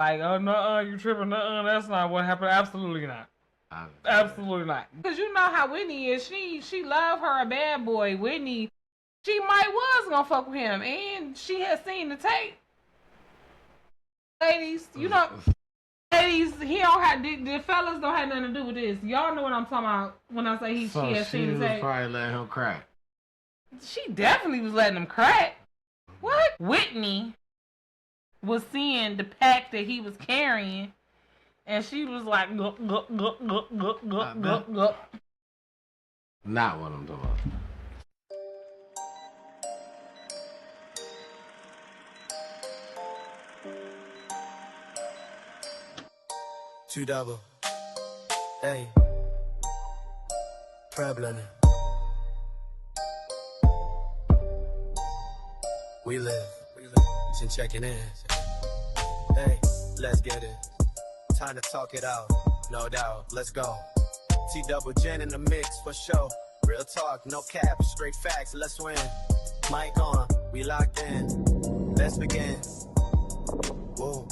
Like, oh no, you tripping? No, that's not what happened. Absolutely not. Absolutely not. Cause you know how Whitney is. She love her a bad boy. Whitney, she might was gonna fuck with him, and she had seen the tape. Ladies, you know, ladies, he don't have the fellas don't have nothing to do with this. Y'all know what I'm talking about when I say she had seen the tape. She was probably letting him crack. She definitely was letting him crack. What? Whitney was seeing the pack that he was carrying, and she was like, "Gup, gup, gup, gup, gup, gup, gup, gup." Not what I'm doing. Two double. Hey. Problem. We live. Just checking in. Hey, let's get it. Time to talk it out. No doubt. Let's go. T double Jen in the mix for sure. Real talk, no cap, straight facts. Let's win. Mic on. We locked in. Let's begin. Whoa.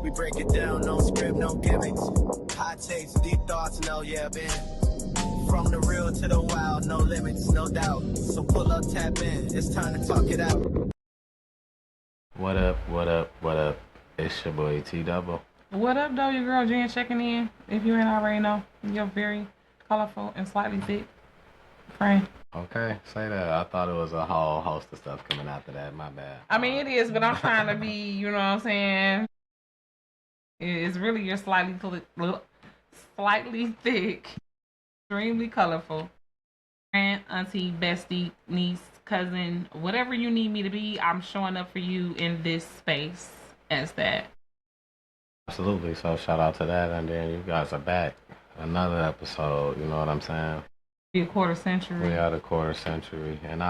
We break it down, no script, no gimmicks. Hot takes, deep thoughts, no yeah, been. From the real to the wild, no limits, no doubt. So pull up, tap in, it's time to talk it out. What up, what up, what up? It's your boy T Double. What up, though? Your girl Jen checking in. If you ain't already know, you're very colorful and slightly thick friend. Okay, say that. I thought it was a whole host of stuff coming after that. My bad. I mean, it is, but I'm trying to be, you know what I'm saying? It's really your slightly thick, extremely colorful friend, auntie, bestie, niece, cousin, whatever you need me to be. I'm showing up for you in this space as that. Absolutely. So shout out to that, and then you guys are back. Another episode. You know what I'm saying? Be a quarter century. We are the quarter century, and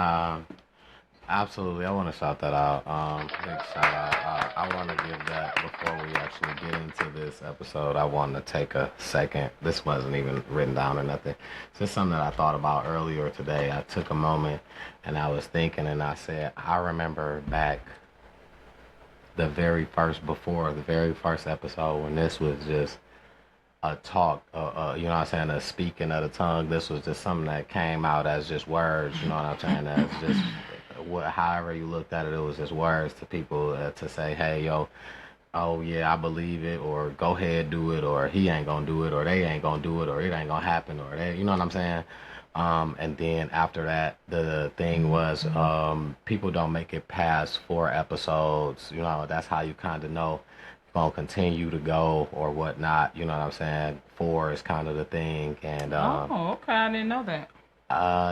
absolutely, I want to shout that out. Big shout out. I want to give that before we actually get into this episode. I want to take a second. This wasn't even written down or nothing. It's just something that I thought about earlier today. I took a moment and I was thinking, and I said, I remember back the very first episode when this was just a talk, you know what I'm saying, a speaking of the tongue. This was just something that came out as just words, you know what I'm saying, as just however you looked at it, it was just words to people to say, hey, yo, oh yeah, I believe it, or go ahead, do it, or he ain't gonna do it, or they ain't gonna do it, or it ain't gonna happen, or they, you know what I'm saying? And then after that, the thing was, people don't make it past 4 episodes. You know, that's how you kind of know if you're gonna continue to go or whatnot. You know what I'm saying? 4 is kind of the thing. And oh, okay, I didn't know that.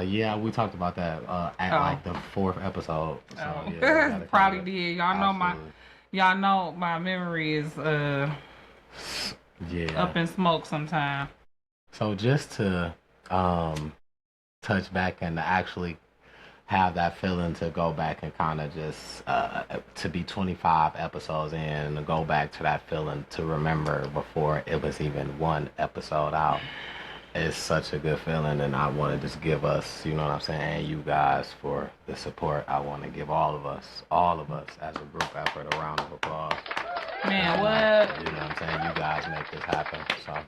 Yeah, we talked about that at like the 4th episode. So, yeah, probably did. Y'all know my memory is up in smoke sometime. So just to touch back and to actually have that feeling to go back and kind of just to be 25 episodes in and to go back to that feeling to remember before it was even 1 episode out. It's such a good feeling, and I want to just give us, you know what I'm saying, and you guys for the support. I want to give all of us as a group effort a round of applause. Man, what? You know what I'm saying? You guys make this happen. So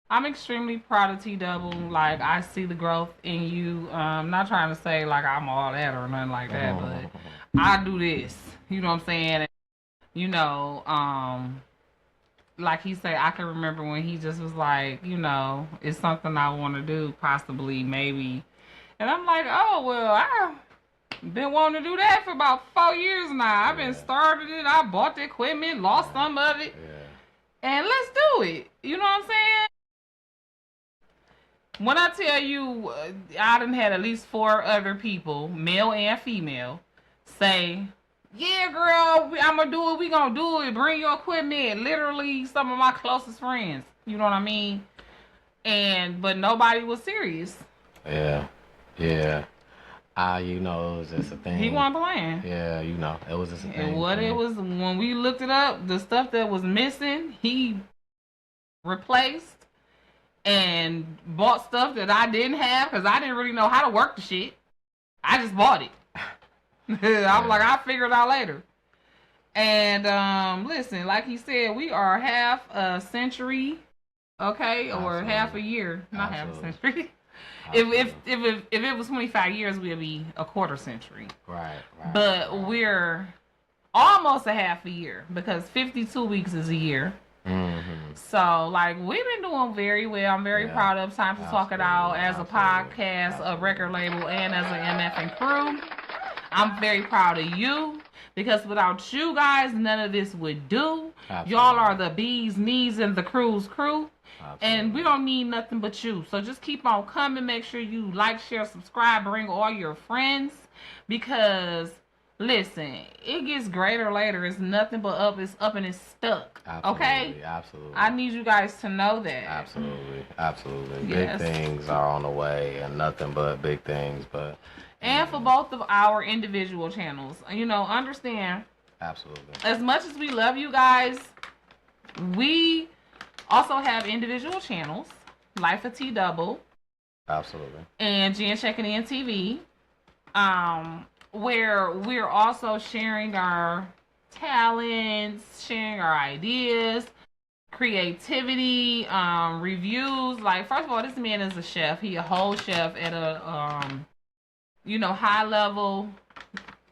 I'm extremely proud of T Double. Like, I see the growth in you. Not trying to say like I'm all that or nothing like that, but I do this. You know what I'm saying? You know, like he said, I can remember when he just was like, you know, it's something I want to do, possibly, maybe. And I'm like, oh, well, I've been wanting to do that for about 4 years now. I've been started it. I bought the equipment, lost some of it. And let's do it. You know what I'm saying? When I tell you, I done had at least 4 other people, male and female, say, yeah, girl, I'm going to do it. We going to do it. Bring your equipment. Literally some of my closest friends. You know what I mean? But nobody was serious. Yeah. You know, it was just a thing. He wasn't playing. Yeah, you know, it was just a thing. And what it was, when we looked it up, the stuff that was missing, he replaced and bought stuff that I didn't have because I didn't really know how to work the shit. I just bought it. I'm like, I'll figure it out later. And listen, like he said, we are half a century, okay, or half a year, not half a century. If it was 25 years, we'd be a quarter century. Right. But we're almost a half a year because 52 weeks is a year. So, like, we've been doing very well. I'm very proud of Time to Talk It Out as a podcast, a record label, and as an MF and crew. I'm very proud of you because without you guys, none of this would do. Y'all are the bees, knees, and the crew's crew. And we don't need nothing but you. So just keep on coming. Make sure you like, share, subscribe, bring all your friends. Because, listen, it gets greater later. It's nothing but up. It's up and it's stuck. Okay? Absolutely. I need you guys to know that. Absolutely. Yes. Big things are on the way and nothing but big things. But and for both of our individual channels. You know, understand. Absolutely. As much as we love you guys, we also have individual channels. Life of T Double. Absolutely. And Jen Checking In TV. Where we're also sharing our talents, sharing our ideas, creativity, reviews. Like, first of all, this man is a chef. He a whole chef at a high level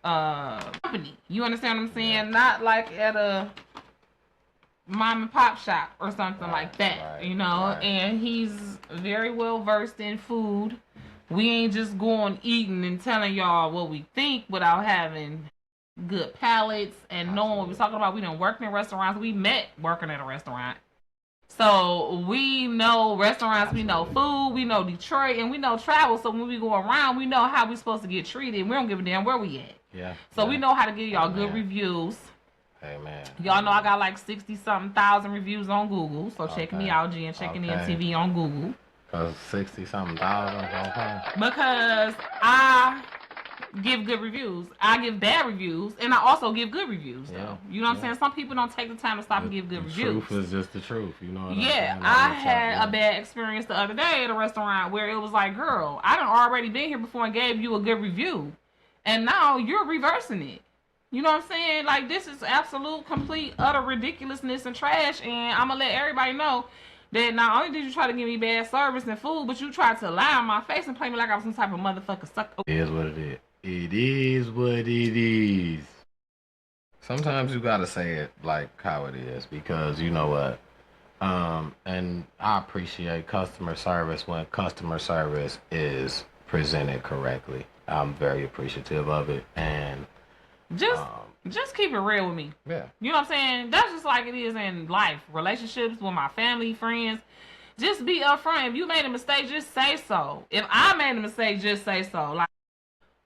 company. You understand what I'm saying? Yeah. Not like at a mom and pop shop or something like that. And he's very well versed in food. We ain't just going eating and telling y'all what we think without having good palates and knowing what we're talking about. We done worked in restaurants. We met working at a restaurant. So we know restaurants, we know food, we know Detroit, and we know travel. So when we go around, we know how we're supposed to get treated. We don't give a damn where we at. Yeah. So we know how to give y'all good reviews. Amen. Y'all know I got like 60-something thousand reviews on Google. So check me out, Jen Checking In TV on Google. 60-something thousand, okay. Because I give good reviews. I give bad reviews, and I also give good reviews, though. You know what I'm saying? Some people don't take the time to stop and give good reviews. The truth is just the truth, you know what I'm saying? Yeah, I had a bad experience the other day at a restaurant where it was like, girl, I done already been here before and gave you a good review, and now you're reversing it. You know what I'm saying? Like, this is absolute, complete, utter ridiculousness and trash, and I'm going to let everybody know that not only did you try to give me bad service and food, but you tried to lie in my face and play me like I was some type of motherfucker sucker. It is what it is. It is what it is. Sometimes you gotta say it like how it is, because you know what? And I appreciate customer service when customer service is presented correctly. I'm very appreciative of it, and just keep it real with me. Yeah. You know what I'm saying? That's just like it is in life. Relationships with my family, friends. Just be upfront. If you made a mistake, just say so. If I made a mistake, just say so. Like,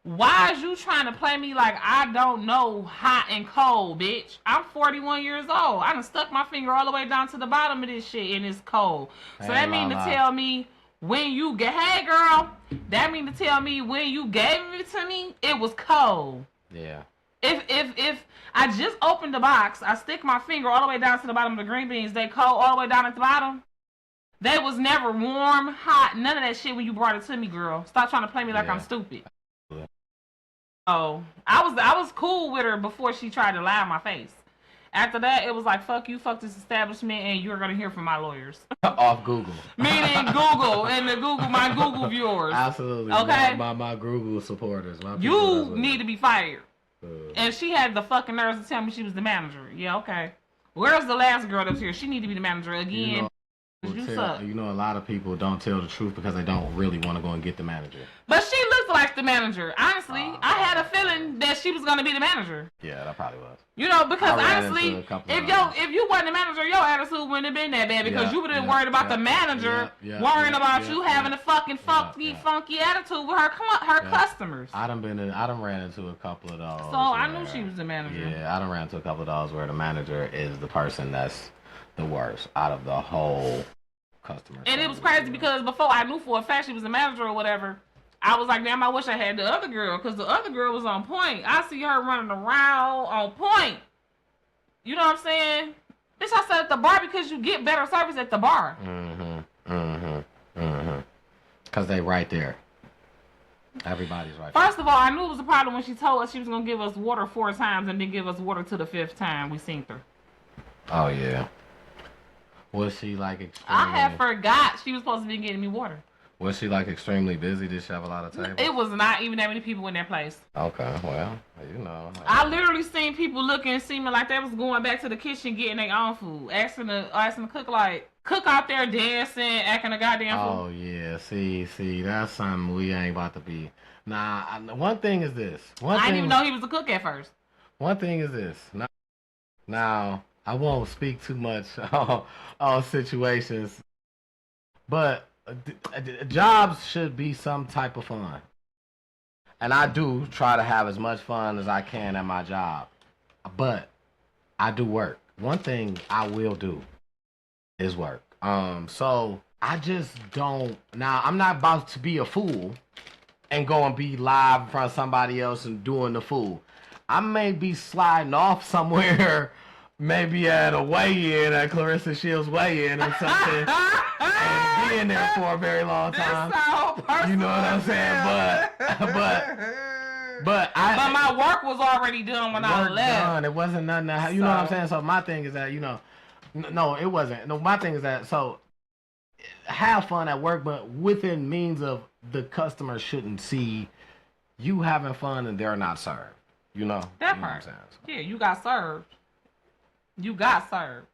why is you trying to play me like I don't know hot and cold, bitch? I'm 41 years old. I done stuck my finger all the way down to the bottom of this shit and it's cold. So that mean to tell me when you hey girl, that mean to tell me when you gave it to me, it was cold. Yeah. If I just opened the box, I stick my finger all the way down to the bottom of the green beans, they cold all the way down at the bottom. They was never warm, hot, none of that shit when you brought it to me, girl. Stop trying to play me like I'm stupid. Oh, I was cool with her before she tried to lie in my face. After that, it was like, fuck you, fuck this establishment, and you're going to hear from my lawyers. Off Google. Meaning Google, and my Google viewers. Absolutely. Okay? My Google supporters. You need to be fired. And she had the fucking nerves to tell me she was the manager. Yeah, okay. Where's the last girl that's here? She need to be the manager again. You know, a lot of people don't tell the truth because they don't really want to go and get the manager. But she looked like the manager. Honestly, I had a feeling that she was going to be the manager. Yeah, that probably was. You know, because honestly, if you wasn't the manager, your attitude wouldn't have been that bad because you would have been worried about the manager worrying about you having a fucking funky attitude with her customers. I done ran into a couple of those. So I knew she was the manager. Yeah, I done ran into a couple of those where the manager is the person that's the worst out of the whole customer. And it was crazy because before I knew for a fact she was the manager or whatever, I was like, damn, I wish I had the other girl because the other girl was on point. I see her running around on point. You know what I'm saying? Bitch, I said at the bar because you get better service at the bar. Because they right there. Everybody's right. First of all, I knew it was a problem when she told us she was gonna give us water 4 times and then give us water to the 5th time we seen her. Oh yeah. Was she like extremely? I had forgot she was supposed to be getting me water. Was she like extremely busy? Did she have a lot of tables? It was not even that many people in that place. Okay, well, you know. I literally seen people looking, seeming like they was going back to the kitchen getting their own food, asking the cook like cook out there dancing, acting a goddamn fool. Oh yeah, see, that's something we ain't about to be. Nah, one thing is this. I didn't even know he was a cook at first. One thing is this. Now I won't speak too much on situations, but jobs should be some type of fun. And I do try to have as much fun as I can at my job. But I do work. One thing I will do is work. So I just don't. Now, I'm not about to be a fool and go and be live in front of somebody else and doing the fool. I may be sliding off somewhere, maybe at a weigh-in, at Clarissa Shields weigh-in or something, and being there for a very long time. You know what I'm saying? But my work was already done when I left. Done. It wasn't nothing. You know what I'm saying? So my thing is that, you know, no, it wasn't. No, my thing is that, so have fun at work, but within means of the customer shouldn't see you having fun and they're not served. You know? That you know part. What I'm saying? So. Yeah, you got served. You got served.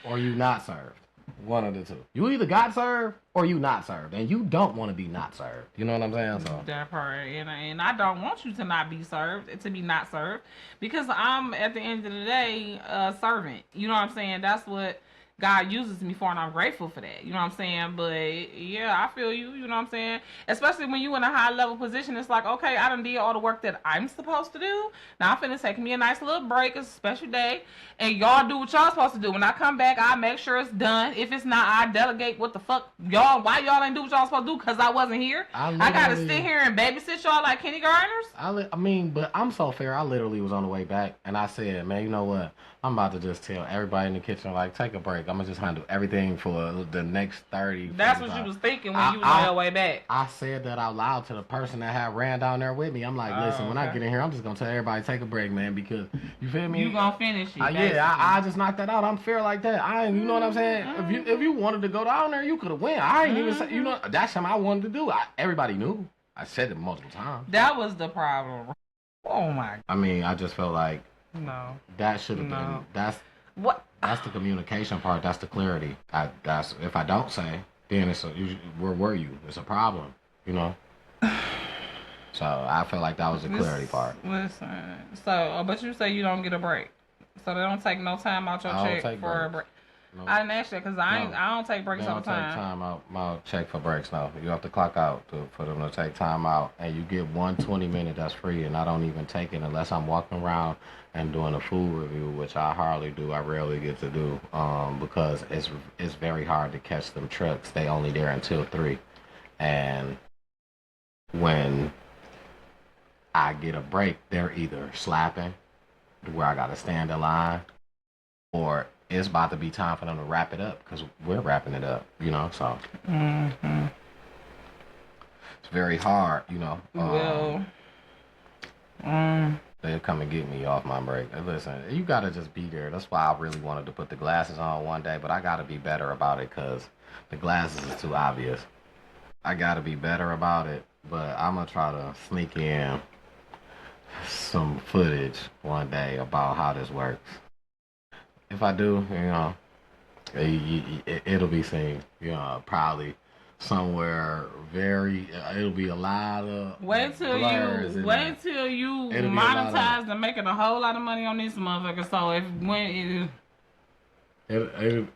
Or you not served. One of the two. You either got served or you not served. And you don't want to be not served. You know what I'm saying? So that part. And I don't want you to not be served, to be not served. Because I'm, at the end of the day, a servant. You know what I'm saying? That's what God uses me for, and I'm grateful for that. You know what I'm saying? But yeah, I feel you. You know what I'm saying? Especially when you in a high level position, it's like, okay, I done did all the work that I'm supposed to do. Now I'm finna take me a nice little break. It's a special day, and y'all do what y'all supposed to do. When I come back, I make sure it's done. If it's not, I delegate what the fuck y'all. Why y'all ain't do what y'all supposed to do? Cause I wasn't here. I gotta sit here and babysit y'all like kindergartners. I mean, but I'm so fair. I literally was on the way back, and I said, man, you know what? I'm about to just tell everybody in the kitchen, like, take a break. I'm going to just handle everything for the next 30. That's what you was thinking when you was on your way back. I said that out loud to the person that had ran down there with me. I'm like, listen, when I get in here, I'm just going to tell everybody, take a break, man, because, you feel me? You going to finish it. I just knocked that out. I'm fair like that. You know what I'm saying? If you wanted to go down there, you could have went. I ain't even say, you know, that's something I wanted to do. Everybody knew. I said it multiple times. That was the problem. Oh, my. I mean, I just felt like, no. That should have been, what? That's the communication part. That's the clarity. That's if I don't say, then it's where were you? It's a problem, you know. So I feel like that was the clarity part. Listen, so but you say you don't get a break, so they don't take no time out your check for a break. No. I didn't ask that because I don't take breaks all the time. Take time out my check for breaks. No, you have to clock out for them to take time out, and you get 1 20-minute that's free, and I don't even take it unless I'm walking around and doing a food review, which I hardly do. I rarely get to do because it's very hard to catch them trucks. They only there until 3, and when I get a break, they're either slapping where I gotta stand in line, or it's about to be time for them to wrap it up because we're wrapping it up, you know. So it's very hard, you know. They'll come and get me off my break. And listen, you gotta just be there. That's why I really wanted to put the glasses on one day, but I gotta be better about it because the glasses is too obvious. I gotta be better about it, but I'm gonna try to sneak in some footage one day about how this works. If I do, you know, it'll be seen, you know, probably somewhere it'll be a lot of wait till you monetize and making a whole lot of money on this motherfucker. So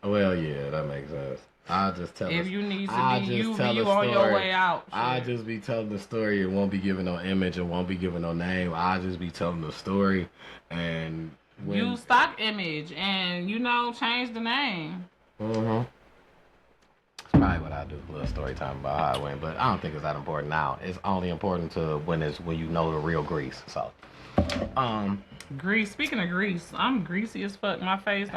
well, yeah, that makes sense. I'll just tell if you need to be you on your way out. I'll just be telling the story. It won't be giving no image. It won't be giving no name. I'll just be telling the story and use stock image and, you know, change the name. That's probably what I do. A little story time about how I went, but I don't think it's that important now. It's only important to when you know the real grease. So, grease. Speaking of grease, I'm greasy as fuck. My face.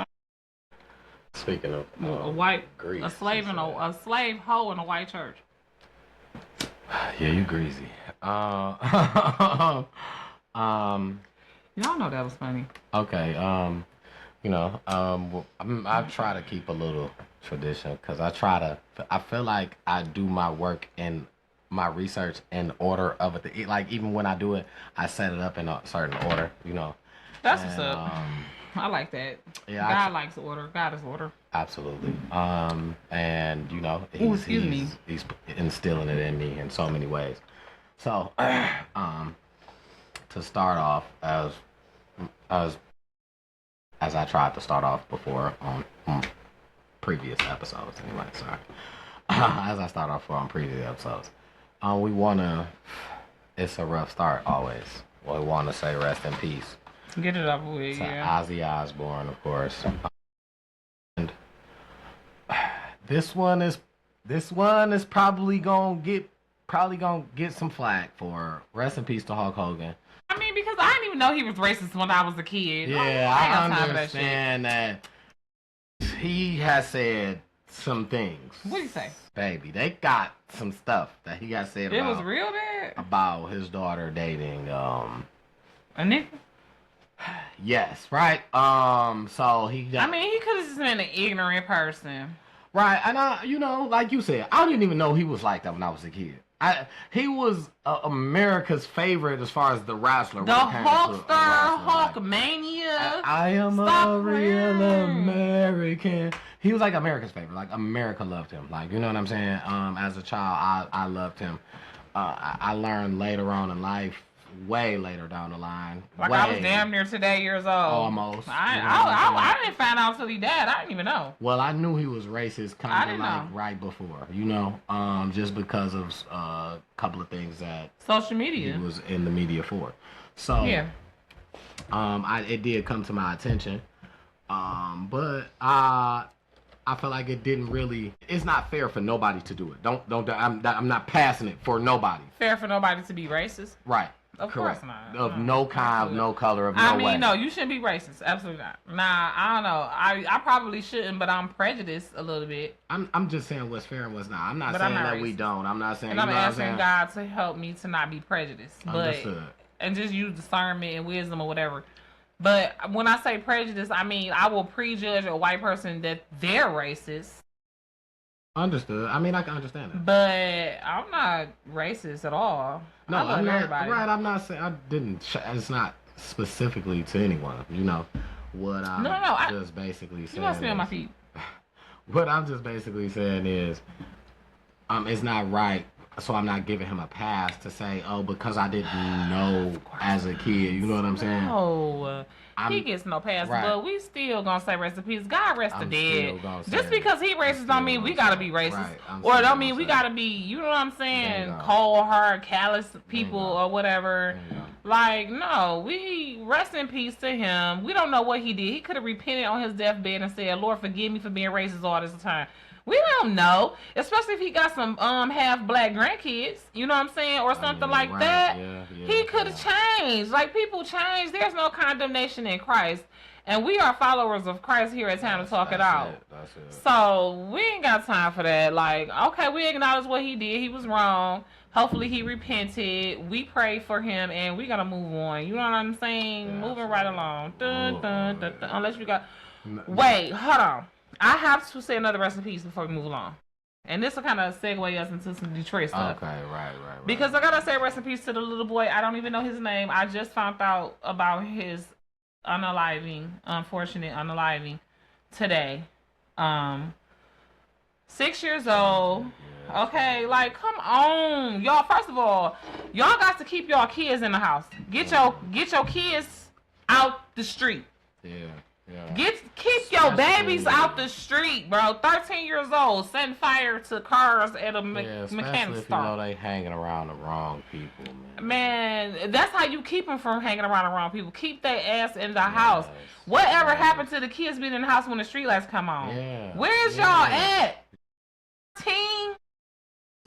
Speaking of a white grease, a slave hoe in a white church. Yeah, you greasy. Um, Y'all know that was funny. okay. I try to keep a little tradition because I feel like I do my work and my research in order of it. Like even when I do it, I set it up in a certain order, That's what's And up. I like that. yeah, God likes order. God is order. absolutely. And Ooh, he's excuse me. he's instilling it in me in so many ways. So, to start off as as I tried to start off before on previous episodes. Anyway, sorry. As I start off on previous episodes, we wanna. It's a rough start always. We want to say rest in peace Get it over with, to yeah. Ozzy Osbourne, of course. And this one is probably gonna get some flack for rest in peace to Hulk Hogan. I mean, because I didn't even know he was racist when I was a kid. Yeah, I ain't I got time for that shit. understand that he has said some things. What'd he say? Baby, they got some stuff that he got said It was real bad. about his daughter dating A nigga? yes, right. So he got I mean, he could have just been an ignorant person. right, and like you said, I didn't even know he was like that when I was a kid. He was America's favorite as far as the wrestler. The Hulkster, Hulkmania. I am Stop a real playing. American. He was like America's favorite. Like America loved him. Like you know what I'm saying. As a child, I loved him. I learned later on in life, way later down the line. Like I was damn near today years old. Almost. I didn't find out until he died. I didn't even know. Well, I knew he was racist kind of like right before, just because of a couple of things that Social media. he was in the media for. So, Yeah. It did come to my attention, but I feel like it didn't really. It's not fair for nobody to do it. Don't. I'm not passing it for nobody. Fair for nobody to be racist? Right. Of Correct. course not. Of no kind, of no color, of no way. I mean, no, you shouldn't be racist. Absolutely not. Nah, I don't know. I probably shouldn't, but I'm prejudiced a little bit. I'm just saying what's fair and what's not. I'm not But saying I'm not that we racist. don't. I'm not saying. And I'm asking God to help me to not be prejudiced. Understood. And just use discernment and wisdom or whatever. But when I say prejudice, I mean I will prejudge a white person that they're racist. Understood. I mean, I can understand that. But I'm not racist at all. No, I love I'm not. everybody. Right, I'm not saying. I didn't. It's not specifically to anyone. What I'm just basically saying. You must be on my feet. What I'm just basically saying is, it's not right. So I'm not giving him a pass to say, oh, because I didn't know as a kid. You know what I'm saying? No. He gets no pass, right. But we still gonna say rest in peace. God rest the dead. Just because he racist don't mean we gotta be racist. Right. Or don't mean we gotta be, you know what I'm saying, cold, hard, callous people or whatever. Like, no, we rest in peace to him. We don't know what he did. He could have repented on his deathbed and said, Lord, forgive me for being racist all this time. We don't know, especially if he got some half black grandkids, you know what I'm saying, or something like that. Yeah, he could have changed. Like, people change. There's no condemnation in Christ, and we are followers of Christ here at Time to Talk It Out. That's it. So we ain't got time for that. Like, okay, we acknowledge what he did. He was wrong. Hopefully he repented. We pray for him, and we gotta move on. You know what I'm saying? Yeah, moving right along. Dun, dun, dun, dun. Unless we got. Wait, hold on. I have to say another rest in peace before we move along. And this will kind of segue us into some Detroit stuff. Okay, right. Because I gotta say rest in peace to the little boy. I don't even know his name. I just found out about his unfortunate unaliving today. 6 years old. Okay, like, come on. Y'all, first of all, y'all got to keep y'all kids in the house. Get your kids out the street. Yeah. Keep your babies out the street, bro. 13 years old, setting fire to cars at a mechanic store. You know they hanging around the wrong people, man. Man, that's how you keep them from hanging around the wrong people. Keep their ass in the house. Whatever happened to the kids being in the house when the streetlights come on? Yeah. Where's y'all at? Team?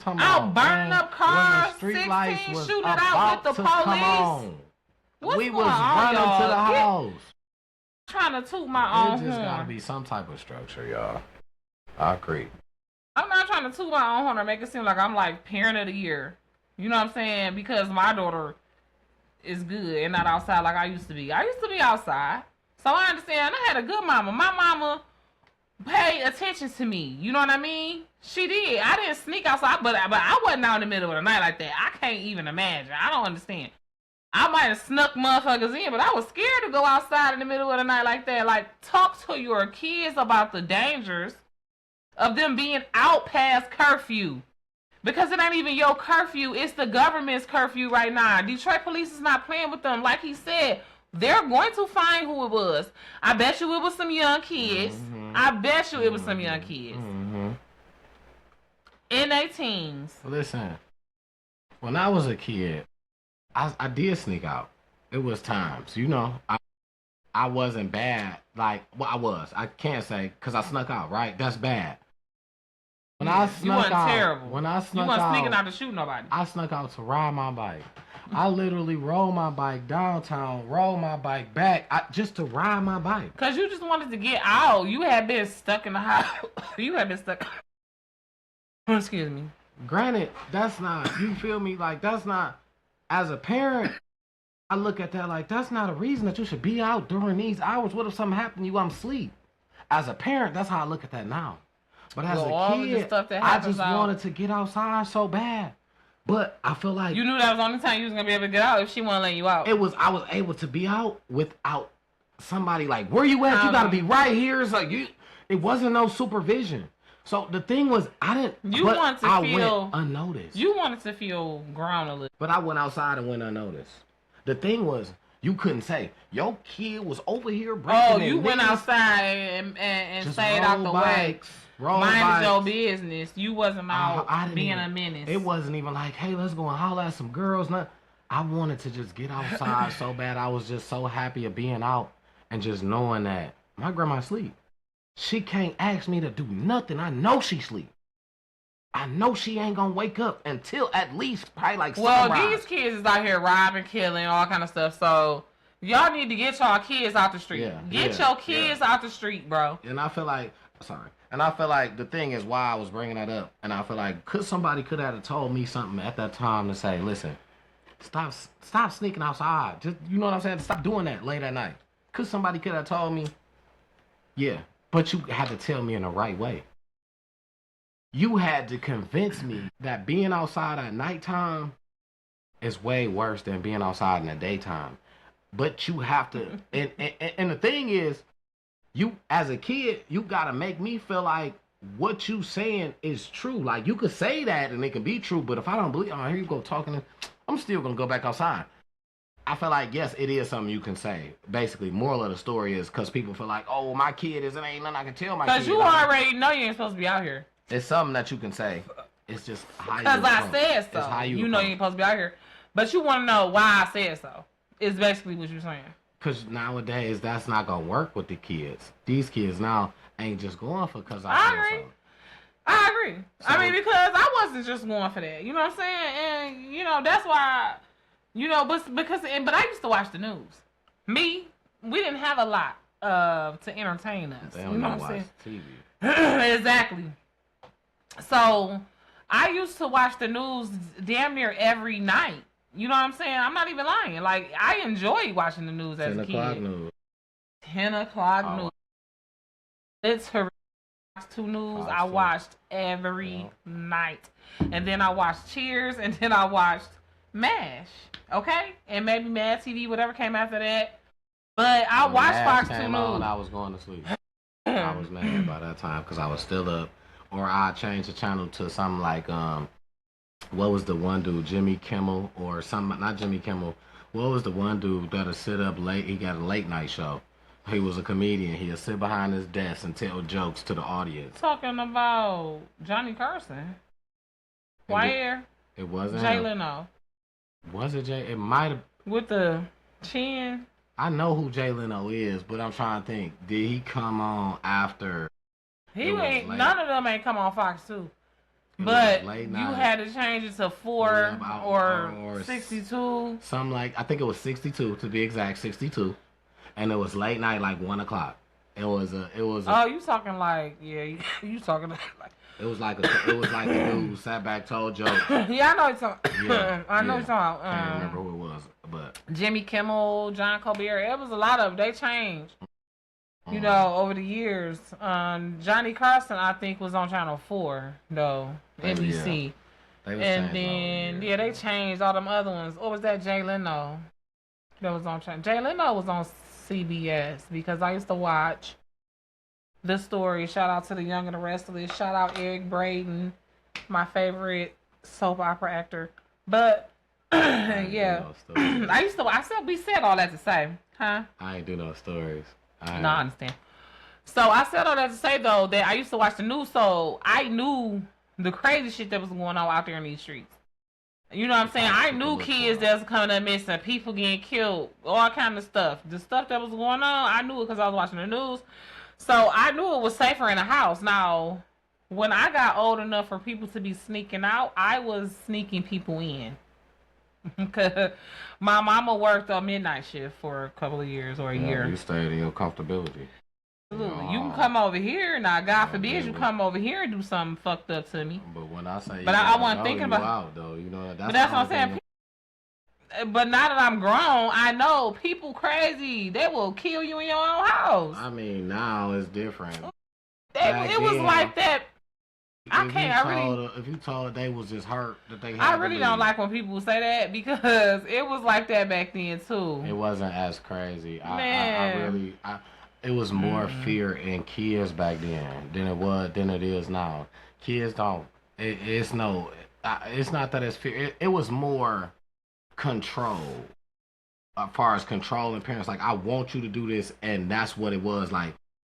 Out burning up cars, 16, shooting it out with the police. We was running to the house. Trying to toot my own horn. It just gotta be some type of structure, y'all. I agree. I'm not trying to toot my own horn or make it seem like I'm like parent of the year. You know what I'm saying? Because my daughter is good and not outside like I used to be. I used to be outside. So I understand. I had a good mama. My mama paid attention to me. You know what I mean? She did. I didn't sneak outside, but I wasn't out in the middle of the night like that. I can't even imagine. I don't understand. I might have snuck motherfuckers in, but I was scared to go outside in the middle of the night like that. Like, talk to your kids about the dangers of them being out past curfew. Because it ain't even your curfew. It's the government's curfew right now. Detroit police is not playing with them. Like he said, they're going to find who it was. I bet you it was some young kids. I bet you it was some young kids. In their teens. Listen, when I was a kid, I did sneak out. It was times, you know. I wasn't bad. Like, well, I was. I can't say because I snuck out, right? That's bad. When I snuck you weren't out, terrible. When I snuck you weren't out, sneaking out to shoot nobody. I snuck out to ride my bike. I literally rode my bike downtown, rode my bike back, just to ride my bike. Because you just wanted to get out. You had been stuck in the house. You had been stuck. Excuse me. Granted, that's not, you feel me? Like, that's not, as a parent, I look at that like, that's not a reason that you should be out during these hours. What if something happened to you? I'm asleep. As a parent, that's how I look at that now. But as a kid, I just wanted to get outside so bad. But I feel like you knew that was the only time you was gonna be able to get out if she wasn't letting you out. I was able to be out without somebody like, where you at? You gotta be right here. It's like it wasn't no supervision. So the thing was, I went unnoticed. You wanted to feel grown a little. But I went outside and went unnoticed. The thing was, you couldn't say, your kid was over here breaking. Oh, you went outside and stayed out the way. Mind your business. You wasn't out being a menace. It wasn't even like, hey, let's go and holler at some girls. I wanted to just get outside so bad. I was just so happy of being out and just knowing that my grandma sleep. She can't ask me to do nothing. I know she sleep. I know she ain't gonna wake up until at least probably like sunrise. Well, these kids is out here robbing, killing, all kind of stuff. So y'all need to get y'all kids out the street. Get your kids out the street, bro. And I feel like, and I feel like the thing is why I was bringing that up. And I feel like somebody could have told me something at that time to say, listen, stop sneaking outside. Just, you know what I'm saying? Stop doing that late at night. Cause somebody could have told me, yeah, but you had to tell me in the right way. You had to convince me that being outside at nighttime is way worse than being outside in the daytime. But you have to, and the thing is, you as a kid, you gotta make me feel like what you saying is true. Like you could say that and it can be true, but if I don't believe, oh, here you go talking, I'm still gonna go back outside. I feel like, yes, it is something you can say. Basically, moral of the story is because people feel like, oh, my kid is, it ain't nothing I can tell my kid. Because you already know you ain't supposed to be out here. It's something that you can say. It's just how you Because I said so. How you know you ain't supposed to be out here. But you want to know why I said so. It's basically what you're saying. Because nowadays, that's not going to work with the kids. These kids now ain't just going for because I said so. I agree. So, I mean, because I wasn't just going for that. You know what I'm saying? And, you know, that's why... You know, but I used to watch the news. We didn't have a lot to entertain us. They don't know watch TV. Exactly. So I used to watch the news damn near every night. You know what I'm saying? I'm not even lying. Like I enjoyed watching the news as a kid. 10 o'clock news. 10 o'clock news. It's her 2 news. I watched every night, and then I watched Cheers, and then I watched MASH. Okay, and maybe Mad TV, whatever came after that. But I watched Fox 2 News. I was going to sleep. I was mad by that time because I was still up. Or I changed the channel to something like, what was the one dude, Jimmy Kimmel or something? Not Jimmy Kimmel. What was the one dude that'll sit up late? He got a late night show. He was a comedian. He'll sit behind his desk and tell jokes to the audience. Talking about Johnny Carson. Why? It wasn't Jay him. Leno. Was it Jay? It might have. With the chin. I know who Jay Leno is, but I'm trying to think. Did he come on after? He ain't. None of them ain't come on Fox 2. But you had to change it to 4 or 62. Something like, I think it was 62 to be exact, 62, and it was late night, like 1 o'clock. It was. Oh, you talking like you talking like It was like a dude who sat back, told jokes. Yeah, I know it's Yeah, I know it's I can't remember who it was, but Jimmy Kimmel, John Colbert. It was a lot of them. They changed. You know, over the years. Johnny Carson, I think, was on Channel 4, though. NBC. Yeah. And then, they changed all them other ones. What was that? Jay Leno. That was on Channel. Jay Leno was on CBS because I used to watch The Story. Shout out to The Young and the Restless. Shout out Eric Braeden, my favorite soap opera actor. But, yeah. We said all that to say. Huh? I ain't do no stories. I understand. So I said all that to say though that I used to watch the news, so I knew the crazy shit that was going on out there in these streets. You know what I'm saying? I knew kids that was coming up missing, people getting killed, all kind of stuff. The stuff that was going on, I knew it because I was watching the news. So I knew it was safer in the house. Now, when I got old enough for people to be sneaking out, I was sneaking people in. Cause my mama worked a midnight shift for a couple of years or a year. You stayed in your comfortability. Absolutely. You can come over here now. God forbid you come over here and do something fucked up to me. But when I say, I wasn't thinking about out though. You know, but that's what I'm saying. But now that I'm grown, I know people crazy. They will kill you in your own house. I mean, now it's different. It was like that. If you told they was just hurt that they had I really don't like when people say that because it was like that back then too. It wasn't as crazy. It was more fear in kids back then than it is now. Kids don't. It's not that it's fear. It was more control. As far as controlling parents, like I want you to do this, and that's what it was like.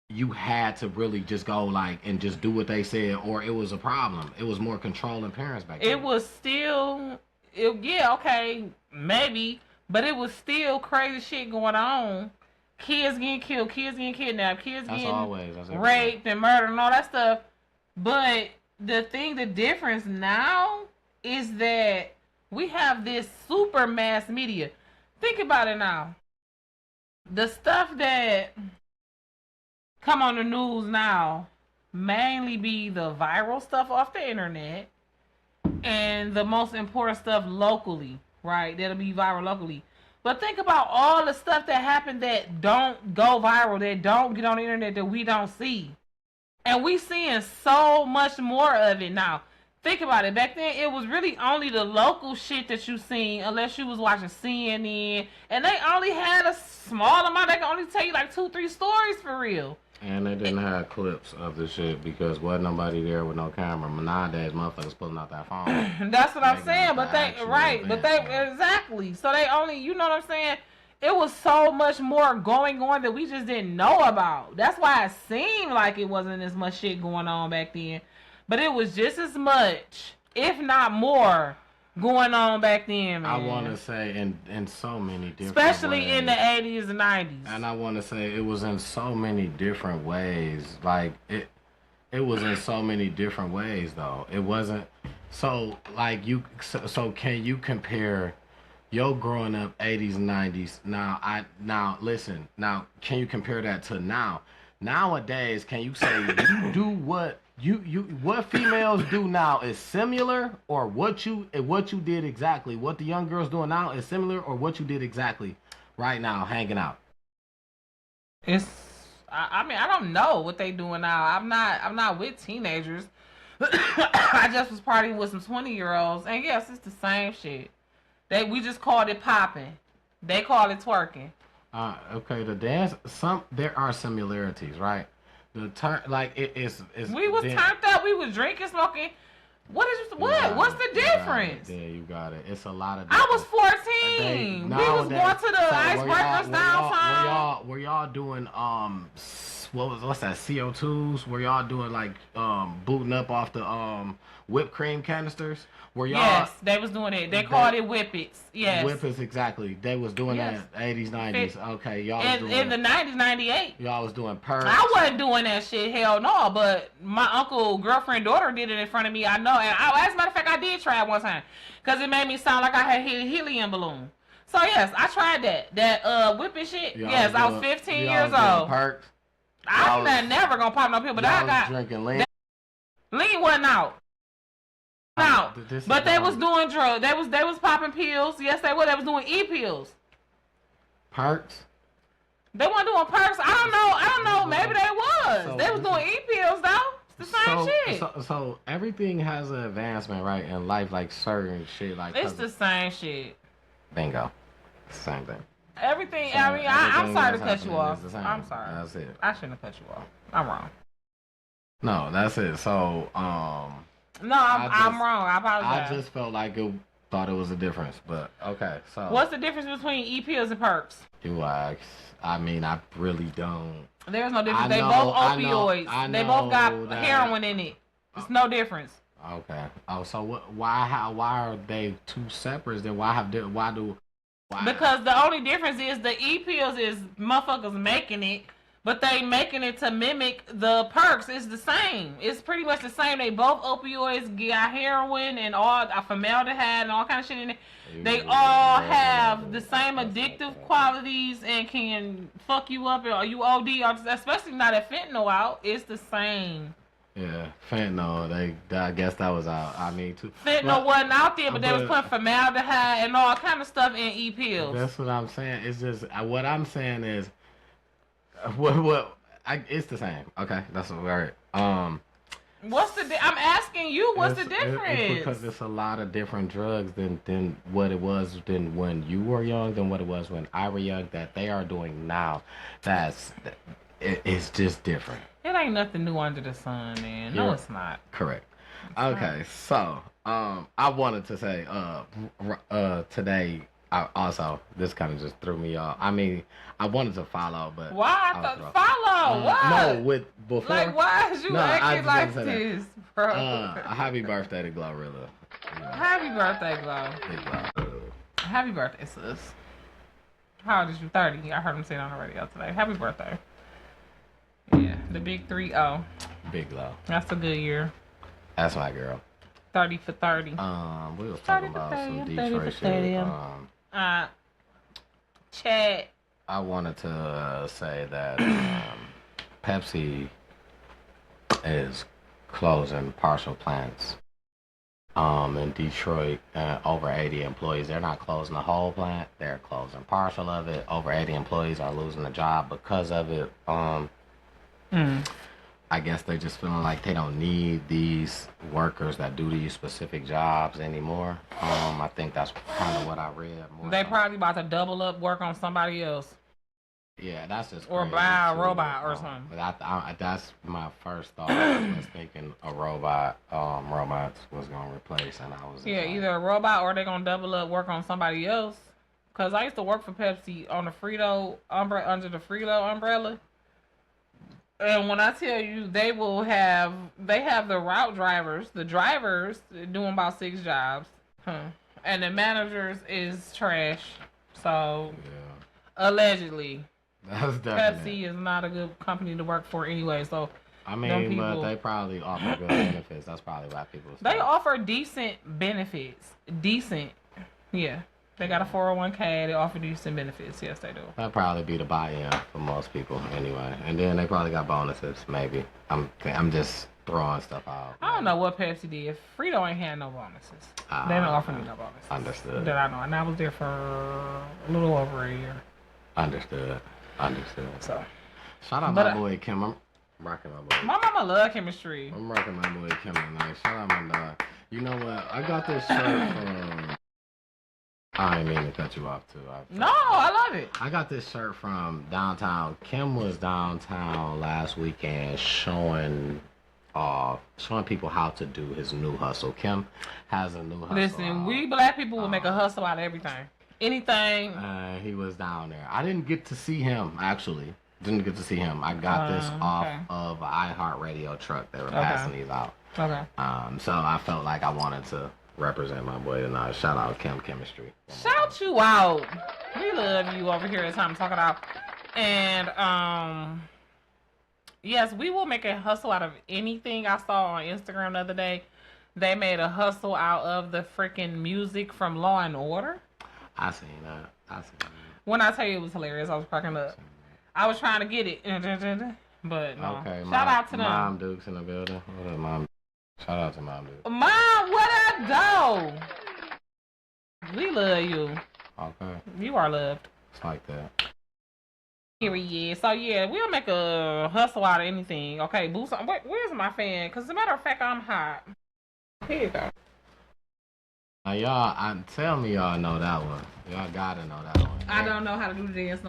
You had to really just go and just do what they said, or it was a problem. It was more controlling parents back then. It was still, okay, maybe, but it was still crazy shit going on. Kids getting killed, kids getting kidnapped, kids getting raped and murdered and all that stuff. But the difference now is that we have this super mass media. Think about it now. The stuff that come on the news now mainly be the viral stuff off the internet and the most important stuff locally, right? That'll be viral locally. But think about all the stuff that happened that don't go viral, that don't get on the internet, that we don't see. And we seeing so much more of it now. Think about it. Back then, it was really only the local shit that you seen, unless you was watching CNN. And they only had a small amount. They can only tell you 2-3 stories for real. And they didn't have clips of the shit because wasn't nobody there with no camera. Nowadays, motherfuckers pulling out that phone. That's what I'm saying. Exactly. So they only, you know what I'm saying? It was so much more going on that we just didn't know about. That's why it seemed like it wasn't as much shit going on back then. But it was just as much, if not more, going on back then, man. I want to say in so many different especially ways. In the 80s and 90s. And I want to say it was in so many different ways. It was in so many different ways, though. It wasn't... So can you compare your growing up 80s and 90s? Now, listen. Now, can you compare that to now? Nowadays, can you say you do what... what females do now is similar, or what you did exactly? What the young girls doing now is similar, or what you did exactly right now, hanging out? I don't know what they doing now. I'm not with teenagers. I just was partying with some 20-year-olds, and yes, it's the same shit. We just called it popping. They call it twerking. Okay, the dance. There are similarities, right? The turn, we was turned up. We was drinking, smoking. What's the difference? Yeah, you got it. It's a lot of. I was 14. We was going to the icebreakers downtown. Were y'all doing what's that, CO2s? Were y'all doing booting up off the whipped cream canisters? Yes, they was doing it. They called it whippets. Yes. Whippets, exactly. They was doing that 80s, 90s. Okay, y'all was doing in the 90s, 98. Y'all was doing perks. I wasn't doing that shit, hell no, but my uncle, girlfriend, daughter did it in front of me, I know. And as a matter of fact, I did try it one time because it made me sound like I had a helium balloon. So yes, I tried that. That whipping shit. Yes, I was 15 years old. Perks. I'm never gonna pop no pill, but I got drinking lean. Lean wasn't out. Out. But they was doing drugs. They was popping pills. Yes, they were. They was doing pills. Perks? They weren't doing perks. I don't know. Maybe they was. So they was doing pills though. It's the same shit. So everything has an advancement, right? In life, like certain shit, like it's the same shit. Bingo. It's the same thing. Everything. So I mean, I'm sorry to cut you off. I'm sorry. That's it. I shouldn't have cut you off. I'm wrong. No, that's it. So, no, I'm wrong. I apologize. I just felt like thought it was a difference, but okay. So, what's the difference between pills and perks? You ask. I mean, I really don't. There's no difference. They both opioids. They both got heroin in it. It's no difference. Okay. Oh, so what? Why are they two separate? Then why? Because the only difference is the pills is motherfuckers making it. But they making it to mimic the perks. It's the same. It's pretty much the same. They both opioids, got heroin and all formaldehyde and all kind of shit in it. They all have the same addictive qualities and can fuck you up or you OD, or especially not at fentanyl out. It's the same. Yeah, fentanyl. I guess that was out. I mean, too. Fentanyl wasn't out there, but they was putting formaldehyde and all kind of stuff in pills. That's what I'm saying. It's just what I'm saying is. It's the same. Okay, that's what we're what's the I'm asking you, what's the difference? It's because it's a lot of different drugs than what it was than when you were young, than what it was when I were young, that they are doing now. It's just different. It ain't nothing new under the sun, man. No, it's not. Correct. Okay, so I wanted to say today also, this kind of just threw me off. I mean, I wanted to follow, but why follow? What? No, before. Like, why is you acting like this, bro? Happy birthday to Glorilla. Happy birthday, Glo. Happy birthday, sis. How old is you? 30. I heard him say it on the radio today. Happy birthday. Yeah, the big 3-0. Big Glo. That's a good year. That's my girl. 30 for 30. We was talking about some Detroit shit. Chat. I wanted to say that Pepsi is closing partial plants in Detroit. Over 80 employees. They're not closing the whole plant. They're closing partial of it. Over 80 employees are losing a job because of it. I guess they're just feeling like they don't need these workers that do these specific jobs anymore. I think that's kind of what I read. They probably about to double up work on somebody else. Yeah, that's just or buy a robot or something. But that's my first thought. I was thinking a robot, robots was gonna replace, and I was either a robot or they're gonna double up work on somebody else. Cause I used to work for Pepsi on the Frito under the Frito umbrella. And when I tell you, they have the route drivers, the drivers doing about 6 jobs, and the managers is trash. So, allegedly, that's Pepsi is not a good company to work for anyway. So, I mean, but they probably offer good benefits. That's probably why people. They offer decent benefits. Yeah. They got a 401k. They offer decent benefits. Yes, they do. That'd probably be the buy-in for most people, anyway. And then they probably got bonuses. Maybe I'm just throwing stuff out. I don't know what Pepsi did. Frito ain't had no bonuses. They don't offer me no bonuses. Understood. That I know, and I was there for a little over a year. Understood. So, shout out my boy Kim. I'm rocking my boy. My mama love chemistry. I'm rocking my boy Kim tonight. Shout out my dog. You know what? I got this shirt from. I didn't mean to cut you off too. No, I love it. I got this shirt from downtown. Kim was downtown last weekend showing people how to do his new hustle. Kim has a new hustle. Listen, we black people will make a hustle out of everything. Anything. He was down there. I didn't get to see him, actually. Didn't get to see him. I got this off of an iHeartRadio truck. They were passing these out. Okay. So I felt like I wanted to represent my boy tonight. Shout out Kim Chemistry. Shout you out. We love you over here at Time to Talk It Out. And yes, we will make a hustle out of anything. I saw on Instagram the other day. They made a hustle out of the freaking music from Law and Order. I seen that. When I tell you it was hilarious, I was cracking up. I was trying to get it. But no. Okay, shout out to them. Mom Duke's in the building. What up, Mom? Shout out to Mom, dude. Mom, what I do? We love you. Okay. You are loved. It's like that. Period. So yeah, we'll make a hustle out of anything. Okay, boo. Where's my fan? Because as a matter of fact, I'm hot. Here you go. Now y'all, tell me y'all know that one. Y'all gotta know that one. I don't know how to do the dance.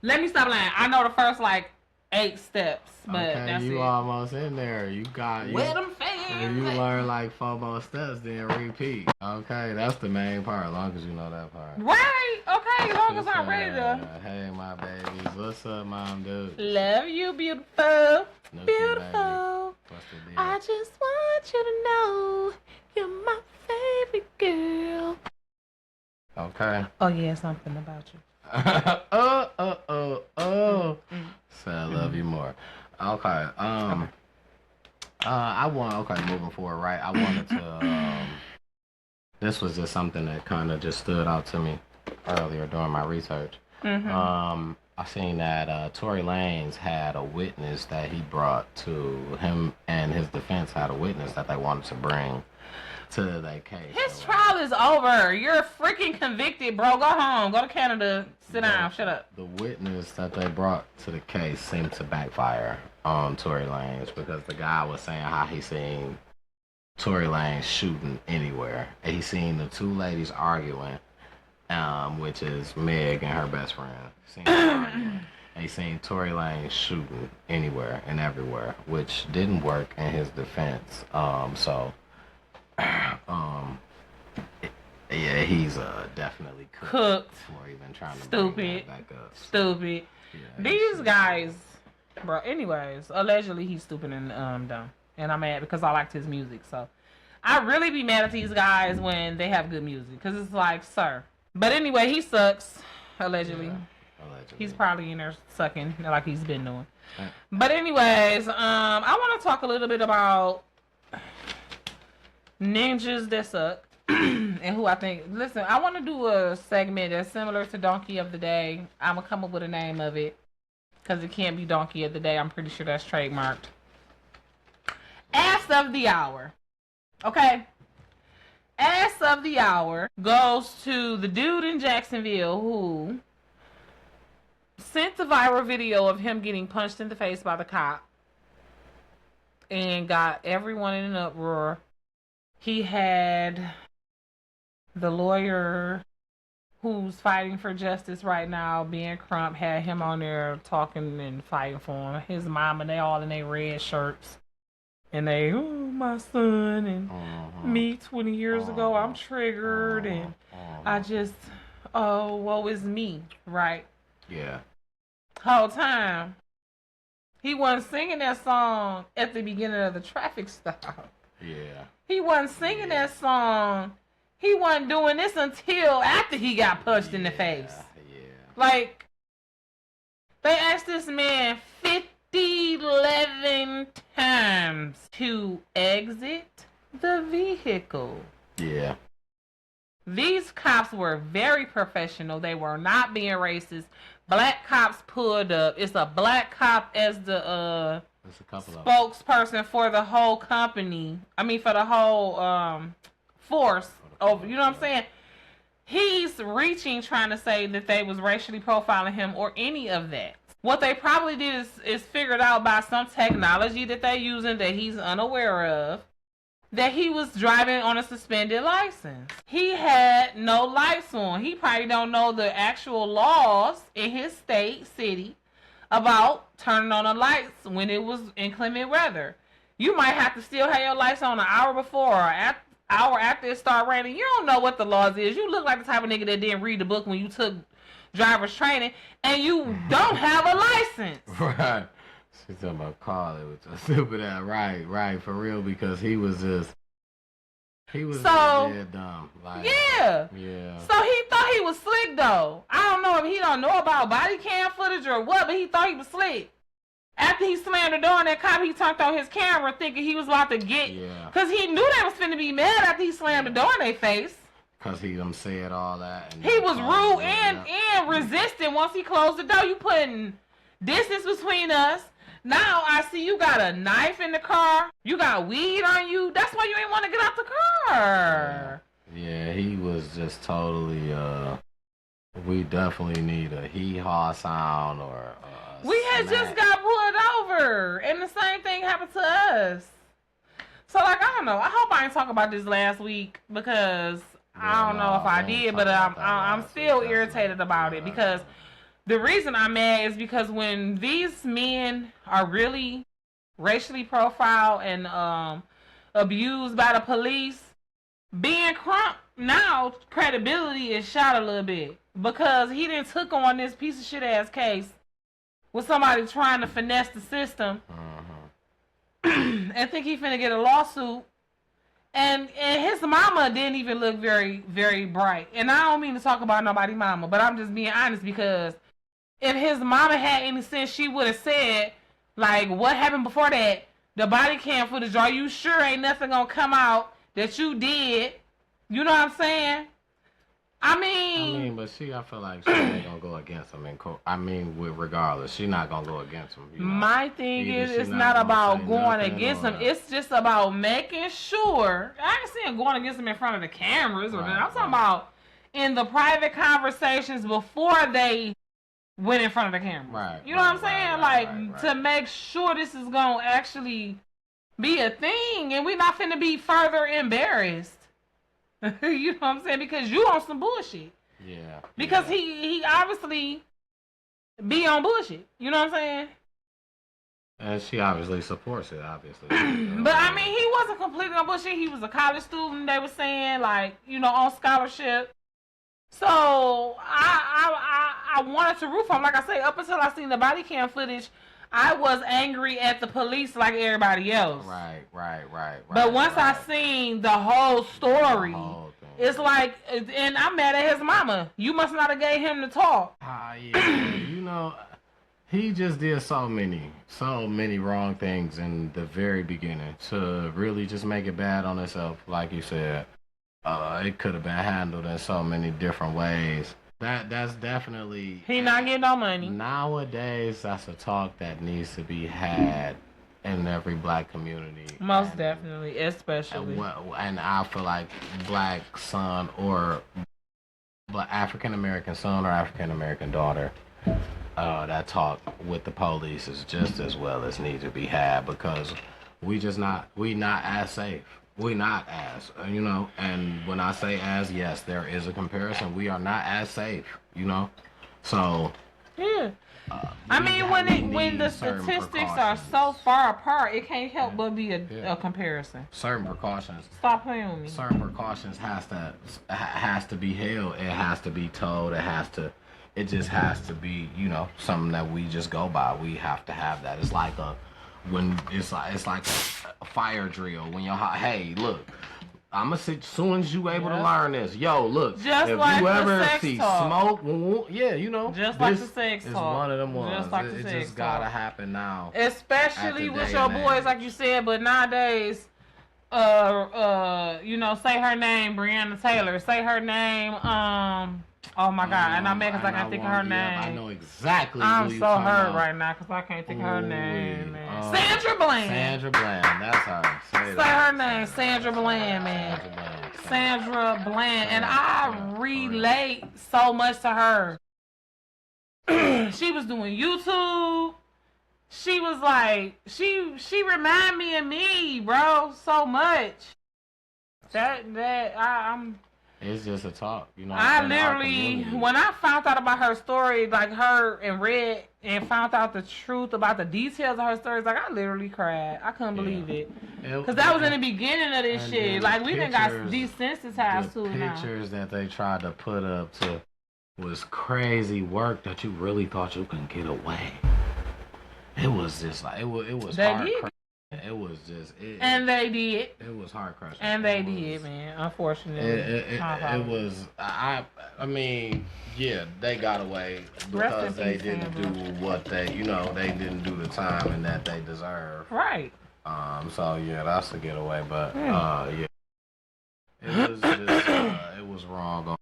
Let me stop lying. I know the first like 8 steps, but okay, that's you it. almost in there. You got Where them fans? If you learn like 4 more steps, then repeat. Okay, that's the main part. As long as you know that part. Right. Okay. As long as I'm ready to. Hey, my babies. What's up, Mom, dude? Love you, beautiful. Nookie, Beautiful. What's the deal? I just want you to know you're my favorite girl. Okay. Oh yeah, something about you. Say I love you more. Okay. Moving forward, right? I wanted to. This was just something that kind of just stood out to me earlier during my research. I seen that Tory Lanez had a witness that he brought to him, and his defense had a witness that they wanted to bring to their case. His trial is over. You're freaking convicted, bro. Go home. Go to Canada. Sit down. Shut up. The witness that they brought to the case seemed to backfire on Tory Lanez because the guy was saying how he seen Tory Lanez shooting anywhere. And he seen the 2 ladies arguing, which is Meg and her best friend. And he seen Tory Lanez shooting anywhere and everywhere, which didn't work in his defense. Yeah, he's definitely cooked for even trying to bring that back up. Stupid. Yeah, these guys, bro. Anyways, allegedly he's stupid and dumb, and I'm mad because I liked his music. So I really be mad at these guys when they have good music because it's like, sir. But anyway, he sucks. Allegedly. Yeah, allegedly. He's probably in there sucking like he's been doing. But anyways, I want to talk a little bit about ninjas that suck. And who I think, listen, I want to do a segment that's similar to Donkey of the Day. I'm going to come up with a name of it because it can't be Donkey of the Day. I'm pretty sure that's trademarked. Ass of the Hour. Okay? Ass of the Hour goes to the dude in Jacksonville who sent the viral video of him getting punched in the face by the cop and got everyone in an uproar. He had the lawyer who's fighting for justice right now, Ben Crump, had him on there talking and fighting for him. His mom and they all in their red shirts. And they, oh, my son, and me 20 years ago, I'm triggered, and I just, oh, woe is me, right? Yeah. Whole time, he wasn't singing that song at the beginning of the traffic stop. Yeah. He wasn't singing that song. He wasn't doing this until after he got punched in the face. Yeah. Like, they asked this man 11 times to exit the vehicle. Yeah. These cops were very professional. They were not being racist. Black cops pulled up. It's a black cop as the spokesperson for the whole company. I mean, for the whole force. Oh, you know what I'm saying? He's reaching, trying to say that they was racially profiling him or any of that. What they probably did is figured out by some technology that they're using that he's unaware of, that he was driving on a suspended license. He had no lights on. He probably don't know the actual laws in his state, city, about turning on the lights when it was inclement weather. You might have to still have your lights on an hour before or hour after it start raining. You don't know what the laws is. You look like the type of nigga that didn't read the book when you took driver's training and you don't have a license. Right. She's talking about Carl. It was just stupid at right, for real, because he was just dead dumb. Like, yeah. So he thought he was slick though. I don't know if he don't know about body cam footage or what, but he thought he was slick. After he slammed the door on that cop, he turned on his camera thinking he was about to get... Yeah. Because he knew they was finna be mad after he slammed the door in their face. Because he said all that. And he was rude and resistant once he closed the door. You putting distance between us. Now I see you got a knife in the car. You got weed on you. That's why you ain't want to get out the car. Yeah, he was just totally. We definitely need a hee-haw sound or. We had just got pulled over, and the same thing happened to us. So, like, I don't know. I hope I ain't talk about this last week because I don't know if I did, but I'm still irritated about it because the reason I'm mad is because when these men are really racially profiled and abused by the police, being Crump now credibility is shot a little bit because he didn't took on this piece of shit ass case with somebody trying to finesse the system and think he finna get a lawsuit. And his mama didn't even look very, very bright. And I don't mean to talk about nobody's mama, but I'm just being honest because if his mama had any sense, she would have said, like, what happened before that? The body cam footage, are you sure ain't nothing gonna come out that you did? You know what I'm saying? I mean, but I feel like she ain't gonna go against him in court. Regardless, she not gonna go against him. You know? My thing is, it's not about going against him. It's just about making sure. I ain't saying going against him in front of the cameras or that. I'm talking about in the private conversations before they went in front of the camera. Right. You know what I'm saying? To make sure this is gonna actually be a thing, and we're not finna be further embarrassed. You know what I'm saying? Because you on some bullshit. Yeah. Because he obviously be on bullshit. You know what I'm saying? And she obviously supports it, obviously. But I mean, he wasn't completely on bullshit. He was a college student, they were saying, like, you know, on scholarship. So I wanted to root for him. Like I say, up until I seen the body cam footage, I was angry at the police like everybody else. Right. But once I seen the whole story, it's like, and I'm mad at his mama. You must not have gave him the talk. Yeah. You know, he just did so many wrong things in the very beginning to really just make it bad on himself. Like you said, it could have been handled in so many different ways. That's definitely... He not getting no money. Nowadays, that's a talk that needs to be had in every black community. Most definitely, especially. And I feel like black son or African-American son or African-American daughter, that talk with the police is just as well as need to be had because we not as safe. We not as, you know, and when I say as, yes, there is a comparison. We are not as safe, you know, so. Yeah. I mean, when the statistics are so far apart, it can't help but be a comparison. Certain precautions. Stop playing with me. Certain precautions has to be held. It has to be told. It just has to be, you know, something that we just go by. We have to have that. It's like it's like a fire drill when you're hot. Hey, look, I'm gonna say as soon as you able to learn this, yo, look, just if like you ever sex see talk. smoke, yeah, you know, just like the sex is talk. one of them ones. Just like it the sex just gotta happen now, especially with your boys, like you said. But nowadays, you know, say her name, Breonna Taylor. Say her name, oh my God, and I'm mad because I can't think of her name. I know exactly. I'm who you so talking hurt about. right now because I can't think of her name, man. Sandra Bland. Sandra Bland, that's her. Say her name, Sandra Bland, man. Sandra Bland, and I relate so much to her. She was doing YouTube. She was like, she remind me of me, bro, so much. I'm. It's just a talk, you know. I literally, when I found out about her story, like her and read and found out the truth about the details of her stories, like I literally cried. I couldn't believe it. Because that was in the beginning of this shit. Like we done got desensitized to it now. The pictures that they tried to put up was crazy work that you really thought you could get away. It was just like, it was hard. It was just... and they did. It was heart crushing. And they did, man. Unfortunately. It was... I mean, yeah, they got away because they didn't do what they didn't do the time and that they deserve. Right. So, yeah, that's a getaway. But, yeah. It was just... it was wrong on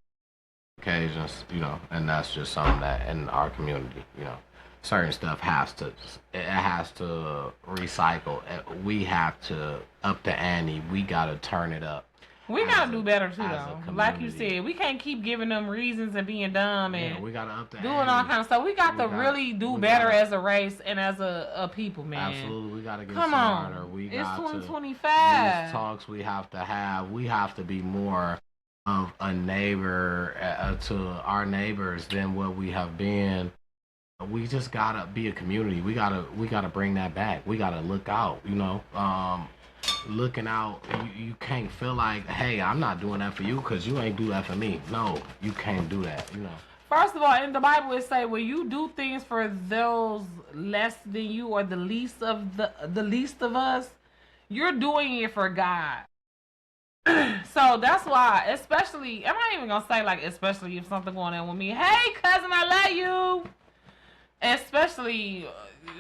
occasions, you know, and that's just something that in our community, you know, certain stuff has to recycle. We have to up the ante. We gotta turn it up. We gotta do better too, though. Like you community. said, we can't keep giving them reasons and being dumb Yeah, and we gotta up the doing ante. all kind of stuff. We got to really do better as a race and as a people, man. Absolutely, we gotta get Come smarter. on. We It's got 2025. these talks we have to have. We have to be more of a neighbor to our neighbors than what we have been. We just gotta be a community. We gotta bring that back. We gotta look out. You know, looking out. You can't feel like, hey, I'm not doing that for you because you ain't do that for me. No, you can't do that. You know. First of all, in the Bible it say when you do things for those less than you or the least of us, you're doing it for God. So that's why, especially, I'm not even gonna say like especially if something going on with me. Hey cousin, I love you. Especially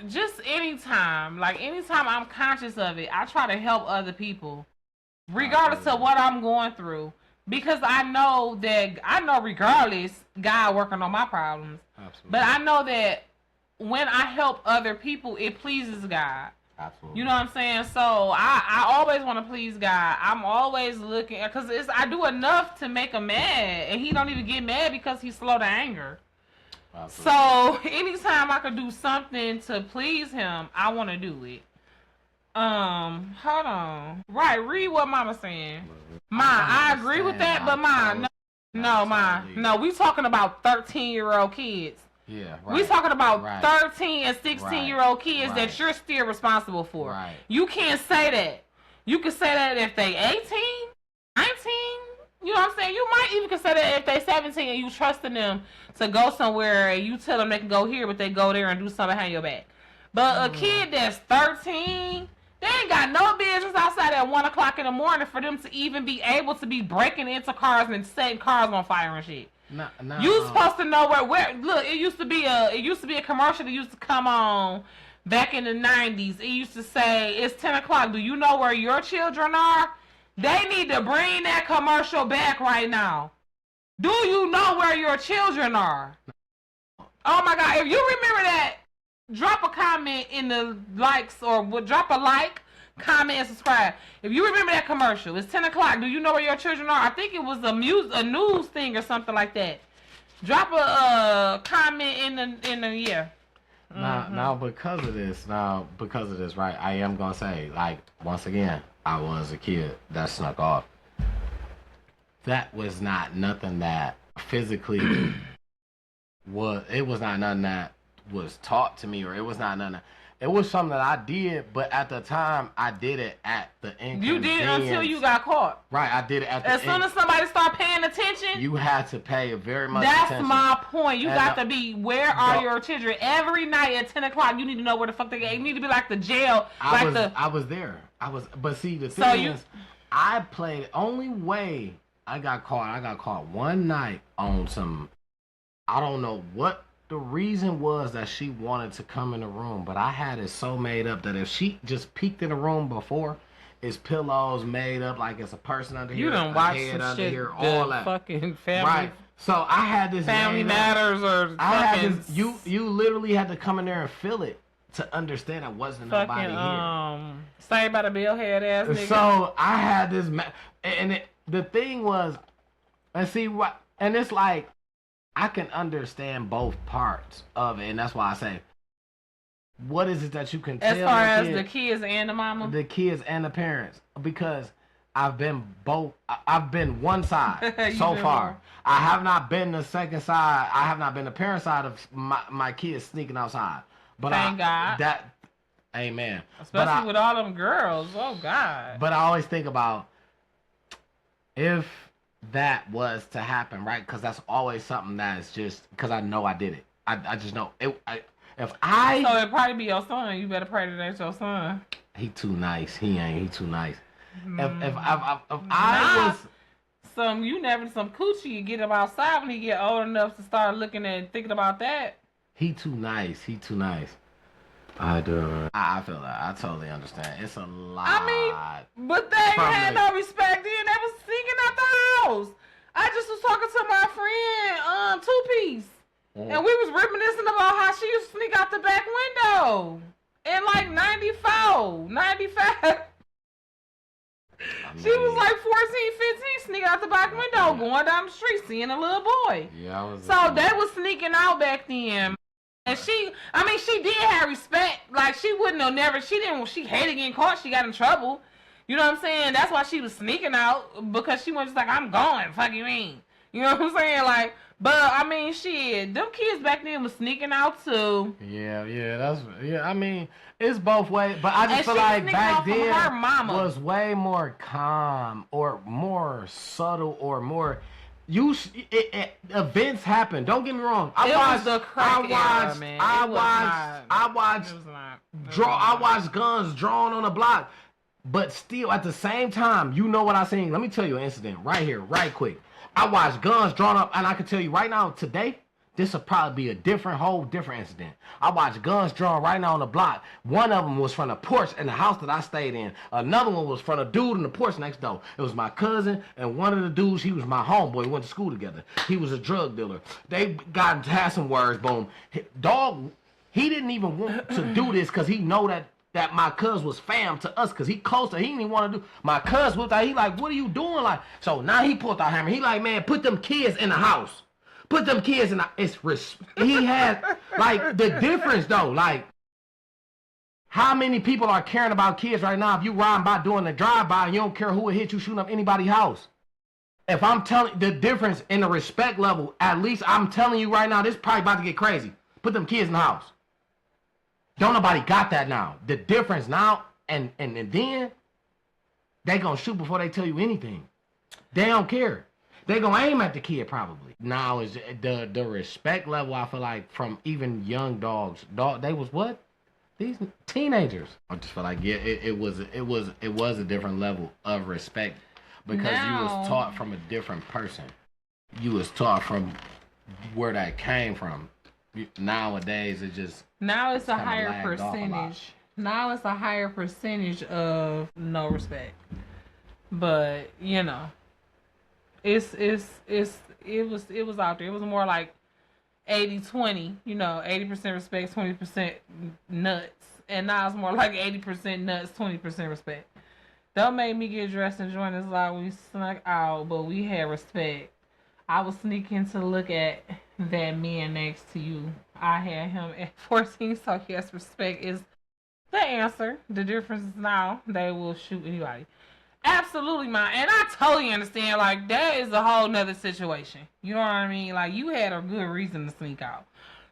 just anytime I'm conscious of it, I try to help other people regardless of what I'm going through, because I know regardless God working on my problems. Absolutely. But I know that when I help other people, it pleases God. Absolutely. You know what I'm saying? So I always want to please God. I'm always looking, because I do enough to make him mad, and he don't even get mad because he's slow to anger. Absolutely. So anytime I could do something to please him, I want to do it. Hold on. Right, read what Mama's saying. Ma, I agree with that, but Ma, no, we talking about 13-year-old kids. Yeah, right. We talking about 13 and 16-year-old kids that you're still responsible for. Right. You can't say that. You can say that if they 18, 19. You know what I'm saying? You might even consider if they 17 and you trusting them to go somewhere and you tell them they can go here, but they go there and do something behind your back. But a kid that's 13, they ain't got no business outside at 1 o'clock in the morning for them to even be able to be breaking into cars and setting cars on fire and shit. No. You supposed to know where. Look, it used to be a commercial that used to come on back in the 90s. It used to say, "It's 10 o'clock. Do you know where your children are?" They need to bring that commercial back right now. Do you know where your children are? Oh my God! If you remember that, drop a comment in the likes, or drop a like, comment, and subscribe. If you remember that commercial, it's 10 o'clock. Do you know where your children are? I think it was a news thing or something like that. Drop a comment in the yeah. Now because of this, right? I am gonna say, like, once again, I was a kid that snuck off. That was not nothing that physically was. It was not nothing that was taught to me, or it was not nothing. It was something that I did, but at the time, I did it at the inconvenience. You did it until you got caught. Right, I did it at the As soon as somebody start paying attention, you had to pay very much That's attention. my point. You got to be, where are your children? Every night at 10 o'clock, you need to know where the fuck they are. You need to be like the jail. I was there. But see, the thing is, I played, only way I got caught one night on some, I don't know what the reason was that she wanted to come in the room, but I had it so made up that if she just peeked in the room before, it's pillows made up like it's a person under here. You done watch head some under shit, here, all that. Fucking family. Right. So I had this Family Matters or I had fucking... this, you literally had to come in there and feel it to understand there wasn't nobody here. Saved by the bellhead ass nigga. So I had this, the thing was, and see what, and it's like, I can understand both parts of it, and that's why I say, what is it that you can tell as far as the kids and the mama? The kids and the parents, because I've been both. I've been one side so far. I have not been the second side. I have not been the parent side of my kids sneaking outside. But Thank God. Amen. Especially with all them girls. Oh God. But I always think about if that was to happen, right? Because that's always something that's just because I know I did it. I just know it. So it'd probably be your son. You better pray that that's your son. He too nice. He too nice. If I was some coochie, you get him outside when he get old enough to start looking and thinking about that. He too nice. I do. I feel that. I totally understand. It's a lot. I mean, but they had no respect then. They was singing out the house. I just was talking to my friend, 2 Piece. And we was reminiscing about how she used to sneak out the back window in like 94, 95. She was like 14, 15, sneaking out the back window, going down the street, seeing a little boy. Yeah, so they was sneaking out back then. And she did have respect. Like, she wouldn't have never, she hated getting caught. She got in trouble. You know what I'm saying? That's why she was sneaking out, because she was just like, I'm going, fuck you mean. You know what I'm saying? Like, but I mean, shit, them kids back then was sneaking out too. Yeah, I mean, it's both ways, but I just feel like back then her mama was way more calm or more subtle or more. Events happen. Don't get me wrong. I watched guns drawn on a block, but still at the same time, you know what I seen? Let me tell you an incident right here, right quick. I watched guns drawn up, and I can tell you right now, today, this will probably be a whole different incident. I watched guns drawn right now on the block. One of them was from the porch in the house that I stayed in. Another one was from a dude in the porch next door. It was my cousin, and one of the dudes, he was my homeboy. We went to school together. He was a drug dealer. They had some words, boom. Dog, he didn't even want to do this because he know that my cuz was fam to us, because he closer. He didn't even want to do. My cuz was like, he like, what are you doing? Like, so now he pulled out hammer. He like, man, put them kids in the house. Put them kids in the, he had, like, the difference though, like, how many people are caring about kids right now? If you riding by doing a drive-by, you don't care who will hit you shooting up anybody's house. If I'm telling the difference in the respect level, at least I'm telling you right now, this probably about to get crazy. Put them kids in the house. Don't nobody got that now. The difference now, and then, they gonna shoot before they tell you anything. They don't care. They gonna aim at the kid probably. Now is the respect level, I feel like, from even young dogs. They was what? These teenagers. I just feel like, yeah, it was a different level of respect, because you was taught from a different person. You was taught from where that came from. Nowadays it just now it's a higher percentage. Now it's a higher percentage of no respect. But you know, it was out there. It was more like 80-20, you know, 80% respect, 20% nuts. And now it's more like 80% nuts, 20% respect. Don't make me get dressed and join us like we snuck out, but we had respect. I was sneaking to look at that man next to you. I had him at 14, so yes, respect is the answer. The difference is now they will shoot anybody. Absolutely, man. And I totally understand, like, that is a whole nother situation. You know what I mean? Like, you had a good reason to sneak out.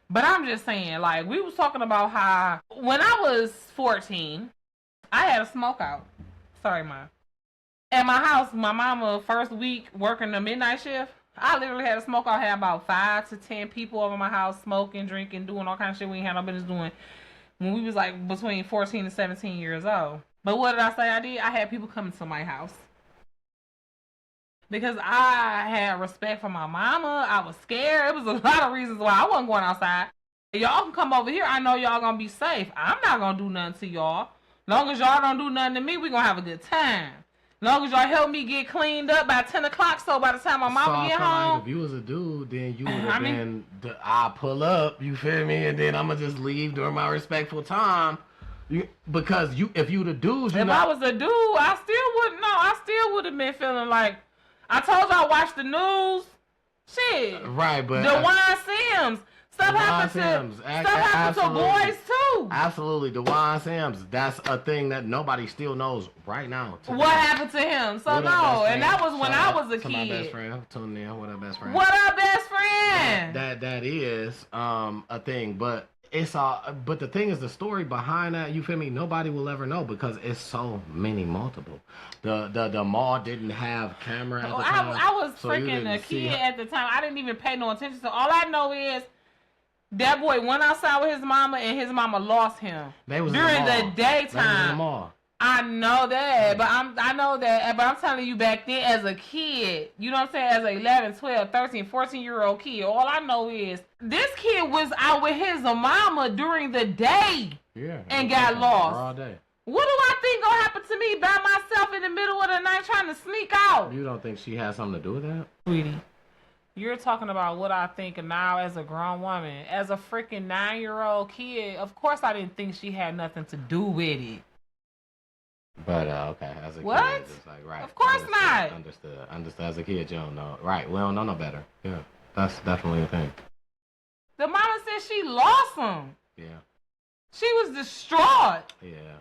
But I'm just saying, like, we was talking about how, when I was 14, I had a smoke out. Sorry, Mom. At my house, my mama, first week working the midnight shift, I literally had a smoke out. I had about 5 to 10 people over my house smoking, drinking, doing all kinds of shit we ain't had no business doing when we was, like, between 14 and 17 years old. But what did I say I did? I had people coming to my house. Because I had respect for my mama. I was scared. It was a lot of reasons why I wasn't going outside. Y'all can come over here. I know y'all gonna be safe. I'm not gonna do nothing to y'all. Long as y'all don't do nothing to me, we gonna have a good time. Long as y'all help me get cleaned up by 10 o'clock, so by the time my mama get home. Like, if you was a dude, then you would have I'll pull up, you feel me? And then I'm gonna just leave during my respectful time. Because if you the dudes, if I was a dude, I still wouldn't know. I still would have been feeling like, I told y'all, watch the news. Shit. Right, but DeJuan Sims. Stuff happened to boys too. Absolutely, DeJuan Sims. That's a thing that nobody still knows right now. What happened to him? So no, and that was when I was a kid. My best friend, tuning in. What up, best friend? What up, best friend? That is a thing, but. But the thing is, the story behind that, you feel me? Nobody will ever know because it's so many multiple. The mall didn't have camera at the time. I was freaking a kid at the time. I didn't even pay no attention. So all I know is that boy went outside with his mama and his mama lost him during the daytime. They was in the mall. I know that, but I'm telling you, back then as a kid, you know what I'm saying, as a 11, 12, 13, 14-year-old kid, all I know is this kid was out with his mama during the day and got lost. All day. What do I think gonna happen to me by myself in the middle of the night trying to sneak out? You don't think she has something to do with that? Sweetie, You're talking about what I think now as a grown woman. As a freaking 9-year-old kid, of course I didn't think she had nothing to do with it. But okay, as a What? kid, it's like right. Of course not. Understood. As a kid, you don't know. Right, we don't know no better. Yeah, that's definitely a thing. The mama said she lost him. Yeah. She was distraught. Yeah.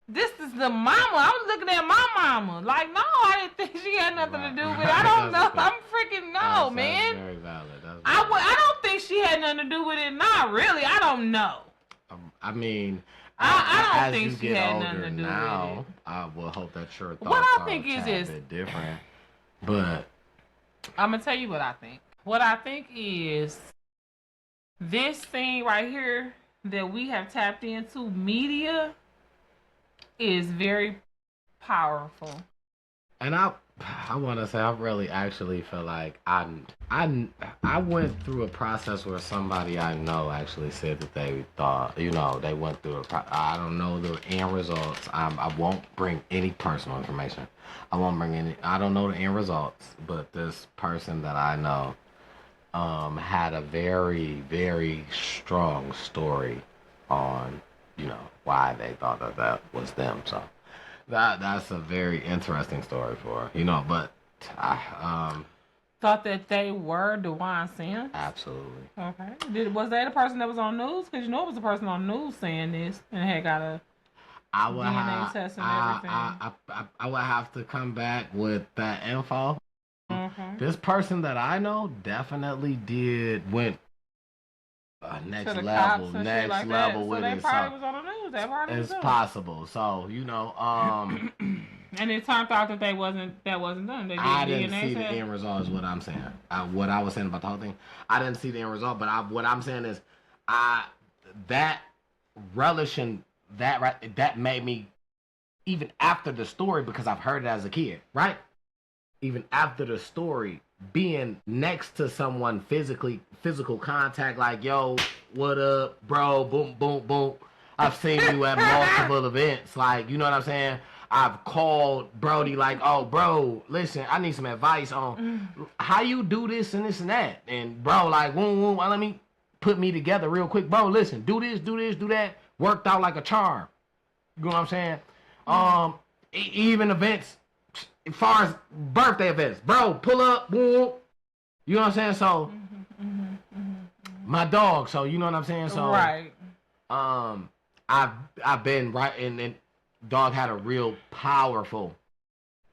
This is the mama. I was looking at my mama. Like, no, I didn't think she had nothing to do with it. I don't know. I'm freaking no, man. That's very valid. I don't think she had nothing to do with it. Not really. I don't know. I mean, I don't as think you she get had older nothing to do now, with it. I will hope that your thoughts What I are think is a this. bit different. But I'm going to tell you what I think. What I think is this thing right here that we have tapped into, media, is very powerful. and I want to say I really actually feel like I went through a process where somebody I know actually said that they thought, they went through I don't know the end results. I won't bring any personal information. I don't know the end results, but this person that I know had a very, very strong story on, why they thought that was them. So that's a very interesting story for her, but Thought that they were Dewan Sims? Absolutely. Okay. Was they the person that was on news? Because it was the person on news saying this and had got a DNA test and everything. I would have to come back with that info. Okay. This person that I know definitely went next level with so it. They probably was on the news. That probably it's was possible. So and it turned out that wasn't done. They did I DNA didn't see test. the end result. Is what I'm saying. What I was saying about the whole thing, I didn't see the end result. But what I'm saying is, that relishing that made me, even after the story, because I've heard it as a kid, right? Even after the story, being next to someone physical contact, like, yo, what up, bro, boom, boom, boom. I've seen you at multiple events, like, you know what I'm saying? I've called Brody, like, oh, bro, listen, I need some advice on how you do this and that. And bro, like, boom, let me put me together real quick. Bro, listen, do this, do that. Worked out like a charm. You know what I'm saying? Even events, as far as birthday events, bro, pull up, boom. You know what I'm saying? So, my dog. So, you know what I'm saying? So, right. I've been right, and dog had a real powerful,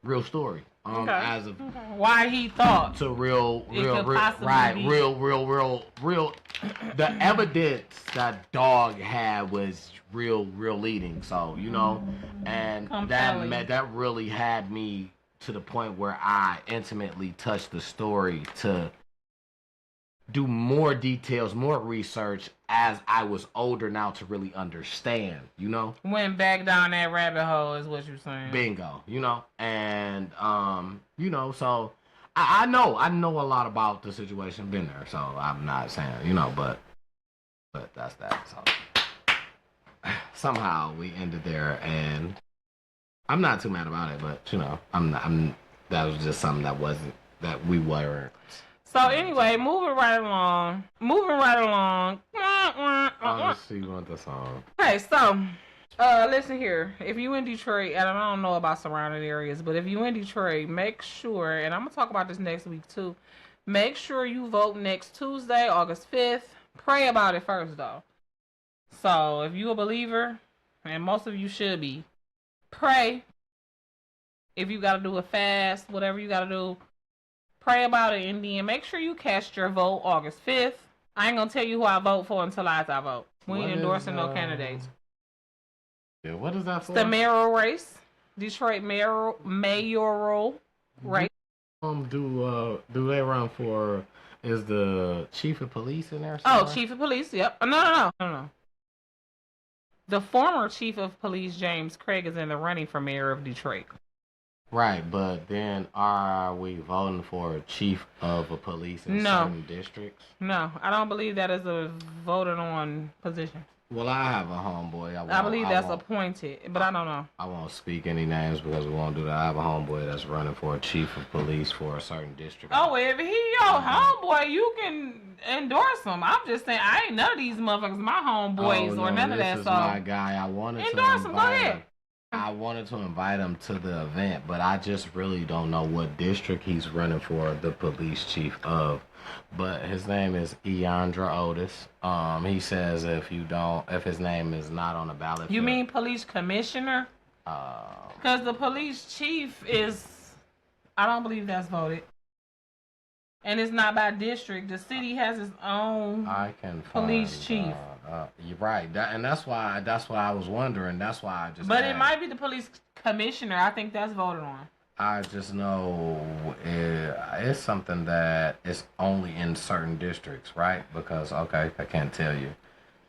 real story. As of why he thought to real, right, be. real. The evidence that dog had was real leading. So, and that really had me to the point where I intimately touched the story to do more details, more research as I was older now to really understand, Went back down that rabbit hole is what you're saying. Bingo, and, so I know a lot about the situation, been there, so I'm not saying, but that's that, so somehow we ended there, and I'm not too mad about it, but, that was just something that we weren't. So anyway, moving right along. Let's see what the song. Okay, so listen here. If you in Detroit, and I don't know about surrounding areas, but if you in Detroit, make sure, and I'm gonna talk about this next week too. Make sure you vote next Tuesday, August 5th. Pray about it first though. So if you a believer, and most of you should be, pray. If you gotta do a fast, whatever you gotta do. Pray about it, and then make sure you cast your vote August 5th. I ain't gonna tell you who I vote for until after I vote. We ain't endorsing no candidates. Yeah, what is that for? It's the mayoral race. Detroit mayoral race. Do they run for, is the chief of police in there somewhere? Oh, chief of police, yep. No. The former chief of police, James Craig, is in the running for mayor of Detroit. Right, but then are we voting for a chief of a police in certain districts? No, I don't believe that is a voted on position. Well, I have a homeboy. I believe that's appointed, but I don't know. I won't speak any names because we won't do that. I have a homeboy that's running for a chief of police for a certain district. Oh, if he your homeboy, you can endorse him. I'm just saying, I ain't none of these motherfuckers my homeboys or none of that. This is so my guy. I wanted to endorse him. Go ahead. I wanted to invite him to the event, but I just really don't know what district he's running for the police chief of. But his name is Eandra Otis. He says if his name is not on the ballot. You mean police commissioner? Because the police chief is, I don't believe that's voted. And it's not by district. The city has its own police chief. You're right. That's why I was wondering. That's why I just. But it might be the police commissioner. I think that's voted on. I just know it's something that is only in certain districts, right? Because, okay, I can't tell you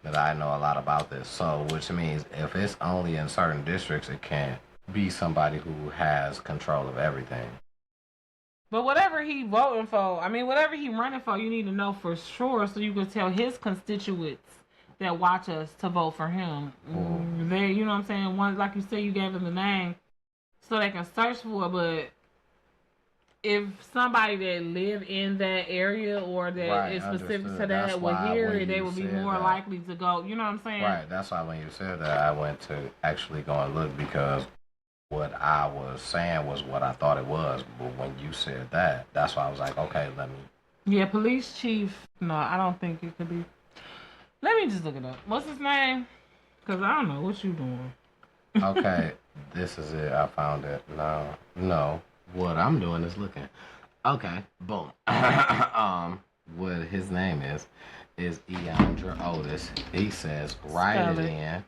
that I know a lot about this. So, which means if it's only in certain districts, it can't be somebody who has control of everything. But whatever he voting for, I mean, whatever he running for, you need to know for sure so you can tell his constituents that watch us to vote for him. They, you know what I'm saying? One, like you said, you gave them the name so they can search for it, but if somebody that live in that area or that is specific to that will hear it, they will be more likely to go. You know what I'm saying? Right. That's why when you said that, I went to actually go and look because what I was saying was what I thought it was. But when you said that, that's why I was like, okay, let me. Yeah, police chief. No, I don't think it could be. Let me just look it up. What's his name? Because I don't know what you doing. Okay, this is it. I found it. No. What I'm doing is looking. Okay, boom. What his name is Eandra Otis. He says, write it in.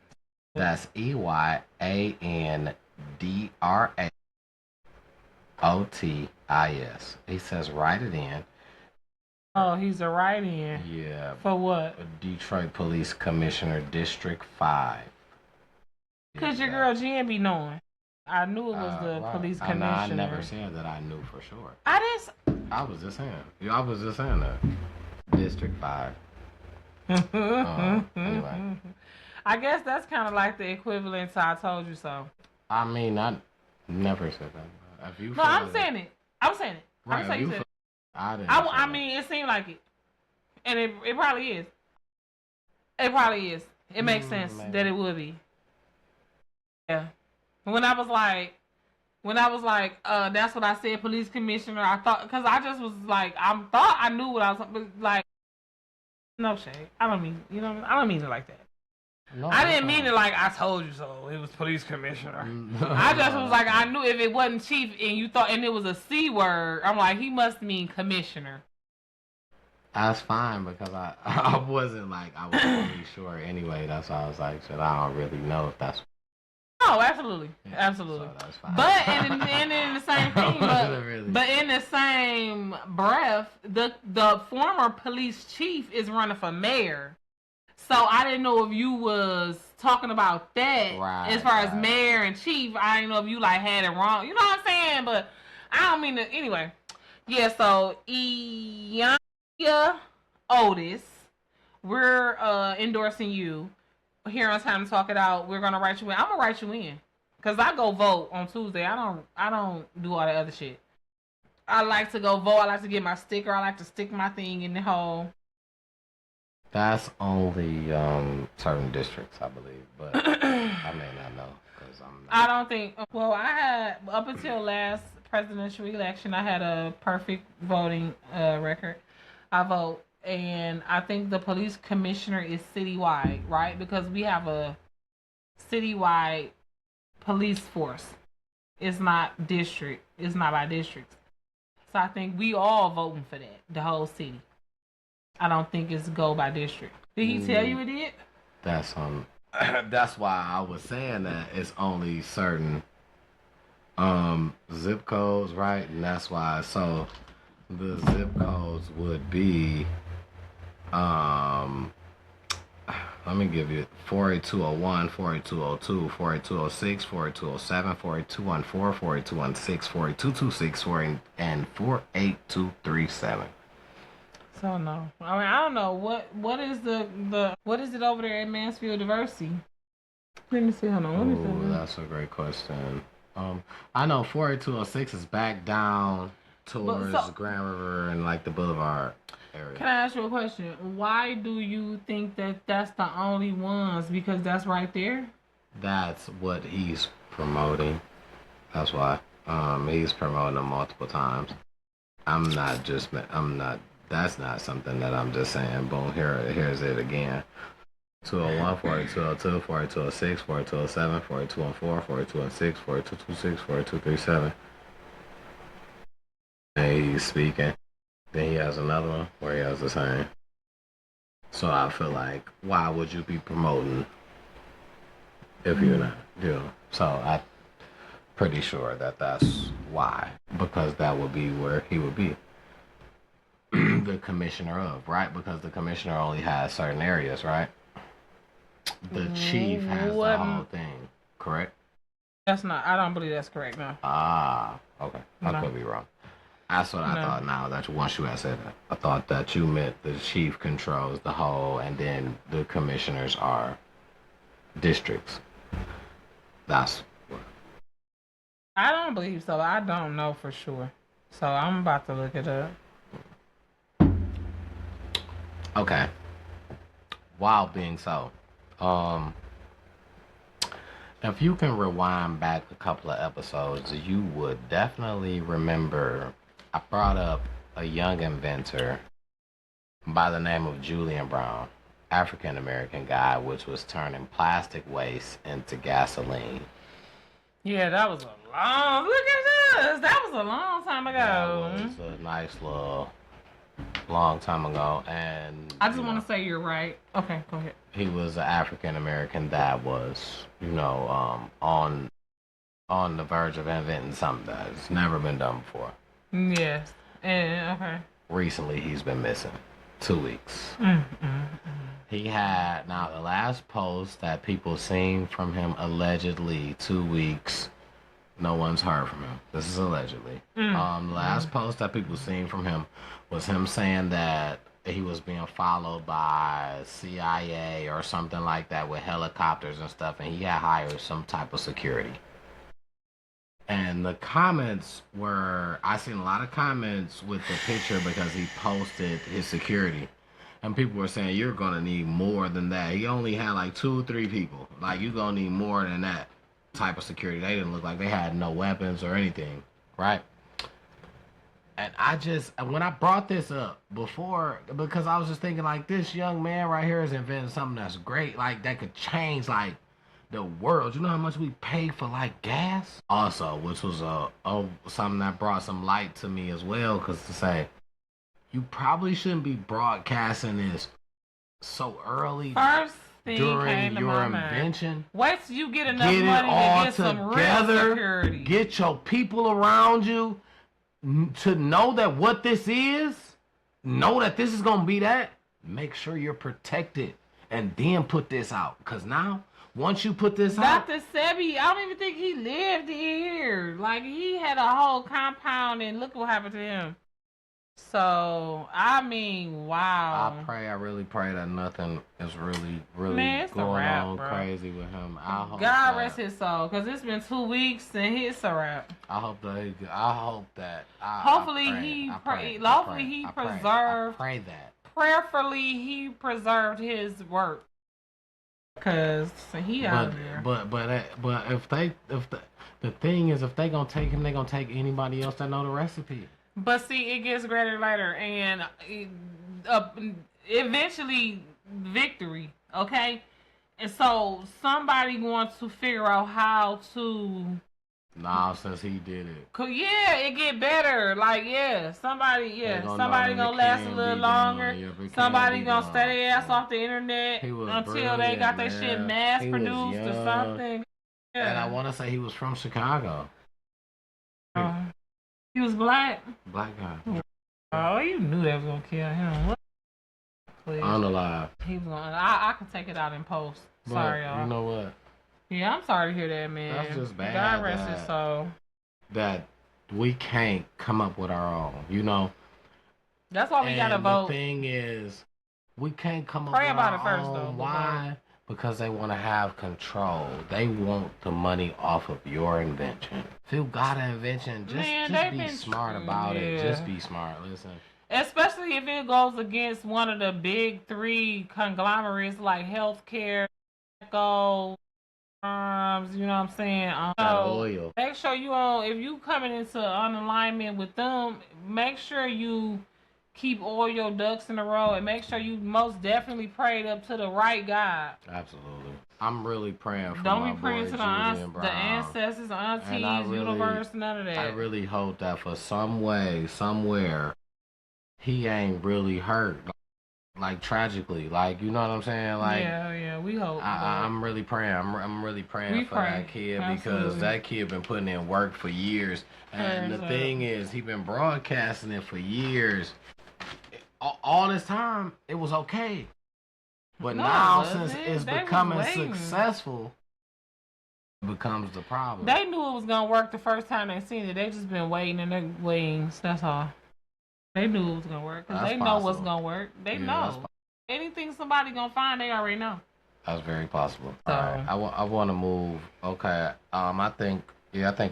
That's EYANDRAOTIS. He says, write it in. Oh, he's a write-in. Yeah. For what? Detroit Police Commissioner, District 5. Because your girl Jen be knowing. I knew it was the police commissioner. I never said that I knew for sure. I was just saying. I was just saying that. District 5. Anyway. I guess that's kind of like the equivalent to I told you so. I mean, I never said that. If you I'm saying it. Right, I'm saying it. I mean, it seemed like it. And it probably is. It probably is. It makes sense that it would be. Yeah. When I was like, that's what I said, police commissioner, I thought, because I just was like, thought I knew what I was, but like, no shade. I don't mean it like that. No, I didn't mean it like I told you so. It was police commissioner. I just was like, I knew if it wasn't chief and you thought, and it was a C word, I'm like, he must mean commissioner. That's fine because I wasn't like, I was really sure anyway. That's why I was like, shit, I don't really know if that's. Oh, absolutely, yeah, absolutely. So that's fine. But and in the same thing, but in the same breath, the former police chief is running for mayor. So I didn't know if you was talking about that as far as mayor and chief. I didn't know if you like had it wrong. You know what I'm saying? But I don't mean to. Anyway, yeah. So Eandra Otis, we're endorsing you. Here on Time to Talk It Out, we're gonna write you in. I'm gonna write you in, cause I go vote on Tuesday. I don't do all that other shit. I like to go vote. I like to get my sticker. I like to stick my thing in the hole. That's only certain districts, I believe, but I may not know because I'm. I don't think. Well, I had up until last presidential election, I had a perfect voting record. I vote. And I think the police commissioner is citywide, right? Because we have a citywide police force. It's not district. It's not by districts. So I think we all voting for that, the whole city. I don't think it's go by district. Did he tell you it did? That's that's why I was saying that it's only certain zip codes, right? And that's why. So the zip codes would be. Let me give you 48201, 48202, 48206, 48207, 48214, 48216, 48226, and 48237. So no. I mean, I don't know what is what is it over there at Mansfield Diversity? Let me see. Hold on. What is Oh, that? that's a great question. I know 48206 is back down towards Grand River and like the Boulevard area. Can I ask you a question? Why do you think that that's the only ones? Because that's right there. That's what he's promoting. That's why. He's promoting them multiple times. I'm not. That's not something that I'm just saying. Boom. Here's it again. 201, 4202, 4206, 4207, 4214, 4216, 4226, 4237. And he's speaking. Then he has another one where he has the same. So I feel like, why would you be promoting if you're not? So I'm pretty sure that that's why. Because that would be where he would be. The commissioner of, right? Because the commissioner only has certain areas, right? The chief has the whole thing, correct? That's not. I don't believe that's correct. No. Ah, okay. I could be wrong. That's what I thought. Now that once you had said that, I thought that you meant the chief controls the whole, and then the commissioners are districts. That's what. I don't believe so. I don't know for sure. So I'm about to look it up. Okay. While being so, if you can rewind back a couple of episodes, you would definitely remember I brought up a young inventor by the name of Julian Brown, African American guy, which was turning plastic waste into gasoline. Yeah, that was a long. Look at this. That was a long time ago. That was a nice little long time ago, and I just want to say you're right. Okay, go ahead. He was an African American that was, on the verge of inventing something that's never been done before. Yes, and okay. Recently, he's been missing 2 weeks. He had the last post that people seen from him allegedly 2 weeks. No one's heard from him. This is allegedly. The last post that people seen from him was him saying that he was being followed by CIA or something like that with helicopters and stuff, and he had hired some type of security. And the comments were, I seen a lot of comments with the picture because he posted his security. And people were saying, you're going to need more than that. He only had like 2 or 3 people. Like, you're going to need more than that type of security. They didn't look like they had no weapons or anything, right? And when I brought this up before, because I was just thinking, like, this young man right here is inventing something that's great, like, that could change, like, the world. You know how much we pay for, like, gas? Also, which was something that brought some light to me as well, because to say, you probably shouldn't be broadcasting this so early First thing during your invention. Wait till you get enough money to get some real security. Get your people around you to know that what this is, know that this is going to be that. Make sure you're protected and then put this out. Because now, once you put this out. Dr. Sebi, I don't even think he lived here. Like, he had a whole compound and look what happened to him. So, I mean, wow. I really pray that nothing is really going on crazy with him. God rest his soul, because it's been 2 weeks and it's a wrap. Hopefully he preserved. I pray that. Prayerfully, he preserved his work. Because he out there. But if the thing is, if they gonna take him, they gonna take anybody else that know the recipe. But see, it gets greater later, and eventually victory, okay? And so somebody wants to figure out how to. Nah, since he did it. Yeah, it get better. Like, somebody gonna last a little longer. Somebody gonna stay their ass off the internet until they got their shit mass produced or something. Yeah. And I want to say he was from Chicago. He was black? Black guy. Oh, you knew that was gonna kill him. What? Please. On the live. He was gonna. I can take it out in post. But sorry, y'all. You know what? Yeah, I'm sorry to hear that, man. That's just bad. God rest his soul. That we can't come up with our own. That's why we gotta vote. The thing is, we can't come up Pray with about our it first, own. though. Why? Because they want to have control. They want the money off of your invention. If you got an invention, just be smart about it. Just be smart. Listen. Especially if it goes against one of the big three conglomerates like healthcare, eco, firms, you know what I'm saying? Oil. Make sure you if you coming into an alignment with them, make sure you keep all your ducks in a row and make sure you most definitely prayed up to the right God. Absolutely. I'm really praying for Don't my be praying boy to the ancestors, aunties, universe, none of that. I really hope that for some way, somewhere, he ain't really hurt. Like tragically, like you know what I'm saying, like yeah, we hope. I'm really praying. I'm really praying for that kid. Absolutely. Because that kid been putting in work for years, and the thing is, he been broadcasting it for years. All this time, it was okay, but now since it's becoming successful, it becomes the problem. They knew it was gonna work the first time they seen it. They just been waiting in their wings. That's all. They knew it was gonna work because they know what's gonna work. They know anything somebody gonna find. They already know. That's very possible. So, all right, I want to move. Okay, I think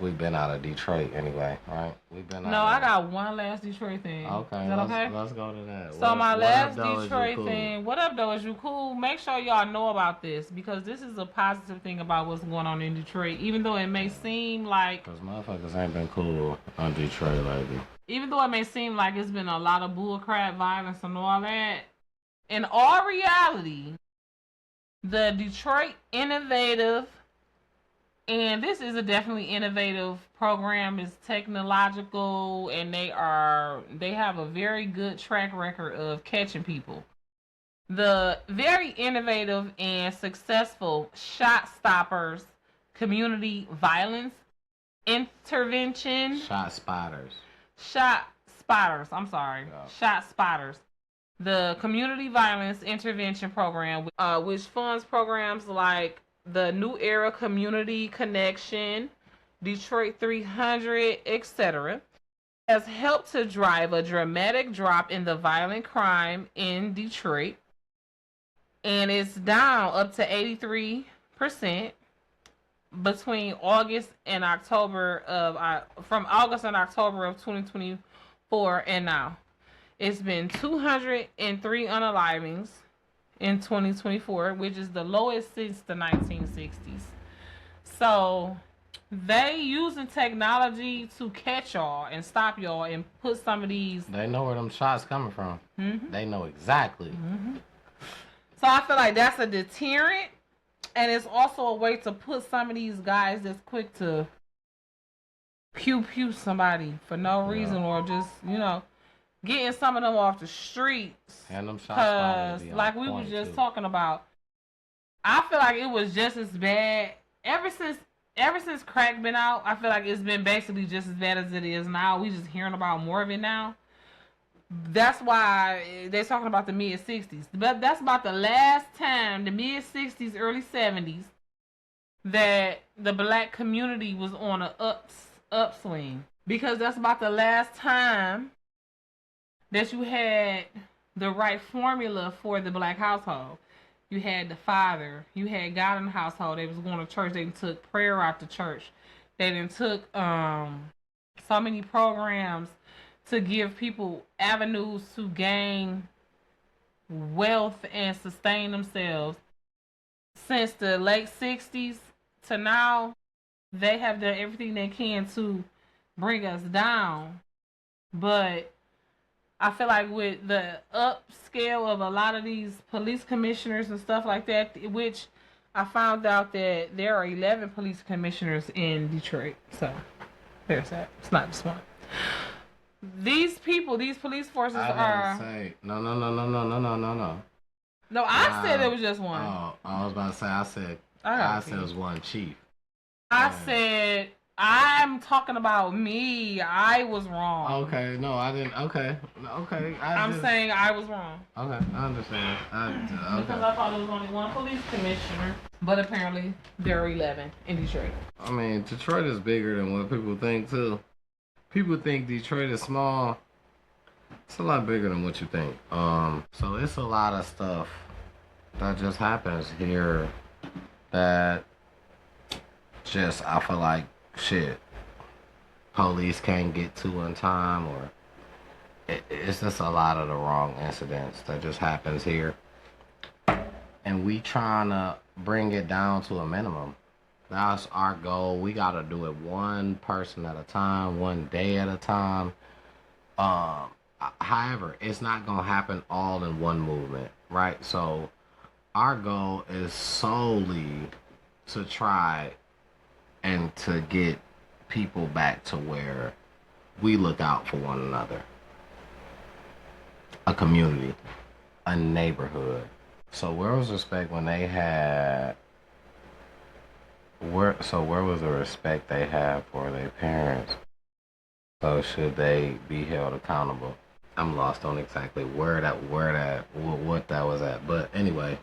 we've been out of Detroit anyway, right? We've been. No, I got one last Detroit thing. Okay, is that okay? Let's go to that. So my last Detroit thing. What up, though? Is you cool? Make sure y'all know about this because this is a positive thing about what's going on in Detroit. Even though it may seem like because motherfuckers ain't been cool on Detroit lately. Even though it may seem like it's been a lot of bullcrap violence and all that, in all reality, the Detroit Innovative, and this is a definitely innovative program, is technological, and they have a very good track record of catching people. The very innovative and successful Shot Stoppers Community Violence Intervention. Shot Spotters. Shot Spotters. The Community Violence Intervention Program, which funds programs like the New Era Community Connection, Detroit 300, etc., has helped to drive a dramatic drop in the violent crime in Detroit. And it's down up to 83% between August and October from August and October of 2024 and now. It's been 203 unalivings in 2024, which is the lowest since the 1960s. So they using technology to catch y'all and stop y'all and put some of these. They know where them shots coming from. Mm-hmm. They know exactly. Mm-hmm. So I feel like that's a deterrent, and it's also a way to put some of these guys that's quick to pew somebody for no reason or just, getting some of them off the streets. And them shots like we were just talking about, I feel like it was just as bad ever since crack been out. I feel like it's been basically just as bad as it is now. We just hearing about more of it now. That's why they're talking about the mid-60s. But that's about the last time, the mid-60s, early 70s, that the black community was on an upswing. Because that's about the last time that you had the right formula for the black household. You had the father. You had God in the household. They was going to church. They took prayer out to church. They then took so many programs to give people avenues to gain wealth and sustain themselves. Since the late 60s to now, they have done everything they can to bring us down. But I feel like with the upscale of a lot of these police commissioners and stuff like that, which I found out that there are 11 police commissioners in Detroit. So there's that. It's not just one. These people, these police forces are. No. No, I said it was just one. Oh, I was about to say. I said it was one chief. I said I'm talking about me. I was wrong. Okay, no, I didn't. Okay. I'm saying I was wrong. Okay, I understand. Because I thought it was only one police commissioner, but apparently there are 11 in Detroit. I mean, Detroit is bigger than what people think too. People think Detroit is small. It's a lot bigger than what you think. So it's a lot of stuff that just happens here that just I feel like shit. Police can't get to in time, or it's just a lot of the wrong incidents that just happens here, and we trying to bring it down to a minimum. That's our goal. We gotta do it one person at a time, one day at a time. Um, However, it's not gonna happen all in one movement, right? So our goal is solely to try and to get people back to where we look out for one another, a community, a neighborhood. So where was respect when they had where was the respect they had for their parents? So should they be held accountable? I'm lost on exactly what that was at. But anyway,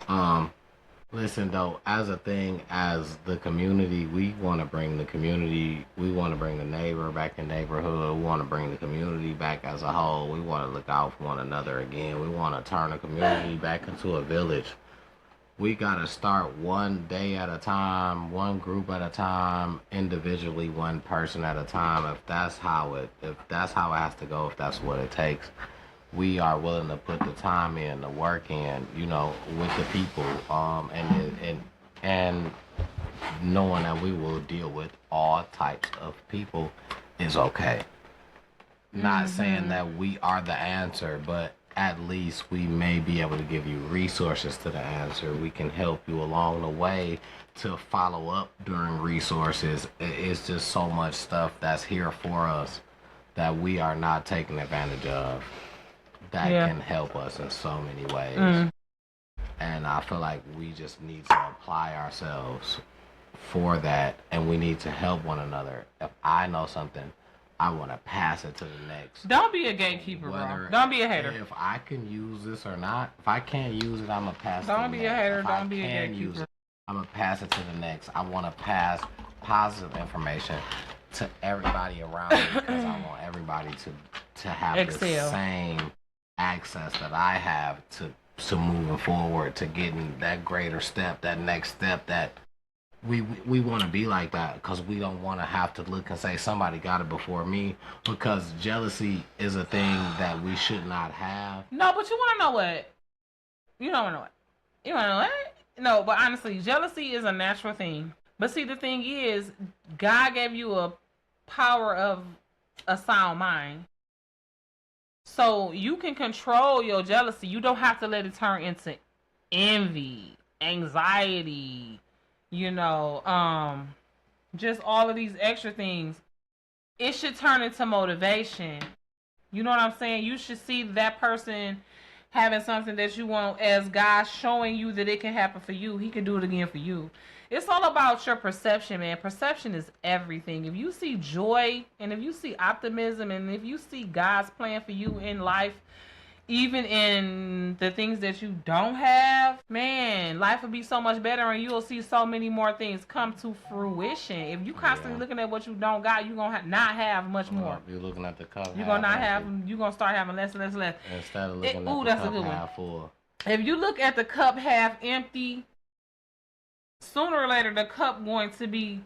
um listen though, as a thing, as the community, we want to bring the community, we want to bring the neighbor back in neighborhood, we want to bring the community back as a whole, we want to look out for one another again, we want to turn the community back into a village. We gotta start one day at a time, one group at a time, individually, one person at a time. If that's how it has to go, if that's what it takes, we are willing to put the time in, the work in, with the people, and knowing that we will deal with all types of people is okay. Not saying that we are the answer, but at least we may be able to give you resources to the answer. We can help you along the way to follow up during resources. It's just so much stuff that's here for us that we are not taking advantage of that can help us in so many ways. And I feel like we just need to apply ourselves for that, and we need to help one another. If I know something, I want to pass it to the next. Don't be a gatekeeper, bro. Don't be a hater. If I can use this or not, if I can't use it, I'm going to pass it to the next. Don't be a hater. If Don't be a can gatekeeper. use it, I'm going to pass it to the next. I want to pass positive information to everybody around me because I want everybody to have the same access that I have to moving forward, to getting that greater step, that next step. That we want to be like that because we don't want to have to look and say somebody got it before me, because jealousy is a thing that we should not have. No, but you want to know what? You don't want to know what? You want to know what? No, but honestly, jealousy is a natural thing. But see, the thing is, God gave you a power of a sound mind. So you can control your jealousy. You don't have to let it turn into envy, anxiety, just all of these extra things. It should turn into motivation. You know what I'm saying? You should see that person having something that you want as God showing you that it can happen for you. He can do it again for you. It's all about your perception, man. Perception is everything. If you see joy and if you see optimism and if you see God's plan for you in life, even in the things that you don't have, man, life will be so much better and you'll see so many more things come to fruition. If you constantly looking at what you don't got, you're going to not have much more. You're looking at the cup. You're going to start having less and less and less. Instead of looking at the cup half full. If you look at the cup half empty, sooner or later the cup going to be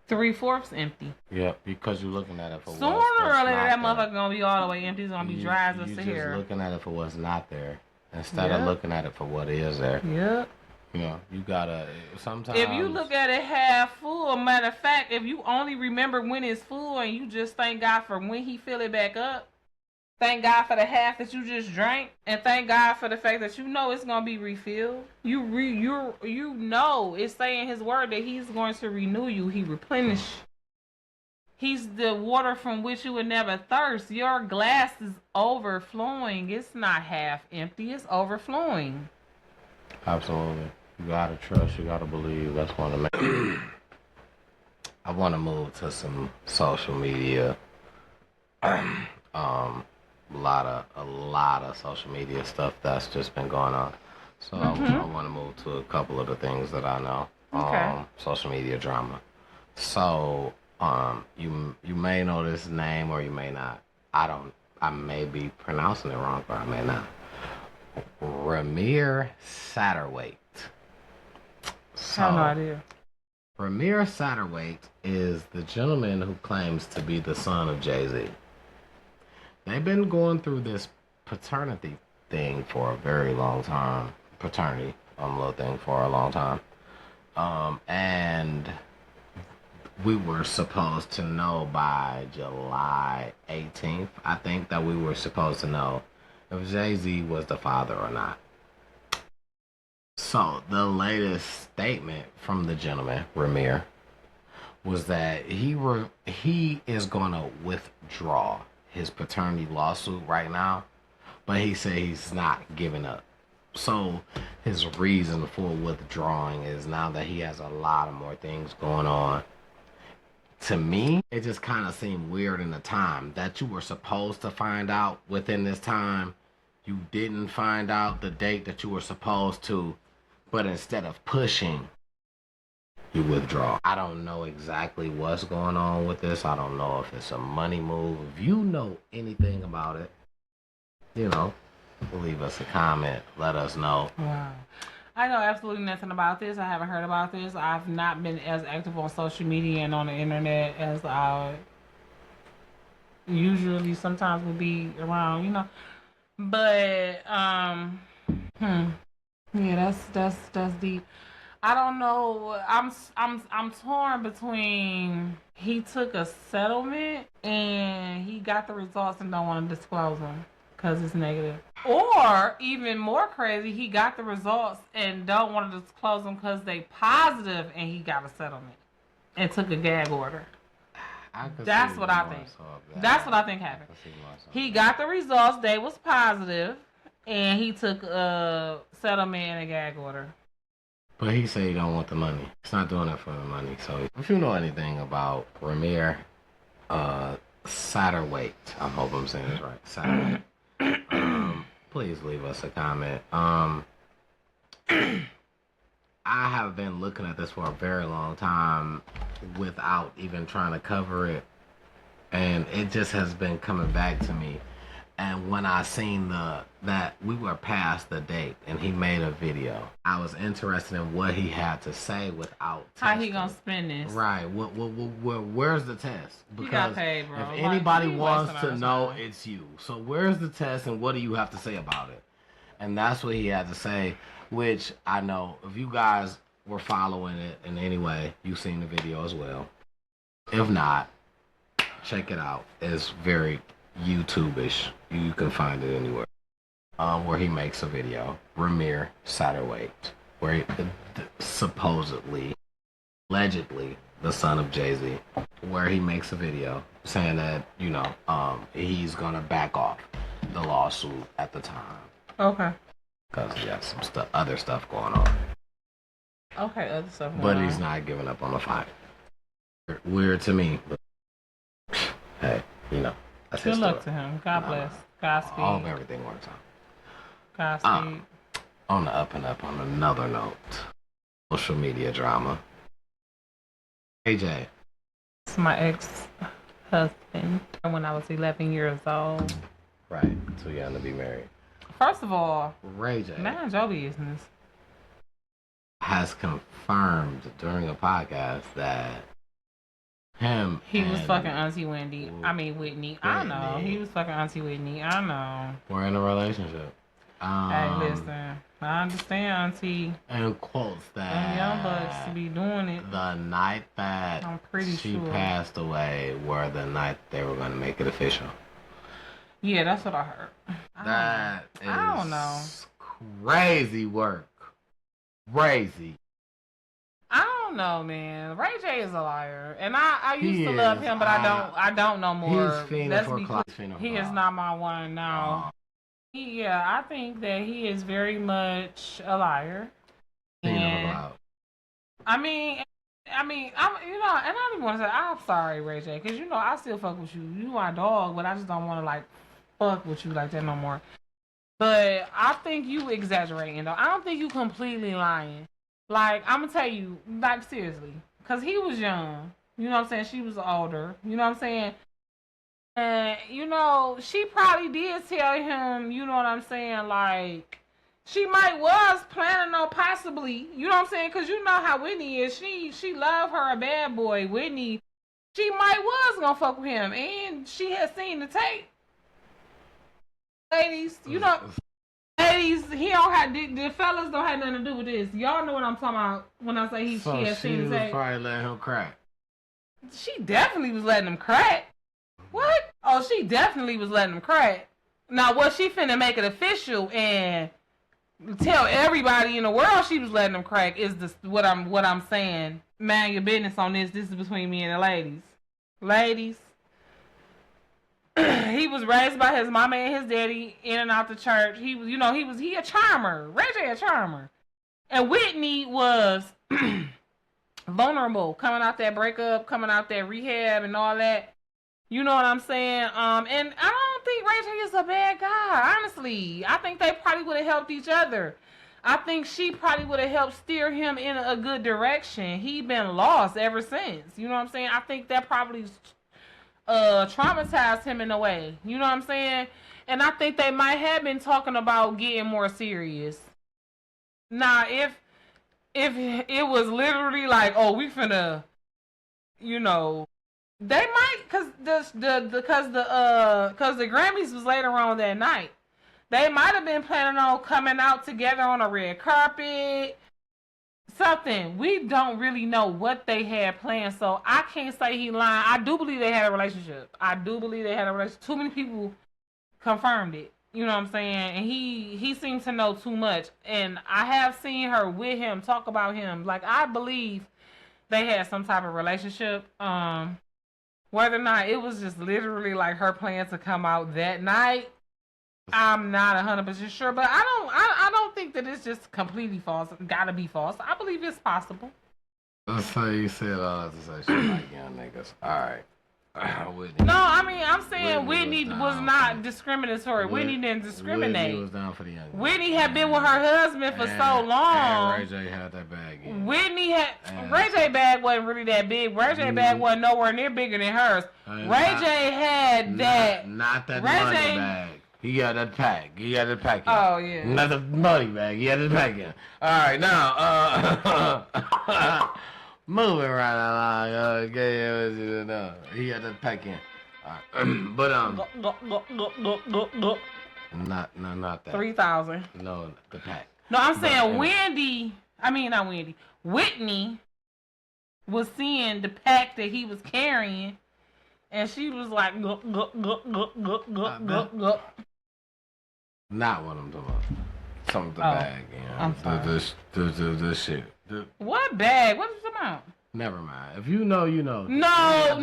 3/4 empty. Yep, because you're looking at it for sooner or later that motherfucker gonna be all the way empty. It's gonna be dry as a Sahara. You're just looking at it for what's not there instead of looking at it for what is there. Yep. You gotta sometimes. If you look at it half full, matter of fact, if you only remember when it's full and you just thank God for when He fill it back up. Thank God for the half that you just drank, and thank God for the fact that you know it's gonna be refilled. You know it's saying His word that He's going to renew you. He replenish. He's the water from which you would never thirst. Your glass is overflowing. It's not half empty. It's overflowing. Absolutely. You gotta trust. You gotta believe. That's one of the. I want to move to some social media. A lot of social media stuff that's just been going on. So I want to move to a couple of the things that I know. Okay. Social media drama. So you may know this name or you may not. I I may be pronouncing it wrong, or I may not. Ramir Satterwhite. I have no idea. Ramir Satterwhite is the gentleman who claims to be the son of Jay-Z. They've been going through this paternity thing for a very long time. Paternity little thing for a long time. And we were supposed to know by July 18th, I think, that we were supposed to know if Jay-Z was the father or not. So the latest statement from the gentleman, Ramir, was that he is going to withdraw his paternity lawsuit right now, but he said he's not giving up. So his reason for withdrawing is now that he has a lot of more things going on. To me, it just kind of seemed weird in the time that you were supposed to find out within this time. You didn't find out the date that you were supposed to, but instead of pushing, you withdraw. I don't know exactly what's going on with this. I don't know if it's a money move. If you know anything about it, leave us a comment. Let us know. Wow. I know absolutely nothing about this. I haven't heard about this. I've not been as active on social media and on the internet as I usually sometimes would be around, But yeah, that's deep. I don't know. I'm torn between he took a settlement and he got the results and don't want to disclose them because it's negative. Or even more crazy, he got the results and don't want to disclose them because they positive and he got a settlement and took a gag order. That's what I think. That's what I think happened. He got the results, they was positive, and he took a settlement and a gag order. But he said he don't want the money. He's not doing it for the money. So if you know anything about Ramir Satterwhite, I hope I'm saying this right, Satterwhite, please leave us a comment. I have been looking at this for a very long time without even trying to cover it, and it just has been coming back to me. And when I seen that we were past the date and he made a video, I was interested in what he had to say without testing. How he gonna spend this? Right. Where's the test? Because you got paid, bro. If anybody wants to know, it's you. So where's the test and what do you have to say about it? And that's what he had to say, which I know if you guys were following it in any way, you've seen the video as well. If not, check it out. It's very YouTube-ish. You can find it anywhere. Where he makes a video, Ramir Satterwhite, where he supposedly, allegedly, the son of Jay-Z, where he makes a video saying that, he's gonna back off the lawsuit at the time. Okay. Because he has some other stuff going on. Okay, other stuff going But on. he's not giving up on the fight. Weird to me. But hey, that's Good his luck story. to him. God bless. Godspeed. I hope everything works out. Godspeed. On the up and up, on another note, social media drama. AJ. It's my ex-husband when I was 11 years old. Right, too young to be married. First of all, Ray J mind your business. has confirmed during a podcast that he was fucking Auntie Whitney. I know. He was fucking Auntie Whitney. I know. We're in a relationship. Hey, listen. I understand, Auntie. And quotes that young bucks to be doing it. The night that I'm pretty she sure passed away were the night they were going to make it official. Yeah, that's what I heard. I don't know. Crazy work. Crazy. I don't know, man. Ray J is a liar, and I used to love him, but I don't know more. He's fiending for clout. He is not my one now. I think that he is very much a liar. And I mean, I'm and I don't even want to say I'm sorry, Ray J, because I still fuck with you. You my dog, but I just don't want to fuck with you like that no more. But I think you exaggerating though. I don't think you completely lying. I'm gonna tell you, seriously, because he was young. You know what I'm saying? She was older. You know what I'm saying? And, you know, she probably did tell him, you know what I'm saying, like, she might was planning on possibly, you know what I'm saying, because you know how Whitney is. She love her a bad boy. Whitney, she might was gonna fuck with him, and she had seen the tape. Ladies, you know, ladies, he don't have, the fellas don't have nothing to do with this. Y'all know what I'm talking about when I say So she had seen the tape. Probably letting him crack. She definitely was letting him crack. What? Oh, she definitely was letting him crack. Now, what she finna make it official and tell everybody in the world she was letting him crack is what I'm saying. Man, your business on this. This is between me and the ladies. Ladies, he was raised by his mama and his daddy in and out the church. He was, you know, he a charmer. Ray J a charmer, and Whitney was vulnerable, coming out that breakup, coming out that rehab, and all that. You know what I'm saying? And I don't think Ray J is a bad guy, honestly. I think they probably would have helped each other. I think she probably would have helped steer him in a good direction. He been lost ever since. You know what I'm saying? I think that probably traumatized him in a way. You know what I'm saying? And I think they might have been talking about getting more serious. Now, if it was literally like, oh, we finna, you know, they might, cause the Grammys was later on that night. They might have been planning on coming out together on a red carpet, something. We don't really know what they had planned, so I can't say he lying. I do believe they had a relationship. Too many people confirmed it. You know what I'm saying? And he seems to know too much. And I have seen her with him, talk about him. Like, I believe they had some type of relationship. Whether or not it was just literally like her plan to come out that night, I'm not 100% sure. But I don't think that it's just completely false. Gotta be false. I believe it's possible. That's how you said all to say shit like young niggas. Alright. Whitney. No, I mean, I'm saying Whitney was not discriminatory. Whitney didn't discriminate. Whitney was down for the young. Whitney had been with her husband for so long. And Ray J had that bag in. Ray J bag wasn't really that big. Ray J bag wasn't nowhere near bigger than hers. Ray J had that. Not that money bag. He got that pack. Oh, yeah. Not the money bag. He had the pack in. Alright, now, moving right along. He had that pack in. Alright. But, not that. 3,000. No, the pack. No, I'm saying Whitney was seeing the pack that he was carrying, and she was like, go. Not what I'm talking about. Some of the bag, you know. I'm sorry. This shit. What bag? What is it about? Never mind. If you know, you know. No. She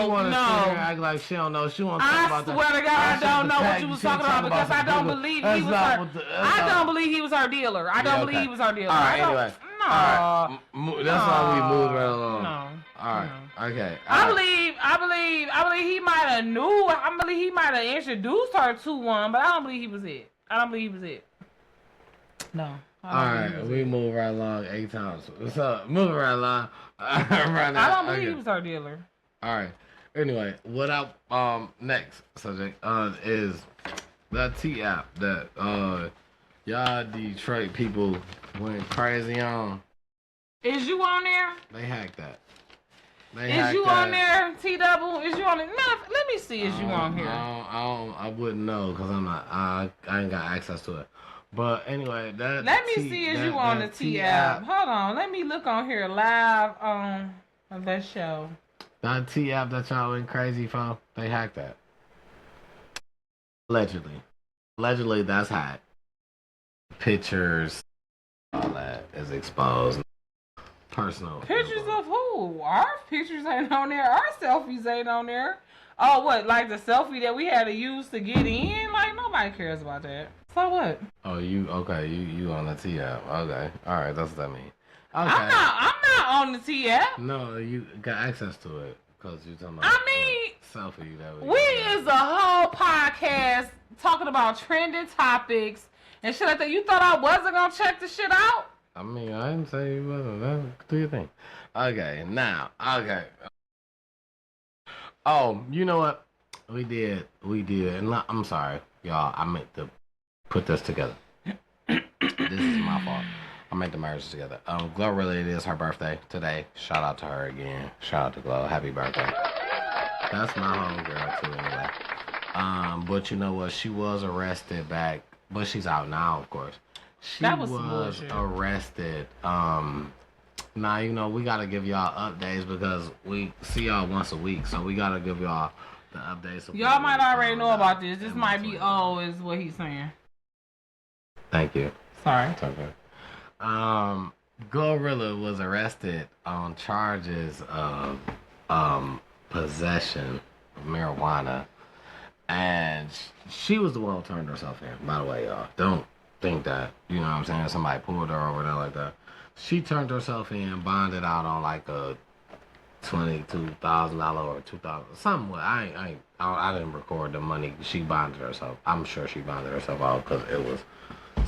wanna sit here and act like she don't know. She want to talk about that. I swear to God, I don't know what you was talking about because I don't believe he was her. I don't believe he was our dealer. I don't believe he was our dealer. All right, anyway. No. All right. That's why we moved right along. No. All right. Okay. I believe he might have knew. I believe he might have introduced her to one, but I don't believe he was it. No. Alright, we move right along 8 times. What's up? Moving right along. Right now. I don't believe he was our dealer. Alright. Anyway, what up next subject is that T app that y'all Detroit people went crazy on. Is you on there? They hacked that. Is you on there, T Double? Is you on it? Let me see. Is you on here? I wouldn't know because I'm not. I ain't got access to it. But anyway, let me see. Is you on the T app? Hold on. Let me look on here live on that show. That T app that y'all went crazy for, they hacked that. Allegedly, that's hacked. Pictures, all that is exposed. Personal pictures of who? Our pictures ain't on there. Our selfies ain't on there. Oh, what? Like the selfie that we had to use to get in? Like nobody cares about that. So what? Oh, you okay? You on the T app? Okay, all right. That's what that means. Okay. I'm not on the T app. No, you got access to it because you're talking about. I mean, selfie. We is a whole podcast talking about trending topics and shit like that. You thought I wasn't gonna check the shit out? I mean, I didn't say you wasn't. Do your thing. Okay, now, okay. Oh, you know what? We did. And I'm sorry, y'all. I meant to put this together. This is my fault. I meant to merge this together. Glorilla, it is her birthday today. Shout out to her again. Shout out to Glo. Happy birthday. That's my homegirl too, anyway. But you know what? She was arrested back, but she's out now, of course. She That was was bullshit. arrested. Now, you know, we got to give y'all updates because we see y'all once a week. So we got to give y'all the updates. Y'all might already know about this. This might be old, is what he's saying. Thank you. Sorry. It's okay. Glorilla was arrested on charges of possession of marijuana. And she was the one who turned herself in, by the way, y'all. Don't think that, you know what I'm saying, somebody pulled her over there like that. She turned herself in, bonded out on like a $22,000 or $2,000, something. I didn't record the money. She bonded herself. I'm sure she bonded herself out because it was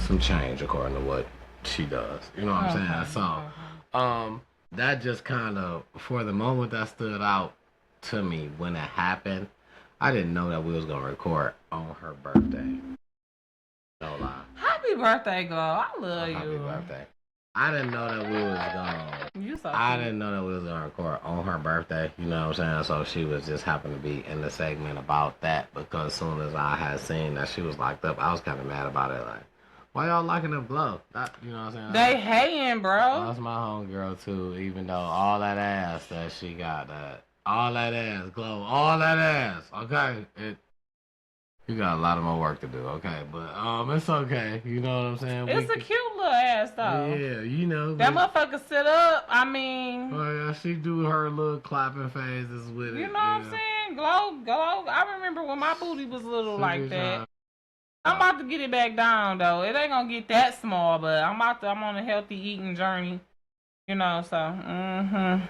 some change according to what she does. You know what I'm saying? So, that just kind of, for the moment, that stood out to me when it happened. I didn't know that we was gonna record on her birthday. No lie. Happy birthday, girl. I love Happy you. birthday. I didn't know that we was gonna. You so I cute. didn't know that we was gonna record on her birthday. You know what I'm saying? So she was just happened to be in the segment about that because as soon as I had seen that she was locked up, I was kind of mad about it. Like, why y'all locking up Glo? That, you know what I'm saying? They hating, bro. That's my homegirl too. Even though all that ass that she got, all that ass, Glo, all that ass. Okay, you got a lot of more work to do. Okay, but it's okay. You know what I'm saying? It's a cute little ass, though. Yeah, you know. That motherfucker sit up. I mean, Oh yeah, she do her little clapping phases with it. you know what I'm saying? Glow. I remember when my booty was little like that. I'm about to get it back down, though. It ain't gonna get that small, but I'm on a healthy eating journey. You know, so, I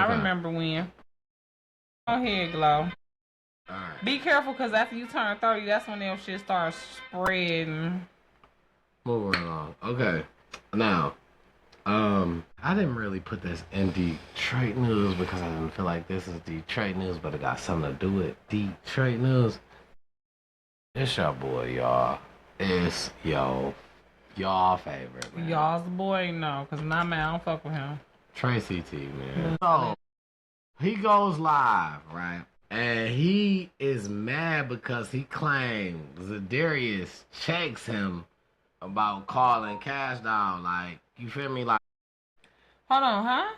remember when. Go ahead, Glow. Alright. Be careful, because after you turn 30, that's when them shit starts spreading. Moving along. Okay. Now, I didn't really put this in Detroit news because I didn't feel like this is Detroit news, but it got something to do with Detroit news. It's your boy, y'all. It's y'all favorite, man. Y'all's boy, no, because not man, I don't fuck with him. Tracy T, man. So, he goes live, right? And he is mad because he claims Zadarius checks him about calling Cash Doll. Like, you feel me? Like, Hold on, huh?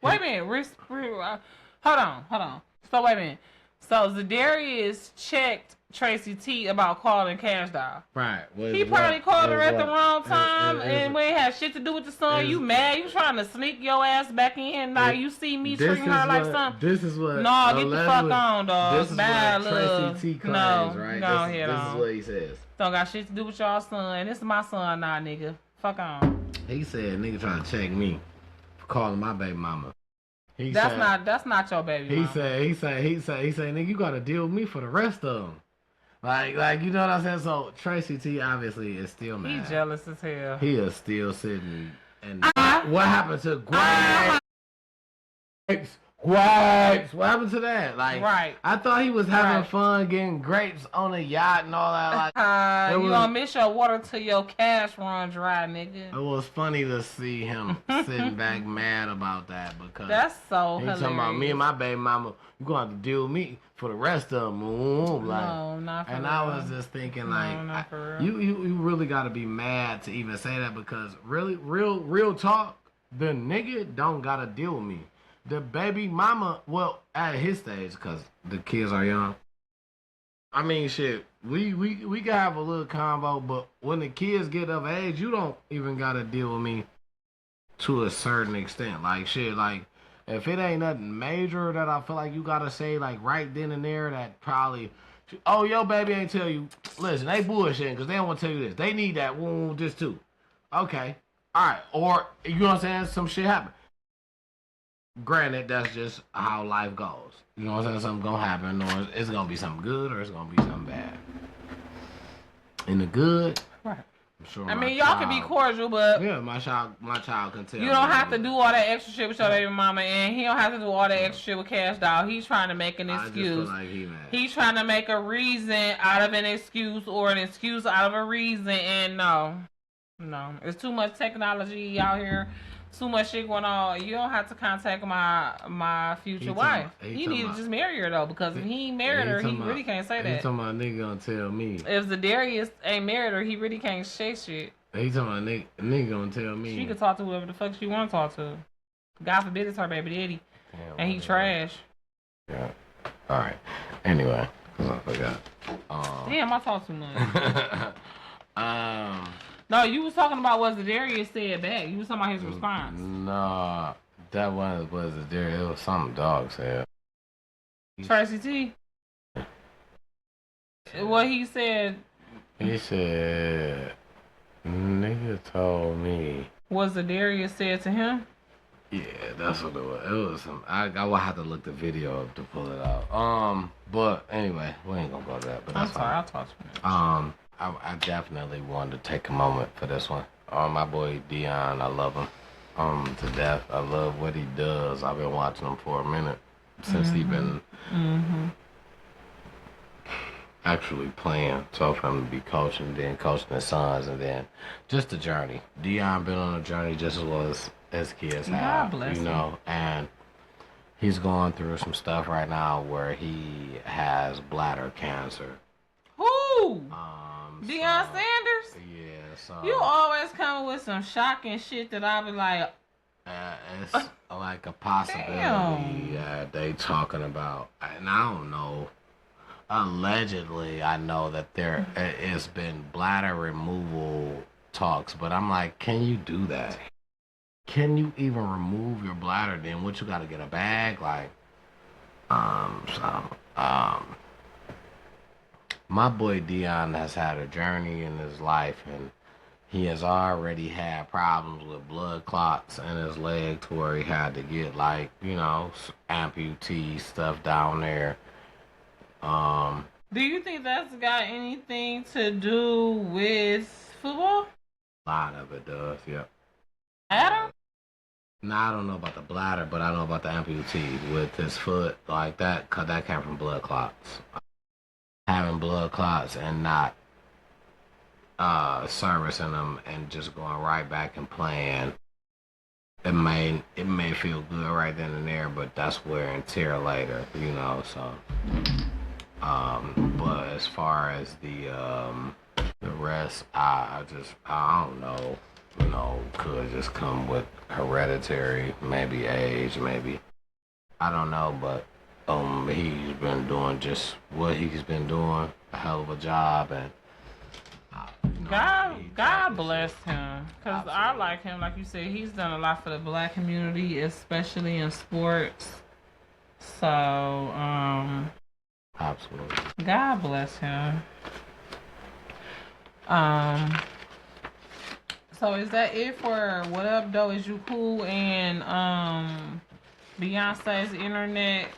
Wait a minute. Hold on. So, wait a minute. So, Zadarius checked Tracy T about calling Cash Doll. right. He probably called her at the wrong time and we ain't had shit to do with the son. You mad? You trying to sneak your ass back in? Now you see me treating her like something. This is what. No, get the fuck on, dog. This is Bad what love. Tracy T claims, No, right? go ahead This on. is what he says. Don't got shit to do with y'all son. This is my son now, nigga. Fuck on. He said, "Nigga trying to check me for calling my baby mama." That's not your baby He mama. said, "Nigga, you gotta deal with me for the rest of them." Like, you know what I'm saying? So Tracy T obviously is still He mad. jealous as hell. He is still sitting. And what happened to grapes? Grapes. What happened to that? Like, Right. I thought he was having Right. fun getting grapes on a yacht and all that. Like, You was- gonna miss your water till your cash run dry, nigga. it was funny to see him sitting back mad about that because That's so he hilarious. talking about me and my baby mama. You gonna have to deal with me for the rest of them. Like, No, not for and real. I was just thinking, like, No, not for real. you really got to be mad to even say that because really, real talk, the nigga don't got to deal with me. The baby mama, well, at his stage, because the kids are young. I mean, shit, we can have a little convo, but when the kids get of age, you don't even got to deal with me to a certain extent. Like, shit, like, if it ain't nothing major that I feel like you got to say, like, right then and there, that probably... Oh, your baby ain't tell you. Listen, they bullshitting because they don't want to tell you this. They need that. This too. Okay. All right. Or, you know what I'm saying? Some shit happened. Granted, that's just how life goes. You know what I'm saying? Something gonna happen, or it's gonna be something good, or it's gonna be something bad. And the good, Right. I'm sure I my mean, y'all can be cordial, but yeah, my child can tell. you don't have to do all that extra shit with your baby mama, and he don't have to do all that extra shit with Cash Doll. He's trying to make an excuse. I just feel like he mad. He's trying to make a reason out of an excuse or an excuse out of a reason, and no, it's too much technology out here. Too much shit going on. You don't have to contact my future wife. He need to just marry her though, because if he ain't married her, he really can't say that. He talking about nigga gonna tell me. If Zadarius ain't married her, he really can't say shit. He talking about nigga gonna tell me. She can talk to whoever the fuck she want to talk to. God forbid it's her baby daddy, and he trash. Yeah. All right. Anyway, cause I forgot. Damn, I talk too much. No, you was talking about what Zadarius said back. You was talking about his response. No, that was Zadarius. It was something dog said. Tracy T. What he said. He said, "Nigga told me." Was Zadarius said to him? Yeah, that's what it was. It was some. I will have to look the video up to pull it out. But anyway, we ain't gonna go to that. But that's I'm sorry, I'll talk to him. I definitely wanted to take a moment for this one. My boy Dion, I love him to death. I love what he does. I've been watching him for a minute since he been actually playing. So for him to be coaching, then coaching his sons, and then just the journey. Dion been on a journey just as well as kids have, you know, and he's going through some stuff right now where he has bladder cancer. Who? Deion Sanders? Yeah, so you always come with some shocking shit that I'll be like, it's like a possibility that they talking about, and I don't know. Allegedly, I know that there has been bladder removal talks, but I'm like, can you do that? Can you even remove your bladder? Then what, you got to get a bag? Like, my boy Dion has had a journey in his life, and he has already had problems with blood clots in his leg to where he had to get, like, you know, amputee stuff down there. Do you think that's got anything to do with football? A lot of it does, yep. Adam? No, I don't know about the bladder, but I know about the amputee with his foot, like that, cause that came from blood clots. Having blood clots and not servicing them and just going right back and playing, it may feel good right then and there, but that's wear and tear later, you know. So, but as far as the rest, I don't know. You know, could just come with hereditary, maybe age, maybe, I don't know, but he's been doing just what he's been doing, a hell of a job, and you know, God bless him, because I like him. Like you said, he's done a lot for the black community, especially in sports. So, absolutely, God bless him. So is that it for What Up Though? Is You Cool and Beyonce's internet?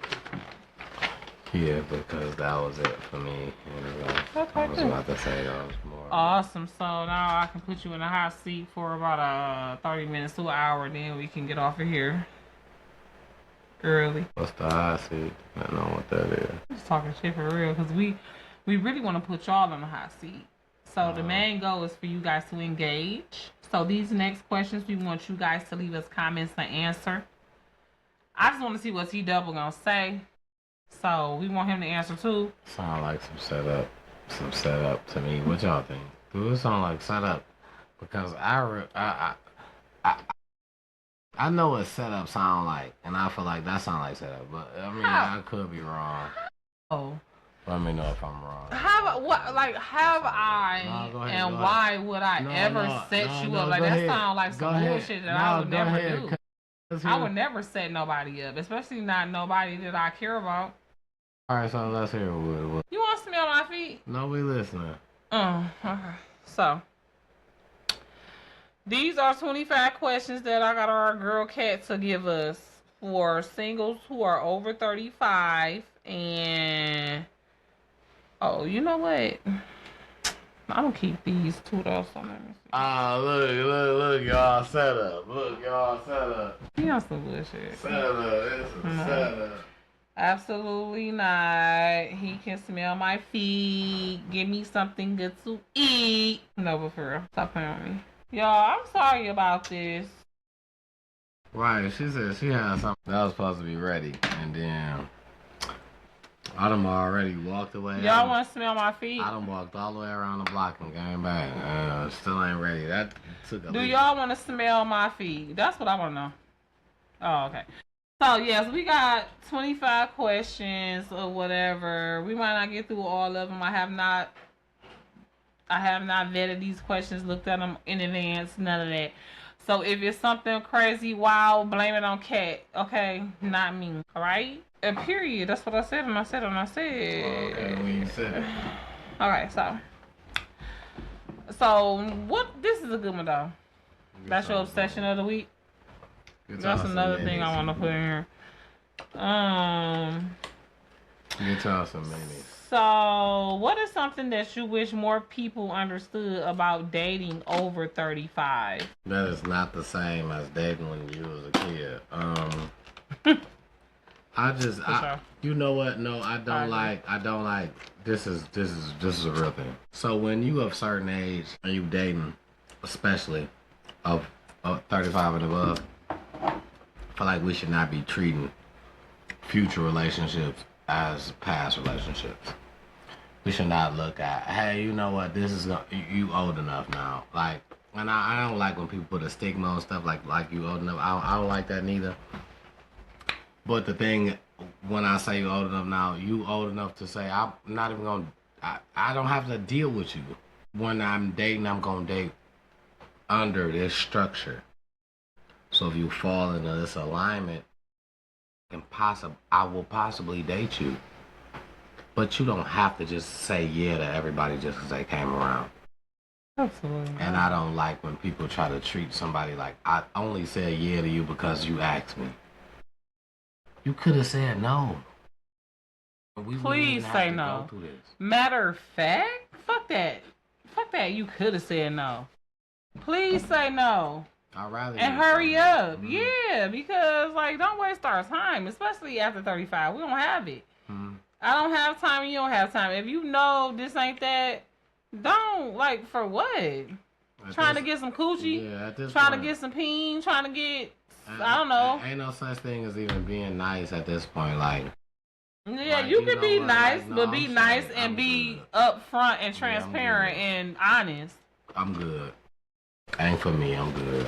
Yeah, because that was it for me. Anyway, Okay, I was about to say that was more. Awesome. So now I can put you in a hot seat for about 30 minutes to an hour, then we can get off of here early. What's the hot seat? I don't know what that is. Just talking shit for real, because we really want to put y'all in a hot seat. So the main goal is for you guys to engage. So these next questions, we want you guys to leave us comments and answer. I just want to see what T-Double gonna say. So we want him to answer too. Sound like some setup to me. What y'all think? Do it sound like setup? Because I know what setup sound like, and I feel like that sound like setup. But I mean, I could be wrong. Oh. Let me know if I'm wrong. Why would I ever set you up? Like, that sound like some bullshit that I would never do. I would never set nobody up, especially not nobody that I care about. Alright, so let's hear what. You want to smell my feet? No, we listening. Okay. So, these are 25 questions that I got our girl Cat to give us for singles who are over 35 and... Oh, you know what? I'm gonna keep these two though. So let me see. Ah, look, y'all set up. Look, y'all set up. He on some bullshit. Set up. This is set up. Absolutely not. He can smell my feet. Give me something good to eat. No, but for real, stop playing with me. Y'all, I'm sorry about this. Right, she said she had something that was supposed to be ready, and then I done already walked away. Y'all want to smell my feet? I done walked all the way around the block and came back. Still ain't ready. That took a Do leap. y'all want to smell my feet? That's what I want to know. Oh, okay. So, yes, we got 25 questions or whatever. We might not get through all of them. I have not vetted these questions, looked at them in advance, none of that. So if it's something crazy, wild, blame it on Cat, okay? Not me, all right? A period. That's what I said, and I said, and I said. Okay, when you said it. Okay, so what? This is a good one though. That's your obsession of the week. That's another thing I want to put in here. You tell some minis. So, what is something that you wish more people understood about dating over 35? That is not the same as dating when you was a kid. You know what? No, I don't like. This is a real thing. So when you of certain age and you dating, especially of 35 and above, I feel like we should not be treating future relationships as past relationships. We should not look at, hey, you know what? This is you old enough now. Like, and I don't like when people put a stigma on stuff like you old enough. I don't like that neither. But the thing, when I say you old enough now, you old enough to say I'm not even gonna. I don't have to deal with you. When I'm dating, I'm gonna date under this structure. So if you fall into this alignment, I will possibly date you. But you don't have to just say yeah to everybody just because they came around. Absolutely. And I don't like when people try to treat somebody like, I only said yeah to you because you asked me. You could have said no. Please say no. Matter of fact, fuck that. Fuck that. You could have said no. Please say no. I'd rather and hurry up. Mm-hmm. Yeah, because like don't waste our time, especially after 35. We don't have it. Mm-hmm. I don't have time. You don't have time. If you know this ain't that, don't like for what? Trying to get some coochie. Yeah, at this trying point, to get some peen. Trying to get. I don't know. Ain't no such thing as even being nice at this point. Like. Yeah, like, you can be nice, like, no, but be nice and I'm be good. Upfront and transparent and honest. I'm good. Ain't for me. I'm good.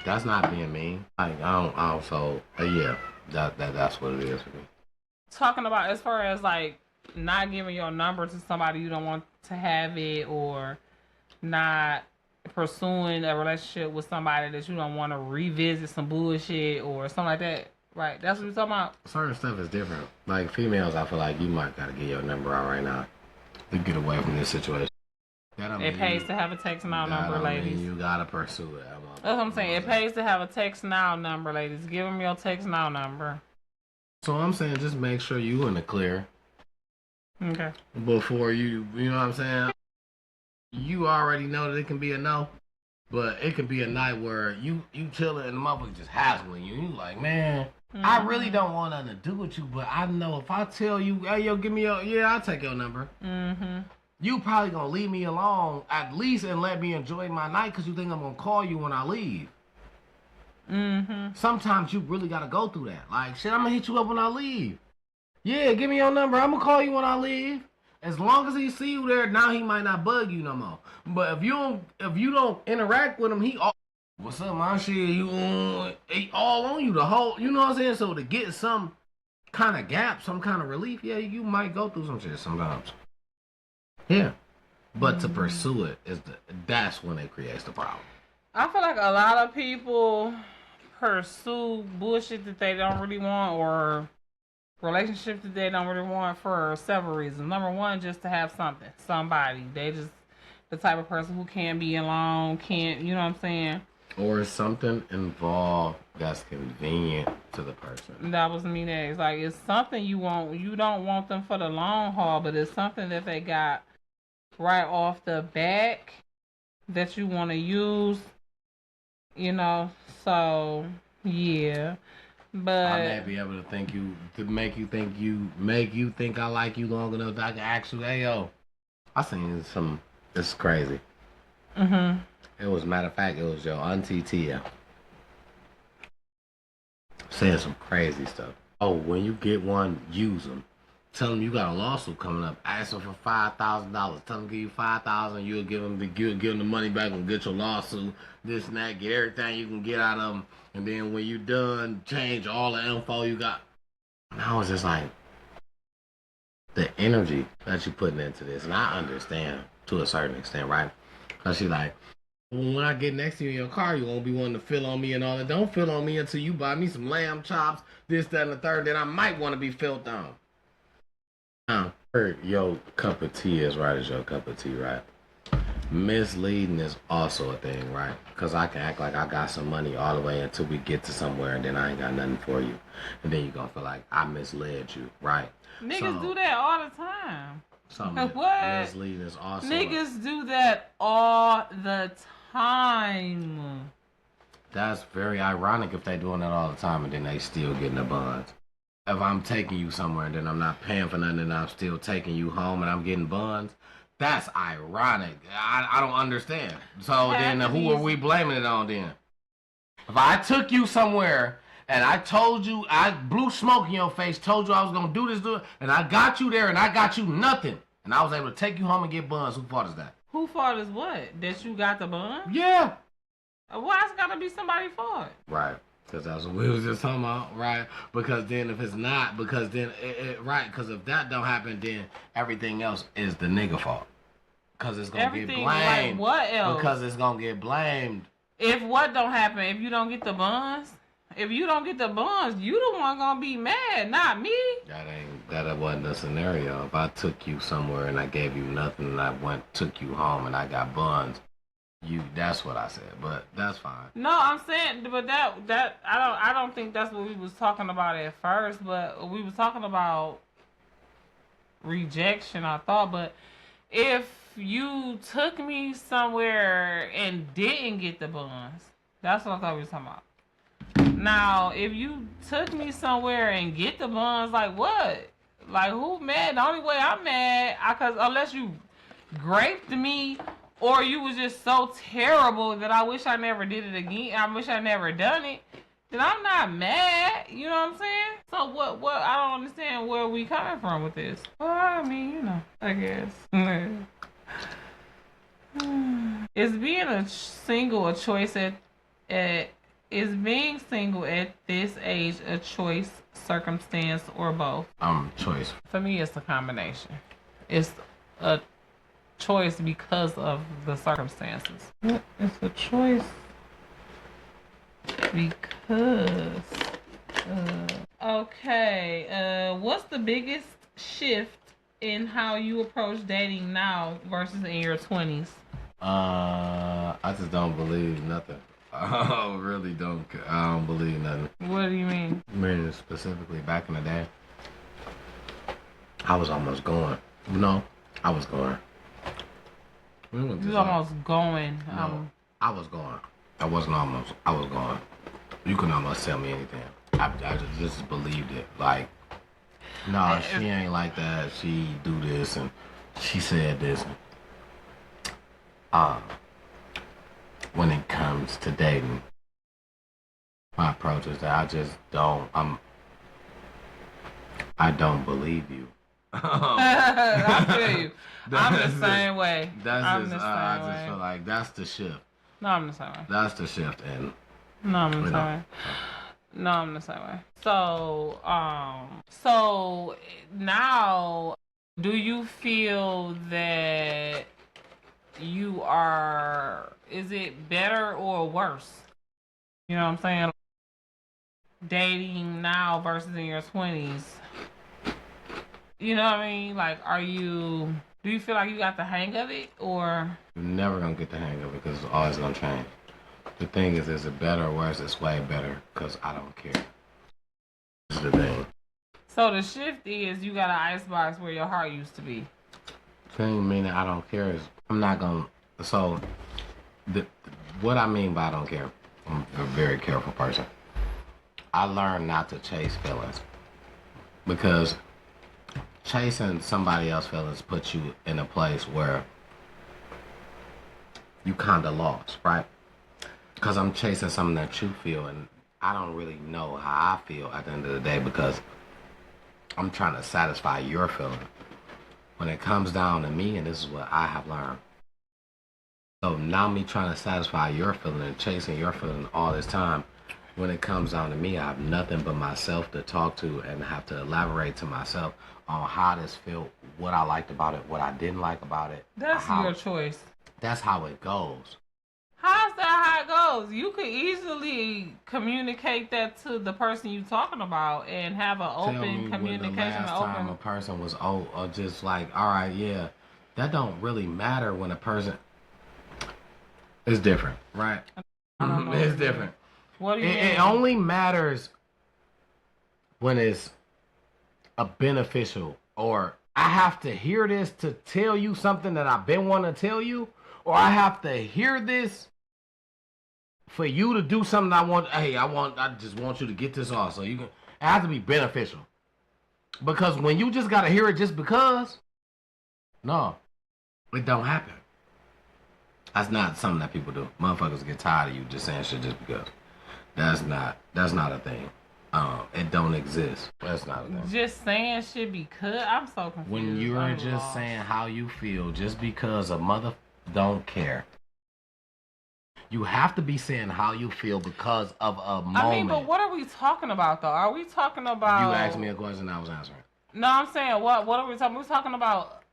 That's not being mean. Like I don't. So yeah, that's what it is for me. Talking about as far as like not giving your number to somebody you don't want to have it, or not pursuing a relationship with somebody that you don't want to revisit some bullshit or something like that. Right, that's what you're talking about. Certain stuff is different. Like females, I feel like you might gotta get your number out right now to get away from this situation. It pays to have a text now number, ladies. You gotta pursue it. That's what I'm saying. It pays to have a text now number, ladies. Give them your text now number. So I'm saying just make sure you in the clear. Okay. Before you know what I'm saying? You already know that it can be a no, but it can be a night where you chilling and the motherfucker just hassling you. You like, man, I really don't want nothing to do with you, but I know if I tell you, hey, yo, give me your, I'll take your number. Mm-hmm. You probably gonna leave me alone at least and let me enjoy my night because you think I'm gonna call you when I leave. Mm-hmm. Sometimes you really gotta go through that. Like, shit, I'm gonna hit you up when I leave. Yeah, give me your number. I'm gonna call you when I leave. As long as he see you there, now he might not bug you no more. But if you don't interact with him, he all, what's up, man? Shit, he all on you the whole. You know what I'm saying? So to get some kind of gap, some kind of relief, yeah, you might go through some shit sometimes. Yeah, but to pursue it that's when it creates the problem. I feel like a lot of people pursue bullshit that they don't really want, or relationships that they don't really want, for several reasons. Number one, just to have somebody. They just the type of person who can't be alone, can't, you know what I'm saying? Or something involved that's convenient to the person. That was me next. Like, it's something you want. You don't want them for the long haul, but it's something that they got right off the back that you want to use, you know. So yeah, but I may be able to make you think I like you long enough that I can ask you, hey yo. I seen some. It's crazy. It was, matter of fact, it was your auntie Tia saying some crazy stuff. Oh, when you get one, use them. Tell them you got a lawsuit coming up. Ask them for $5,000. Tell them give you $5,000. You'll give them the money back and get your lawsuit. This and that. Get everything you can get out of them. And then when you done, change all the info you got. And I was just like, the energy that you putting into this, and I understand to a certain extent, right? Cause she like, when I get next to you in your car, you won't be wanting to feel on me and all that. Don't feel on me until you buy me some lamb chops, this, that, and the third. Then I might want to be felt on. Now, your cup of tea is right as your cup of tea, right? Misleading is also a thing, right? Because I can act like I got some money all the way until we get to somewhere, and then I ain't got nothing for you. And then you're going to feel like I misled you, right? niggas do that all the time. What? Misleading is also... Niggas do that all the time. That's very ironic if they doing that all the time and then they still getting the buns. If I'm taking you somewhere and then I'm not paying for nothing and I'm still taking you home and I'm getting buns, that's ironic. I don't understand. So then who are we blaming it on then? If I took you somewhere and I told you, I blew smoke in your face, told you I was going to do it, and I got you there and I got you nothing, and I was able to take you home and get buns, whose fault is that? Who fault is what? That you got the bun? Yeah. Why it's gotta be somebody's fault? Right. Because that's what we was just talking about, right? Because then if it's not, because then, right, because if that don't happen, then everything else is the nigga fault. Because it's going to get blamed. Like what else? Because it's going to get blamed. If what don't happen, if you don't get the buns? If you don't get the buns, you the one gonna be mad, not me. That wasn't the scenario. If I took you somewhere and I gave you nothing and I took you home and I got buns, that's what I said, but that's fine. No, I'm saying, but that I don't think that's what we was talking about at first, but we was talking about rejection, I thought. But if you took me somewhere and didn't get the buns, that's what I thought we was talking about. Now, if you took me somewhere and get the buns, like what? Like who mad? The only way I'm mad, cause unless you graped me or you was just so terrible that I wish I never did it again, I wish I never done it, then I'm not mad. You know what I'm saying? So what? I don't understand where we coming from with this. Well, I mean, you know, I guess. Is being a single a choice is being single at this age a choice, circumstance, or both? Choice. For me, it's a combination. It's a choice because of the circumstances. It's a choice because. Okay. What's the biggest shift in how you approach dating now versus in your 20s? I just don't believe nothing. I really don't. I don't believe nothing. What do you mean? I mean, specifically back in the day, I was almost going. No, I was going. You was almost going. No, I was going. I wasn't almost. I was going. You can almost tell me anything. I just believed it. Like, no, she ain't like that. She do this and she said this. When it comes to dating, my approach is that I just don't. I don't believe you. I feel you. I'm the same way. I just feel like that's the shift. No, I'm the same way. That's the shift, and no, I'm the same way. No, I'm the same way. So now, do you feel that you are? Is it better or worse? You know what I'm saying? Dating now versus in your 20s. You know what I mean? Like, do you feel like you got the hang of it, or? You're never going to get the hang of it because it's always going to change. The thing is it better or worse? It's way better because I don't care. This is the thing. So the shift is you got an icebox where your heart used to be. thing meaning I don't care is I'm not gonna. So, what I mean by I don't care, I'm a very careful person. I learned not to chase feelings because chasing somebody else's feelings puts you in a place where you kind of lost, right? Because I'm chasing something that you feel, and I don't really know how I feel at the end of the day because I'm trying to satisfy your feeling. When it comes down to me, and this is what I have learned. So now me trying to satisfy your feeling and chasing your feeling all this time, when it comes down to me, I have nothing but myself to talk to and have to elaborate to myself on how this felt, what I liked about it, what I didn't like about it. That's your choice. That's how it goes. How's that how it goes? You could easily communicate that to the person you're talking about and have an open communication. When the last time a person was or just like, all right, yeah, that don't really matter when a person. It's different, right? It's different. What do you mean? It only matters when it's a beneficial, or I have to hear this to tell you something that I've been wanting to tell you, or I have to hear this for you to do something I want. Hey, I just want you to get this off. So you can. It has to be beneficial. Because when you just gotta hear it just because, no, it don't happen. That's not something that people do. Motherfuckers get tired of you just saying shit just because. That's not a thing. It don't exist. That's not a thing. Just saying shit because I'm so confused. When you're just saying how you feel just because a mother don't care. You have to be saying how you feel because of a moment. I mean, but what are we talking about though? Are we talking about? You asked me a question, I was answering. No, I'm saying what are we talking? We're talking about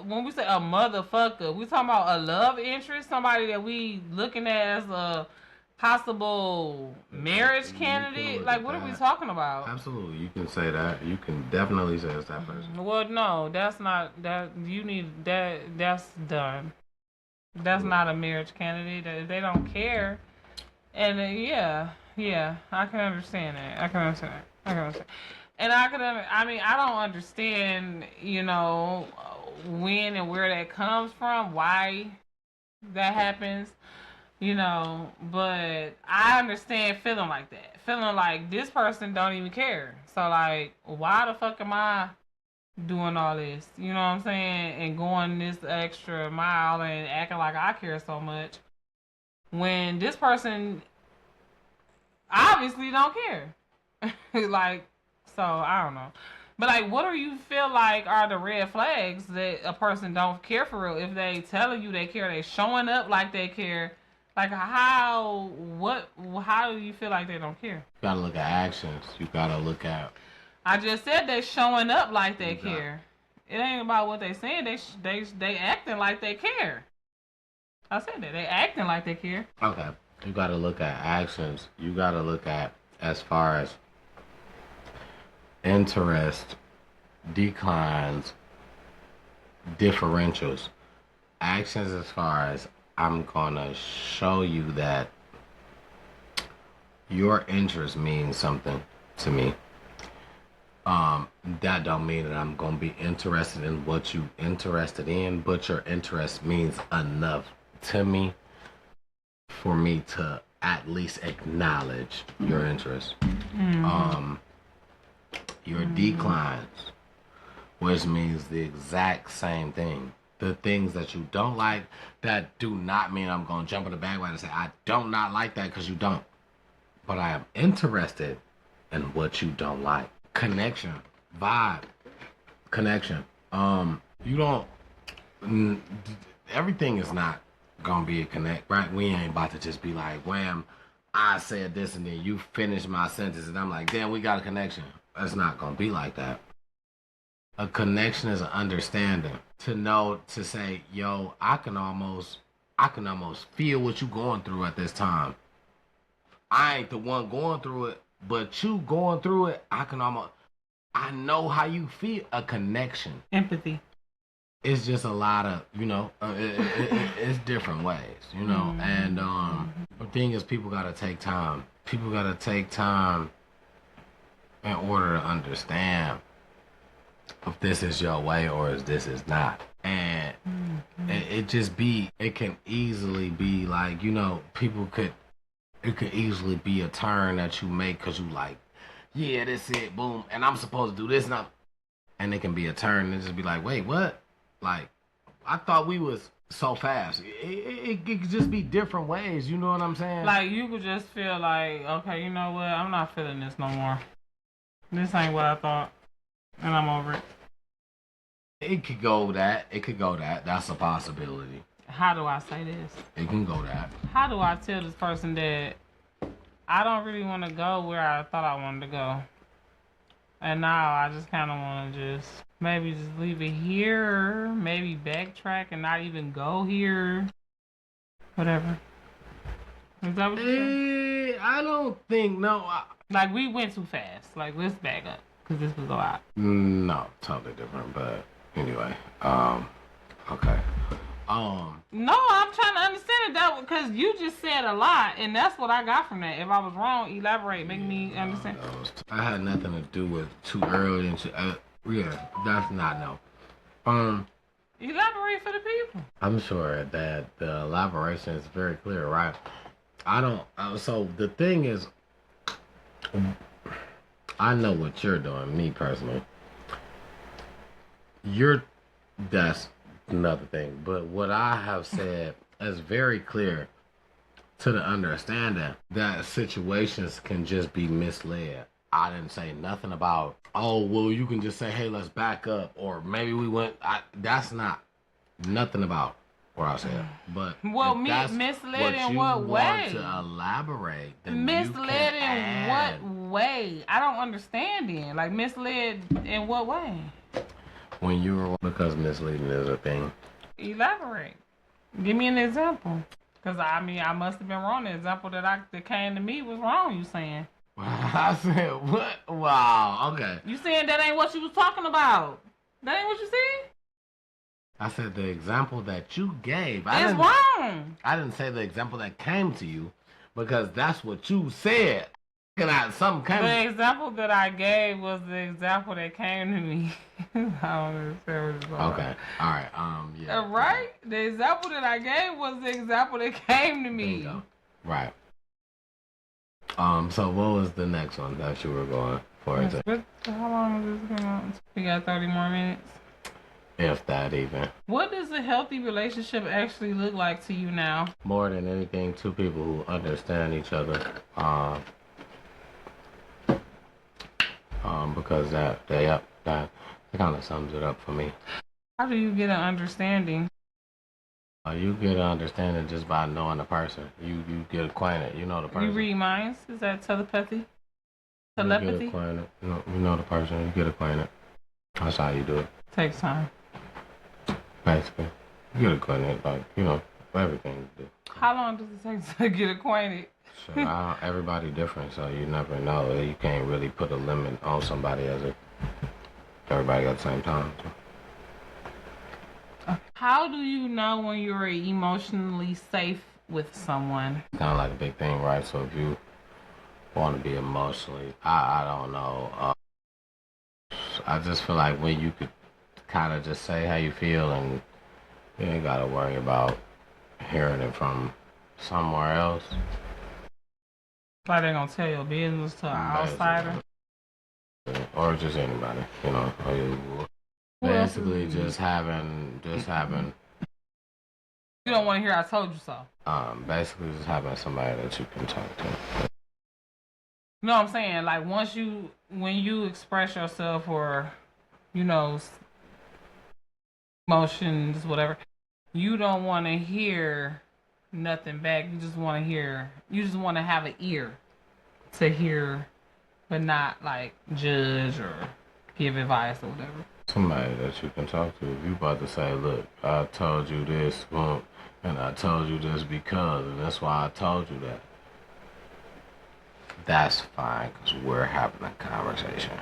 when we say a motherfucker. We talking about a love interest, somebody that we looking at as a possible marriage candidate. Like, what are we talking about? Absolutely, you can say that. You can definitely say it's that person. Well, no, that's not that. You need that. That's done. That's not a marriage candidate. They don't care. And yeah, I can understand that. I can understand. And I don't understand, when and where that comes from, why that happens, but I understand feeling like that. Feeling like this person don't even care. So, like, why the fuck am I doing all this? You know what I'm saying? And going this extra mile and acting like I care so much when this person obviously don't care. Like, so I don't know. But like, what do you feel like are the red flags that a person don't care for real? If they telling you they care, they showing up like they care. Like, how do you feel like they don't care? You gotta look at actions. You gotta look at. I just said they showing up like they care. It ain't about what they saying. They acting like they care. I said that they acting like they care. Okay, you gotta look at actions. You gotta look at as far as interest, declines, differentials. Actions as far as I'm gonna show you that your interest means something to me. That don't mean that I'm gonna be interested in what you interested in, but your interest means enough to me for me to at least acknowledge your interest. Your declines, which means the exact same thing. The things that you don't like, that do not mean I'm going to jump in the bandwagon and say, I don't not like that because you don't. But I am interested in what you don't like. Connection, vibe, connection. You don't, everything is not going to be a connect, right? We ain't about to just be like, wham, I said this and then you finish my sentence and I'm like, damn, we got a connection. That's not going to be like that. A connection is an understanding. To know, to say, yo, I can almost feel what you going through at this time. I ain't the one going through it, but you going through it, I know how you feel. A connection. Empathy. It's just a lot of, it's different ways, and the thing is, people got to take time. People got to take time in order to understand if this is your way or if this is not. And it just be, it can easily be like, you know, it could easily be a turn that you make because you like, yeah, that's it, boom, and I'm supposed to do this now. And it can be a turn and just be like, wait, what? Like, I thought we was so fast. It could just be different ways, you know what I'm saying? Like, you could just feel like, okay, you know what? I'm not feeling this no more. This ain't what I thought. And I'm over it. It could go that. It could go that. That's a possibility. How do I say this? It can go that. How do I tell this person that I don't really want to go where I thought I wanted to go? And now I just kind of want to just maybe just leave it here, maybe backtrack and not even go here. Whatever. Is that what you're saying? I don't think, no. Like, we went too fast. Like, let's back up. Because this was a lot. No, totally different. But anyway, okay. No, I'm trying to understand it that because you just said a lot, and that's what I got from that. If I was wrong, elaborate, make me understand. I had nothing to do with too early and yeah, that's not no. Elaborate for the people. I'm sure that the elaboration is very clear, right? I don't. So the thing is, I know what you're doing. Me personally, that's another thing. But what I have said is very clear to the understanding that situations can just be misled. I didn't say nothing about, oh, well, you can just say, hey, let's back up, or maybe we went. That's not nothing about what I said. But well, misled in what way? To elaborate, then misled in what way? I don't understand it. Like, misled in what way? When you were, because misleading is a thing. Elaborate. Give me an example. Because, I mean, I must have been wrong. The example that came to me was wrong, you saying. I said, what? Wow, okay. You saying that ain't what you was talking about. That ain't what you said? I said the example that you gave. It's wrong. I didn't say the example that came to you because that's what you said. The example that I gave was the example that came to me. I don't understand what it's about. Okay. All right. Yeah. Right? The example that I gave was the example that came to me. Bingo. Right. So what was the next one that you were going for? How long is this going on? We got 30 more minutes. If that even. What does a healthy relationship actually look like to you now? More than anything, two people who understand each other. Because that kind of sums it up for me. How do you get an understanding? You get an understanding just by knowing the person. You get acquainted. You know the person. You read minds? Is that telepathy? Telepathy? You get acquainted. You know the person. You get acquainted. That's how you do it. Takes time. Basically. You get acquainted. Like, you know, everything you do. How long does it take to get acquainted? Sure, everybody different, so you never know. You can't really put a limit on somebody as if everybody got the same time. So. How do you know when you're emotionally safe with someone? Kind of like a big thing, right? So if you want to be emotionally, I don't know. I just feel like when you could kind of just say how you feel and you ain't got to worry about hearing it from somewhere else. Like they're gonna tell your business to an outsider? Or just anybody, you know. Basically just having You don't want to hear I told you so. Basically just having somebody that you can talk to. You know what I'm saying? Like when you express yourself or, you know, emotions, whatever, you don't want to hear nothing back. You just want to have an ear to hear, but not like judge or give advice or whatever. Somebody that you can talk to. If you about to say, look, I told you this, and I told you this because, and that's why I told you that. That's fine, because we're having a conversation.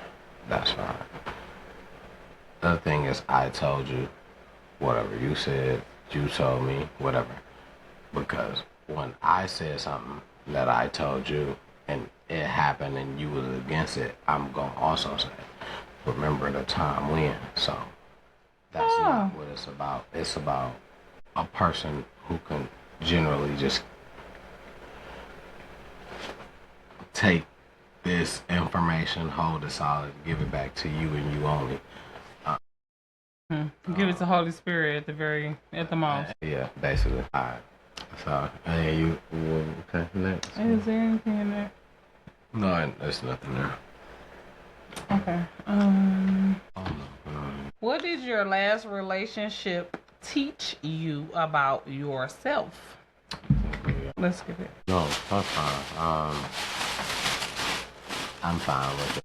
That's fine. The other thing is, I told you whatever you said, you told me, whatever. Because when I said something that I told you and it happened and you was against it, I'm going to also say, remember the time when. So That's not what it's about. It's about a person who can generally just take this information, hold it solid, give it back to you and you only. Give it to Holy Spirit at the most. Yeah, basically. All right. So, and you okay, next. Is there anything in there? No, there's nothing there. Okay. What did your last relationship teach you about yourself? Let's skip it. No, that's fine. I'm fine with it.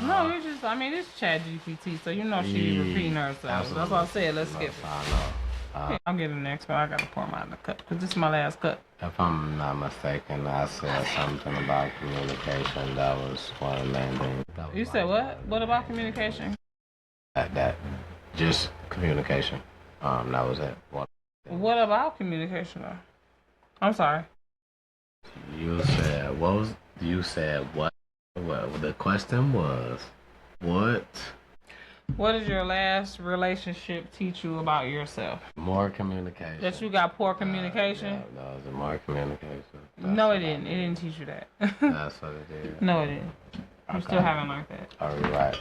No, you just, it's Chat GPT, so you know she's repeating herself. Absolutely. That's what I said. Let's skip it. I know. I'll get the next one. I got to pour mine in the cup because this is my last cup. If I'm not mistaken, I said something about communication. That was one of the main things. You said what? What about communication? That just communication. That was it. What about communication though? I'm sorry. You said what was? You said what? What the question was? What? What did your last relationship teach you about yourself? More communication. That you got poor communication? No, it was more communication. No, it didn't. It didn't teach you that. That's what it did. No, it didn't. You still haven't learned that. Oh, you're right.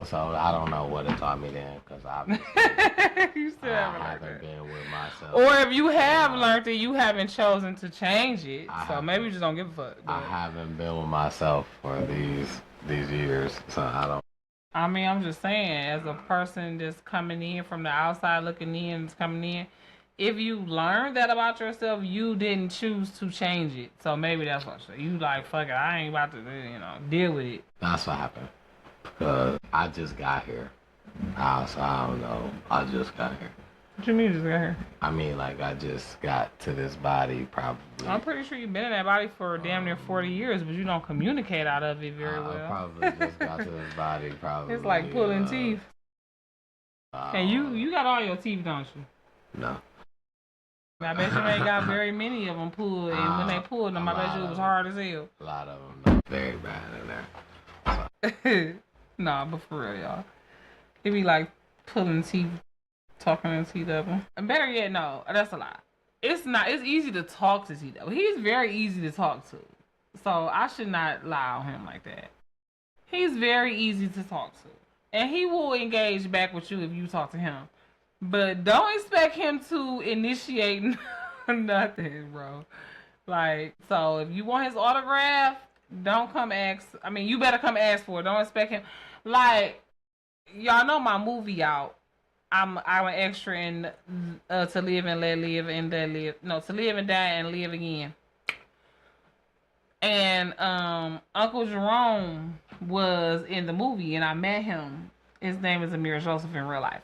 So I don't know what it taught me then, because you still haven't learned haven't that. been with myself. Or if you have learned it, you haven't chosen to change it. So maybe you just don't give a fuck. I haven't been with myself for these years, so I don't. I'm just saying, as a person just coming in from the outside looking in, if you learned that about yourself, you didn't choose to change it. So maybe that's what you like, fuck it, I ain't about to, deal with it. That's what happened. Because I just got here. I don't know. I just got here. What you mean you just got here? I just got to this body probably. I'm pretty sure you've been in that body for damn near 40 years, but you don't communicate out of it very well. I probably just got to this body probably. It's like pulling teeth. And you got all your teeth, don't you? No. I bet you ain't got very many of them pulled, and when they pulled them, I bet you it was hard as hell. A lot of them very bad in there. Nah, but for real, y'all. It be like pulling teeth, talking to teeth of them. And better yet, no, that's a lie. It's not. It's easy to talk to T though. He's very easy to talk to. So I should not lie on him like that. He's very easy to talk to. And he will engage back with you if you talk to him. But don't expect him to initiate nothing, bro. So if you want his autograph, don't come ask. You better come ask for it. Don't expect him. Y'all know my movie out. I'm an extra in To Live and Let Live and Let Live. No, To Live and Die and Live Again. And Uncle Jerome was in the movie, and I met him. His name is Amir Joseph in real life.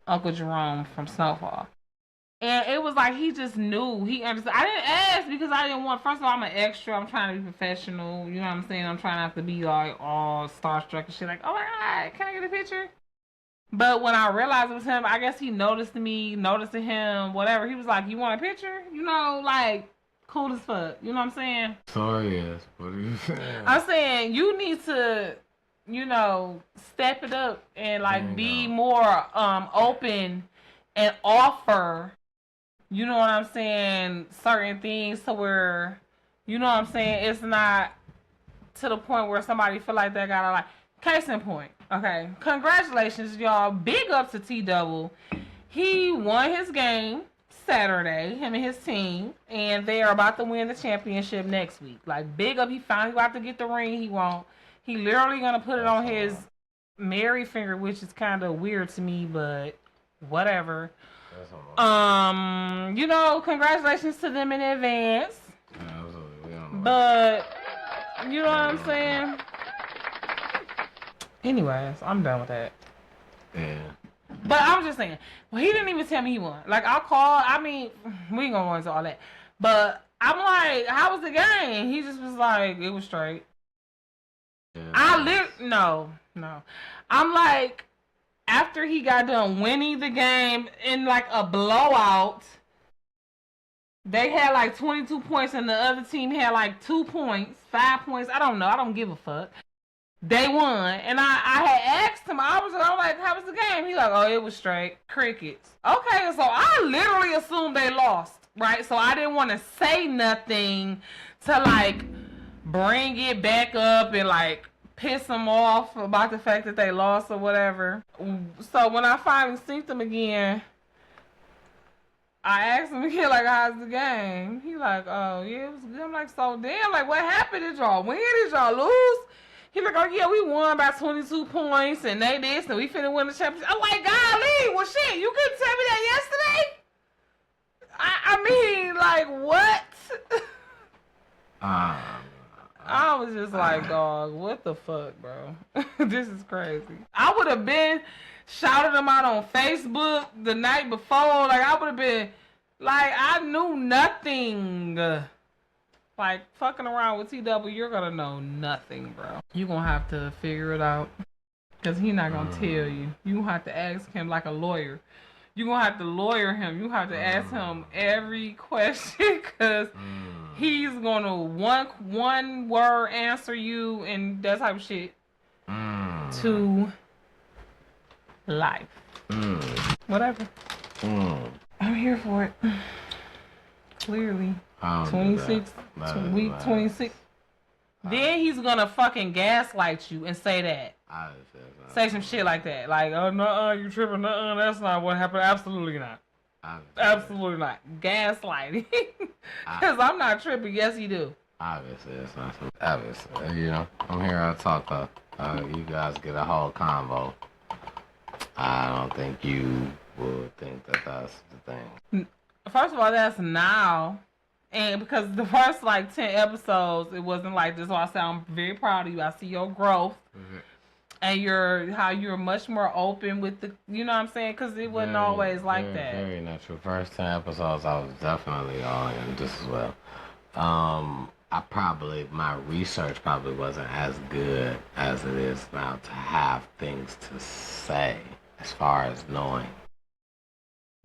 Uncle Jerome from Snowfall. And it was like he just knew. He understood. I didn't ask because I didn't want. First of all, I'm an extra. I'm trying to be professional. You know what I'm saying? I'm trying not to be like all starstruck and shit. Like, oh my God, can I get a picture? But when I realized it was him, I guess he noticed me, noticing him, whatever. He was like, "You want a picture?" Cool as fuck. You know what I'm saying? Sorry, yes. What are you saying? I'm saying you need to, step it up and be more open and offer. You know what I'm saying? Certain things to where, it's not to the point where somebody feel like they gotta case in point. Okay, congratulations, y'all. Big up to T-Double. He won his game Saturday, him and his team, and they are about to win the championship next week. Big up. He finally about to get the ring he want. He literally gonna put it on his married finger, which is kind of weird to me, but whatever. Congratulations to them in advance. But you know what I'm saying? Anyways, I'm done with that. Yeah. But I'm just saying, he didn't even tell me he won. I called, we ain't gonna go into all that. But I'm like, how was the game? He just was like, it was straight. Yeah. No. I'm like, after he got done winning the game in a blowout, they had 22 points and the other team had 2 points, 5 points. I don't know. I don't give a fuck. They won, and I had asked him. I was like, "How was the game?" He like, "Oh, it was straight crickets." Okay, so I literally assumed they lost, right? So I didn't want to say nothing to like bring it back up and like piss them off about the fact that they lost or whatever. So when I finally seen them again, I asked him again, like, "How's the game?" He like, "Oh, yeah, it was good." I'm like, "So damn, like, what happened? Did y'all win? Did y'all lose?" He like, "Oh yeah, we won by 22 points, and they this, and we finna win the championship." I'm like, "Golly, well shit, you couldn't tell me that yesterday." I mean, like, what? I was just like, dog, what the fuck, bro? This is crazy. I would have been shouted them out on Facebook the night before. Like, I would have been, like, I knew nothing. Like, fucking around with TW, you're gonna know nothing, bro. You're gonna have to figure it out. Because he's not gonna tell you. You gonna have to ask him like a lawyer. You gonna have to lawyer him. You have to ask him every question because he's gonna one word answer you and that type of shit to life. Whatever. I'm here for it. Clearly. 26 week 26. Then he's gonna fucking gaslight you and say that. Say some shit like that. Like, "Oh, no, you tripping. No, that's not what happened." Absolutely not. Absolutely not. Gaslighting. Because I'm not tripping. Yes, you do. Obviously, it's not. Obviously, you know, I'm here to talk. You guys get a whole convo. I don't think you would think that that's the thing. First of all, that's now. And because the first, like, 10 episodes, it wasn't like this. So I say I'm very proud of you. I see your growth. And how you're much more open with the, you know what I'm saying? Because it wasn't always like that. Very natural. First 10 episodes, I was definitely all in just as well. My research probably wasn't as good as it is now to have things to say as far as knowing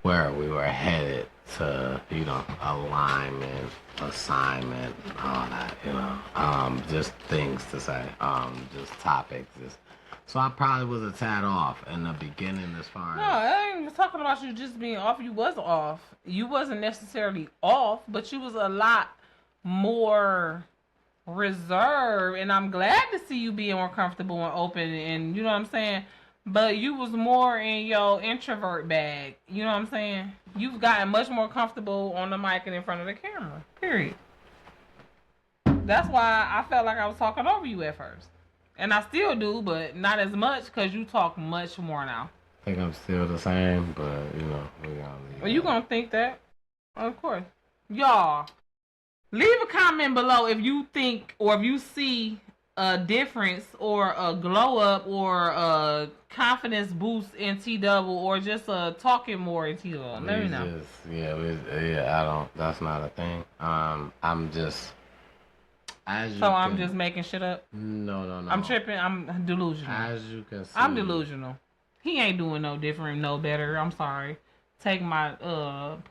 where we were headed to, you know, alignment, assignment, all that, you know, just things to say, just topics, so I probably was a tad off in the beginning as far as... No, I ain't even talking about you just being off. You was off. You wasn't necessarily off, but you was a lot more reserved, and I'm glad to see you being more comfortable and open, and you know what I'm saying? But you was more in your introvert bag. You know what I'm saying? You've gotten much more comfortable on the mic and in front of the camera. Period. That's why I felt like I was talking over you at first. And I still do, but not as much because you talk much more now. I think I'm still the same, but, you know, we gonna leave. Well, you gonna think that. Of course. Y'all, leave a comment below if you think or if you see a difference or a glow up or a confidence boost in T-Double or just talking more in T-Double. Let me know. I don't, that's not a thing. I'm just... I'm just making shit up? No. I'm tripping. I'm delusional. As you can see. I'm delusional. He ain't doing no different, no better. I'm sorry. Take my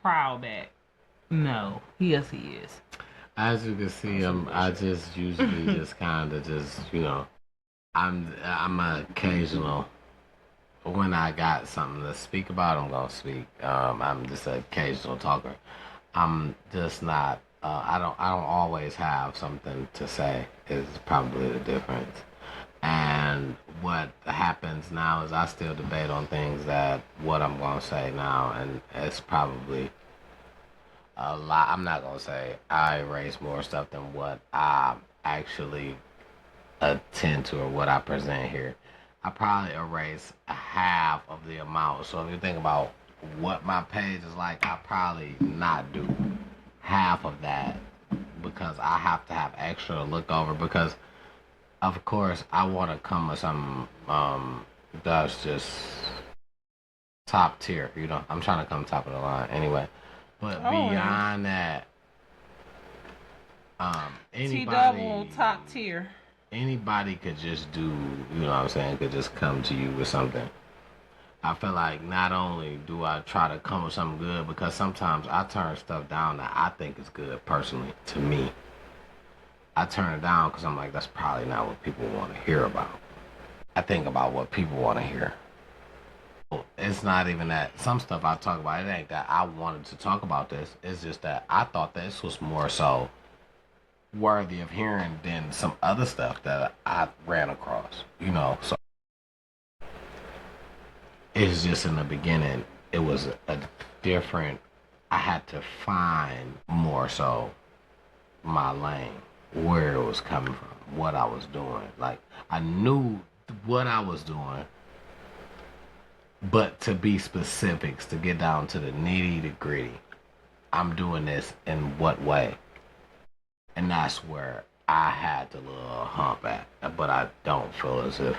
proud back. No. Yes, he is. As you can see, I just usually just kind of just, you know, I'm occasional. When I got something to speak about, I'm going to speak. I'm just an occasional talker. I'm just not... I don't always have something to say is probably the difference. And what happens now is I still debate on things that what I'm going to say now, and it's probably a lot. I'm not going to say I erase more stuff than what I actually attend to or what I present here. I probably erase half of the amount. So if you think about what my page is like, I probably not do half of that because I have to have extra to look over because of course I want to come with something that's just top tier, you know. I'm trying to come top of the line anyway, but beyond that, anybody T-Double top tier, anybody could just do, you know what I'm saying, could just come to you with something. I feel like not only do I try to come with something good, because sometimes I turn stuff down that I think is good personally to me. I turn it down because I'm like, that's probably not what people want to hear about. I think about what people want to hear. It's not even that. Some stuff I talk about, it ain't that I wanted to talk about this. It's just that I thought this was more so worthy of hearing than some other stuff that I ran across. So it's just in the beginning, it was a different. I had to find more so my lane, where it was coming from, what I was doing. Like, I knew what I was doing, but to be specifics, to get down to the nitty gritty, I'm doing this in what way? And that's where I had the little hump at. But I don't feel as if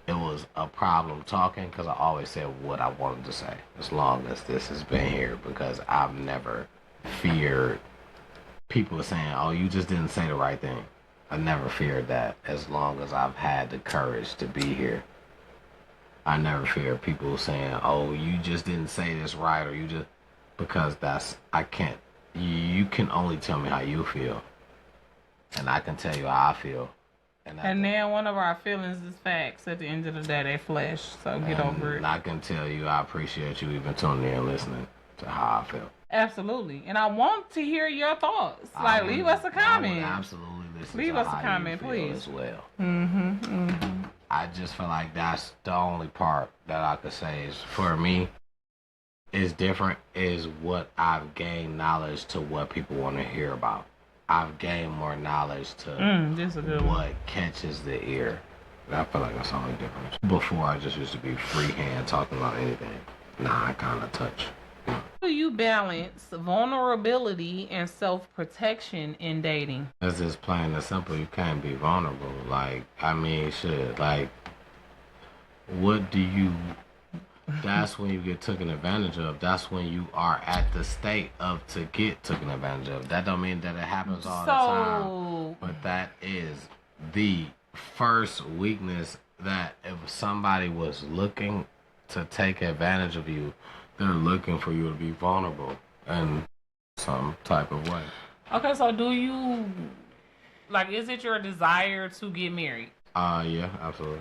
it was a problem talking, because I always said what I wanted to say, as long as this has been here, because I've never feared people saying, oh, you just didn't say the right thing. I never feared that, as long as I've had the courage to be here. I never fear people saying, oh, you just didn't say this right, or you just, because I can't, you can only tell me how you feel, and I can tell you how I feel. And then one of our feelings is facts. At the end of the day, they flesh, so get over it. I can tell you I appreciate you even tuning in and listening to how I feel. Absolutely. And I want to hear your thoughts. Like, leave us a comment. Absolutely listen leave to us how a comment, you feel please. as well. Mm-hmm. I just feel like that's the only part that I could say is, for me, is different, is what I've gained knowledge to what people want to hear about. I've gained more knowledge to what catches the ear. I feel like that's the only difference. Before, I just used to be freehand talking about anything. Now I kind of touch. How do you balance vulnerability and self-protection in dating? It's just plain and simple. You can't be vulnerable. Like, I mean, shit. Like, what do you... That's when you get taken advantage of. That's when you are at the state of to get taken advantage of. That don't mean that it happens all the time. But that is the first weakness, that if somebody was looking to take advantage of you, they're looking for you to be vulnerable in some type of way. Okay, so do you, like, is it your desire to get married? Yeah, absolutely.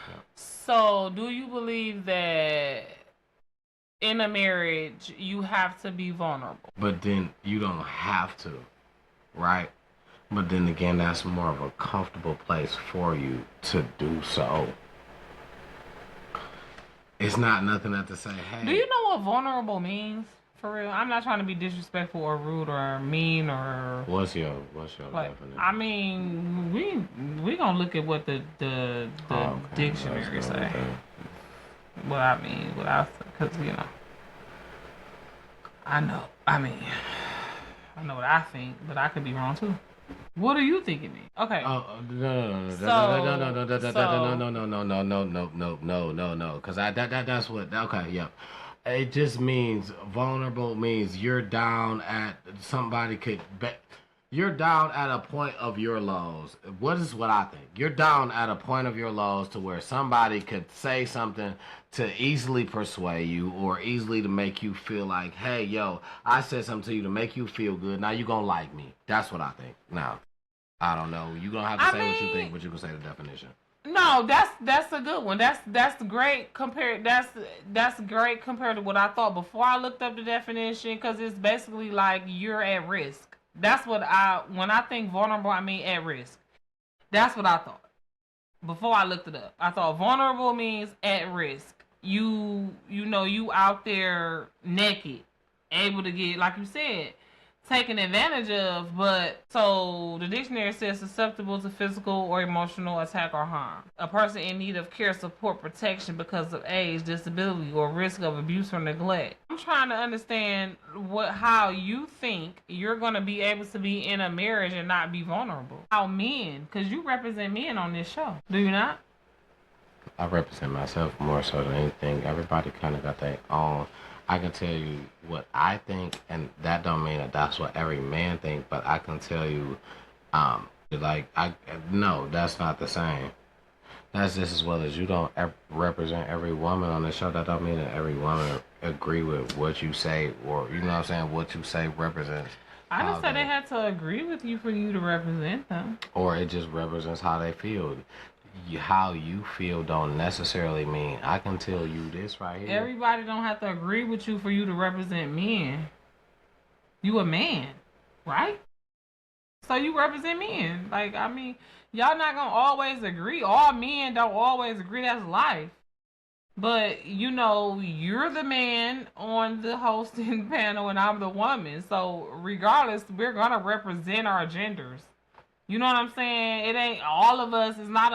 Yeah. So, do you believe that in a marriage you have to be vulnerable? But then you don't have to, right? But then again, that's more of a comfortable place for you to do so. It's not nothing that to say, hey. Do you know what vulnerable means? For real, I'm not trying to be disrespectful or rude or mean or. What's your definition? I mean, we gonna look at what the dictionary say. What I mean, because I know. I mean, I know what I think, but I could be wrong too. What do you think it means? Okay. No. Because that's what. Okay, yeah. It just means vulnerable means you're down at you're down at a point of your lows. What I think? You're down at a point of your lows to where somebody could say something to easily persuade you, or easily to make you feel like, hey, yo, I said something to you to make you feel good. Now you gonna like me. That's what I think. Now, I don't know. You don't have to say what you think, but you can say the definition. No, that's a good one. That's great compared. That's great compared to what I thought before I looked up the definition, because it's basically like you're at risk. That's what when I think vulnerable, I mean at risk. That's what I thought before I looked it up. I thought vulnerable means at risk. You out there naked, able to get, like you said, taken advantage of. But so the dictionary says susceptible to physical or emotional attack or harm. A person in need of care, support, protection because of age, disability, or risk of abuse or neglect. I'm trying to understand how you think you're going to be able to be in a marriage and not be vulnerable. How men, because you represent men on this show, do you not? I represent myself more so than anything. Everybody kind of got their own. I can tell you what I think, and that don't mean that that's what every man think, but I can tell you, no, that's not the same. That's just as well as you don't represent every woman on the show. That don't mean that every woman agree with what you say, or, you know what I'm saying, what you say represents I didn't say they had to agree with you for you to represent them. Or it just represents how they feel. How you feel don't necessarily mean I can tell you this right here. Everybody don't have to agree with you for you to represent men. You a man, right? So you represent men. Like, I mean, y'all not gonna always agree. All men don't always agree. That's life. But, you know, you're the man on the hosting panel and I'm the woman. So regardless, we're gonna represent our genders. You know what I'm saying? It ain't all of us. It's not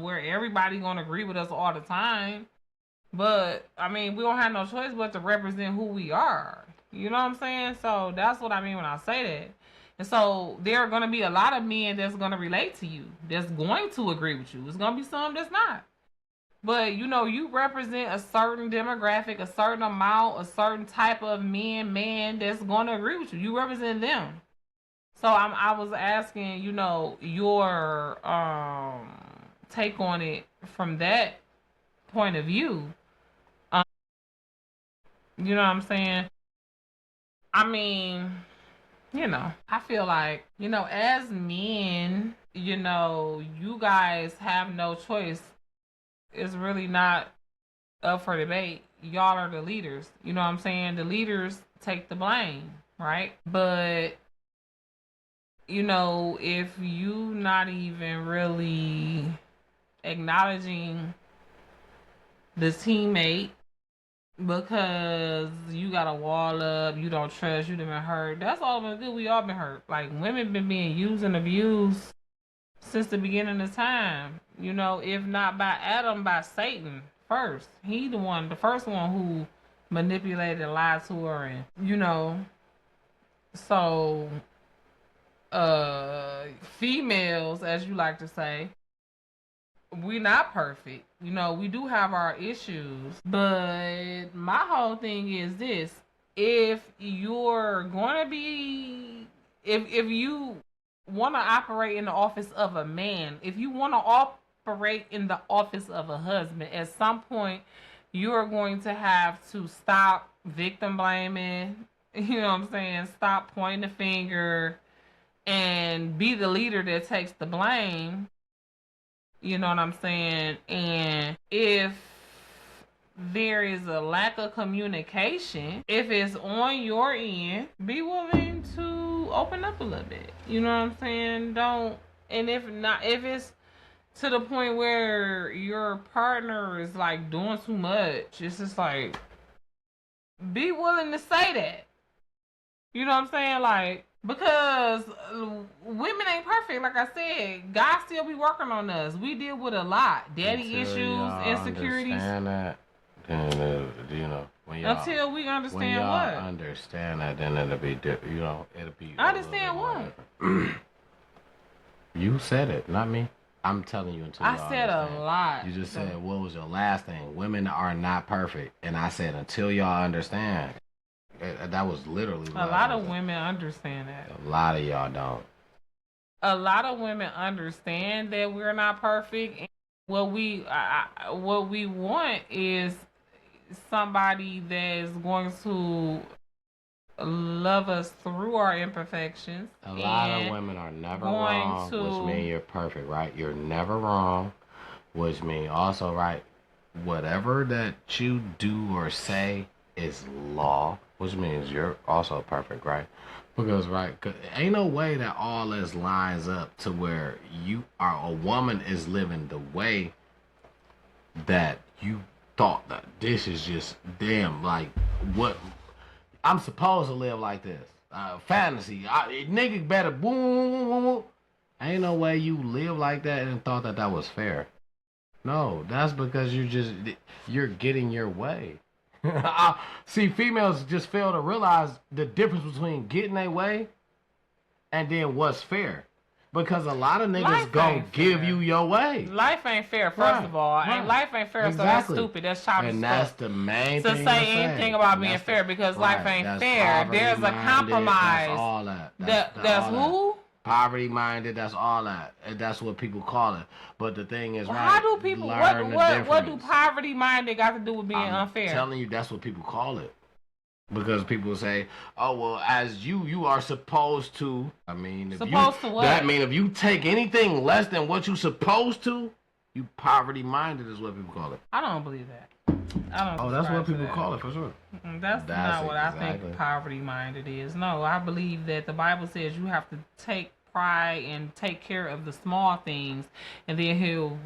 where everybody gonna agree with us all the time. But I mean, we don't have no choice but to represent who we are. You know what I'm saying? So that's what I mean when I say that. And so there are gonna be a lot of men that's gonna relate to you, that's going to agree with you. There's gonna be some that's not. But you know, you represent a certain demographic, a certain amount, a certain type of man that's gonna agree with you. You represent them. So I was asking, you know, your take on it from that point of view. You know what I'm saying? I mean, you know, I feel like, you know, as men, you know, you guys have no choice. It's really not up for debate. Y'all are the leaders. You know what I'm saying? The leaders take the blame, right? But you know, if you not even really acknowledging the teammate because you got a wall up, you don't trust, you done been hurt. That's all of us do. We all been hurt. Like, women been being used and abused since the beginning of time. You know, if not by Adam, by Satan first. He the first one who manipulated and lied to her, and you know, so females, as you like to say, we not perfect. You know, we do have our issues. But my whole thing is this: if you're gonna be, if you want to operate in the office of a man, if you want to operate in the office of a husband, at some point you're going to have to stop victim blaming. You know what I'm saying? Stop pointing the finger and be the leader that takes the blame. You know what I'm saying? And if there is a lack of communication, if it's on your end, be willing to open up a little bit. You know what I'm saying? Don't, and if not, if it's to the point where your partner is like doing too much, it's just like, be willing to say that. You know what I'm saying? Like, because women ain't perfect. Like I said, God still be working on us. We deal with a lot. Daddy issues, insecurities. Understand that, then you know, when y'all, until we understand when y'all what? understand that, then it'll be you know, it'll be. Understand what? You said it, not me. I'm telling you until I y'all said understand. a lot. You just said, what was your last thing? Women are not perfect. And I said, until y'all understand. That was literally a lot of women understand that. A lot of y'all don't. A lot of women understand that we're not perfect. And what we want is somebody that is going to love us through our imperfections. A lot of women are never wrong, which means you're perfect, right? You're never wrong, which means also, right, whatever that you do or say is law, which means you're also perfect, right? Because, right, ain't no way that all this lines up to where you are, a woman is living the way that you thought that this is just damn, like, what I'm supposed to live like this. Fantasy. Nigga better boom. Ain't no way you live like that and thought that was fair. No, that's because you're getting your way. See, females just fail to realize the difference between getting their way and then what's fair. Because a lot of niggas gonna give you your way. Life ain't fair, first of all. And life ain't fair, so that's stupid. That's childish. And that's the main thing to say anything about being fair, because life ain't fair. There's a compromise. That's all that. That's who? Poverty minded, that's all that. And that's what people call it. But the thing is, how do people, what do poverty minded got to do with being unfair? I'm telling you, that's what people call it. Because people say, "Oh well, as you are supposed to." I mean, if Supposed to what? that mean if you take anything less than what you supposed to, you poverty minded is what people call it. I don't believe that. I don't. Oh, that's what people that. call it for sure. That's not what I think poverty minded is. No, I believe that the Bible says you have to take pride and take care of the small things, and then he'll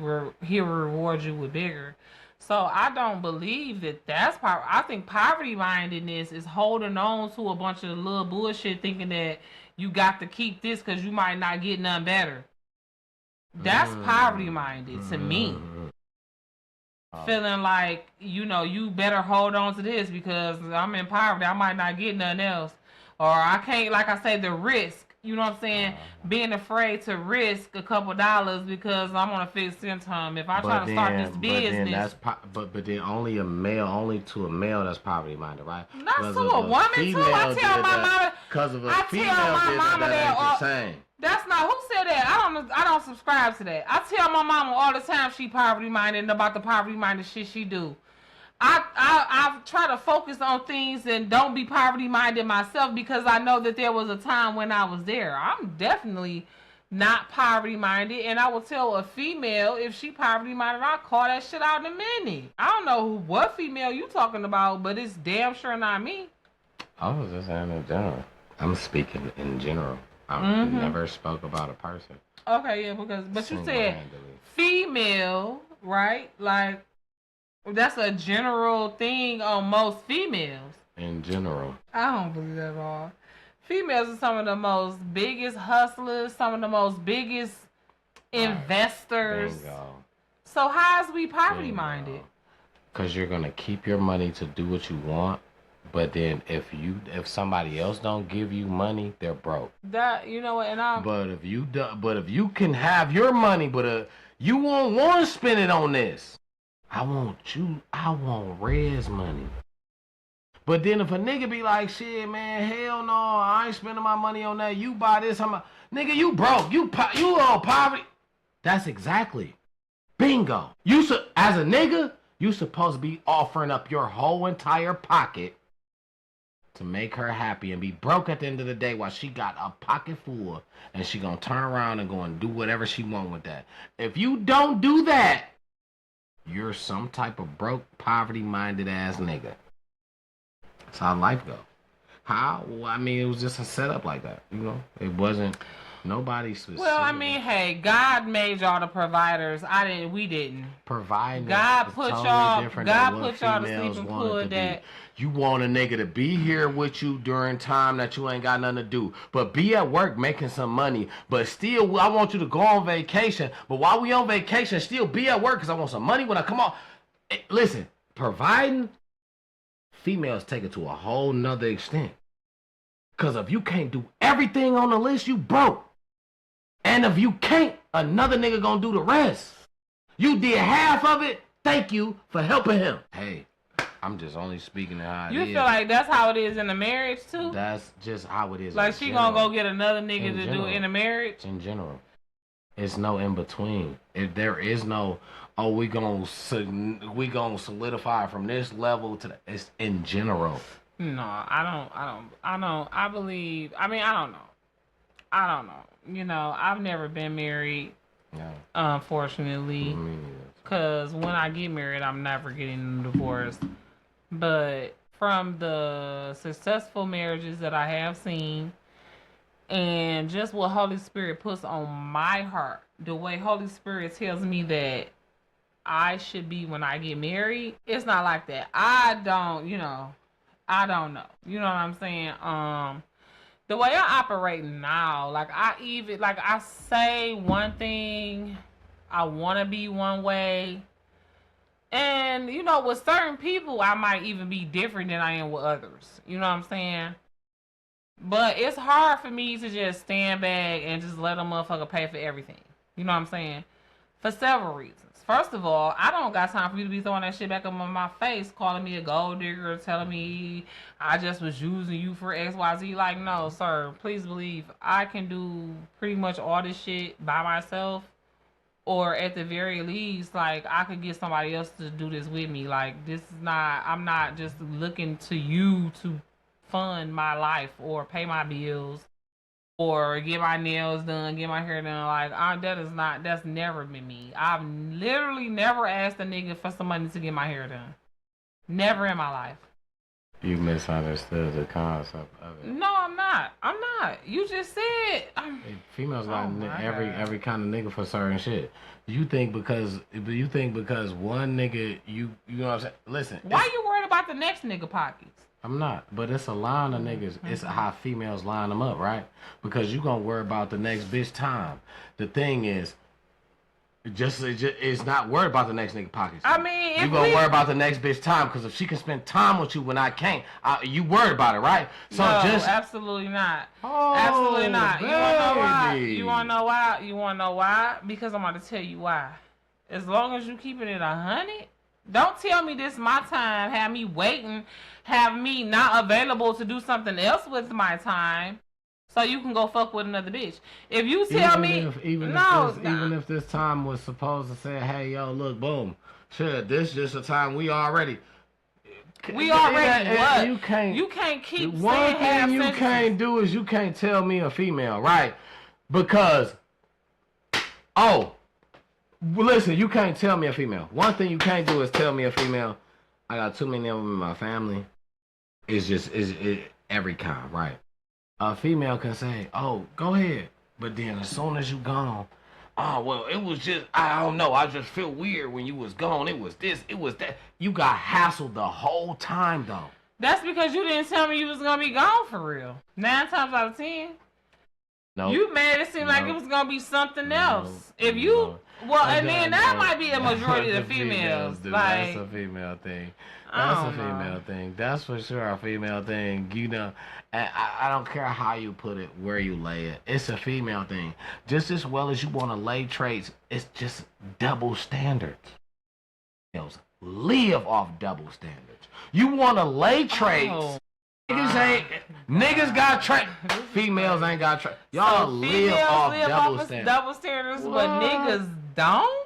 reward you with bigger. So I don't believe that that's poverty. I think poverty mindedness is holding on to a bunch of little bullshit, thinking that you got to keep this because you might not get none better. That's poverty minded to me. Feeling like, you better hold on to this because I'm in poverty. I might not get nothing else. Or I can't, like I say, the risk. You know what I'm saying? Being afraid to risk a couple dollars because I'm on a fixed income. If I try to start this business. But then only to a male that's poverty minded, right? Not to a woman too. I tell my mama. Because of a female did that ain't the same. That's not who said that. I don't subscribe to that. I tell my mama all the time she poverty minded and about the poverty minded shit she do. I try to focus on things and don't be poverty minded myself because I know that there was a time when I was there. I'm definitely not poverty minded, and I will tell a female if she poverty minded, I'll call that shit out in a minute. I don't know what female you talking about, but it's damn sure not me. I was just saying in general. I'm speaking in general. I never spoke about a person. Okay, yeah, but you said female, right? Like, that's a general thing on most females. In general. I don't believe that at all. Females are some of the most biggest hustlers, some of the most biggest investors. Bingo. So how is we poverty minded? Because you're going to keep your money to do what you want. But then if somebody else don't give you money, they're broke. But if you can have your money, but you won't want to spend it on this. I want Red's money. But then if a nigga be like, shit, man, hell no, I ain't spending my money on that. You buy this, nigga, you broke. You on poverty. That's exactly. Bingo. As a nigga, you supposed to be offering up your whole entire pocket to make her happy and be broke at the end of the day while she got a pocket full and she gonna turn around and go and do whatever she want with that. If you don't do that, you're some type of broke, poverty-minded ass nigga. That's how life go. How? Well, I mean, it was just a setup like that. It wasn't nobody specific. Well, I mean, hey, God made y'all the providers. We didn't. Providing. God put y'all to sleep and put that. You want a nigga to be here with you during time that you ain't got nothing to do. But be at work making some money. But still, I want you to go on vacation. But while we on vacation, still be at work because I want some money when I come on. Listen, providing, females take it to a whole nother extent. Because if you can't do everything on the list, you broke. And if you can't, another nigga gonna do the rest. You did half of it. Thank you for helping him. Hey, I'm just only speaking how it is. You feel like that's how it is in a marriage too? That's just how it is. Like she gonna go get another nigga to do it in a marriage? In general. It's no in between. If there is no, we gonna solidify from this level to it's in general. No, I don't know. I've never been married. Yeah. Unfortunately. Because when I get married, I'm never getting a divorce. But from the successful marriages that I have seen, and just what Holy Spirit puts on my heart, the way Holy Spirit tells me that I should be when I get married, it's not like that. I don't know. You know what I'm saying? The way I operate now, I say one thing, I want to be one way. And, with certain people, I might even be different than I am with others. You know what I'm saying? But it's hard for me to just stand back and just let a motherfucker pay for everything. You know what I'm saying? For several reasons. First of all, I don't got time for you to be throwing that shit back up on my face, calling me a gold digger, telling me I just was using you for XYZ. Like, no, sir. Please believe I can do pretty much all this shit by myself. Or at the very least, like, I could get somebody else to do this with me. Like, I'm not just looking to you to fund my life or pay my bills or get my nails done, get my hair done. Like, that's never been me. I've literally never asked a nigga for some money to get my hair done. Never in my life. You misunderstood the concept of it. No, I'm not. You just said. Females got every kind of nigga for certain shit. You think because one nigga, you know what I'm saying? Listen. Why you worried about the next nigga pockets? I'm not, but it's a line of niggas. It's how females line them up, right? Because you gonna worry about the next bitch time. The thing is, it's not worried about the next nigga pockets. I mean, you gonna worry about the next bitch time because if she can spend time with you when I can't, you worried about it, right? So no, absolutely not. Oh, absolutely not. Baby. You wanna know why? You wanna know why? Because I'm gonna tell you why. As long as you keeping it 100, don't tell me this my time. Have me waiting. Have me not available to do something else with my time. So you can go fuck with another bitch. If you tell even if this time was supposed to say, hey, yo, look, boom, shit, this just a time we already what? You can't keep one thing you can't do is you can't tell me a female, right? Because, listen, you can't tell me a female. One thing you can't do is tell me a female. I got too many of them in my family. It's every kind, right? A female can say, oh, go ahead. But then as soon as you gone, oh, well, it was just, I don't know. I just feel weird when you was gone. It was this, it was that. You got hassled the whole time, though. That's because you didn't tell me you was going to be gone for real. 9 times out of 10. No. You made it seem like it was going to be something else. If you, and then that might be a majority of the females. That's a female thing. That's a female thing. That's for sure a female thing. You know, and I don't care how you put it, where you lay it. It's a female thing. Just as well as you want to lay traits, it's just double standards. Females live off double standards. You want to lay traits. Niggas got traits. Females ain't got traits. Y'all live off double standards. But niggas don't?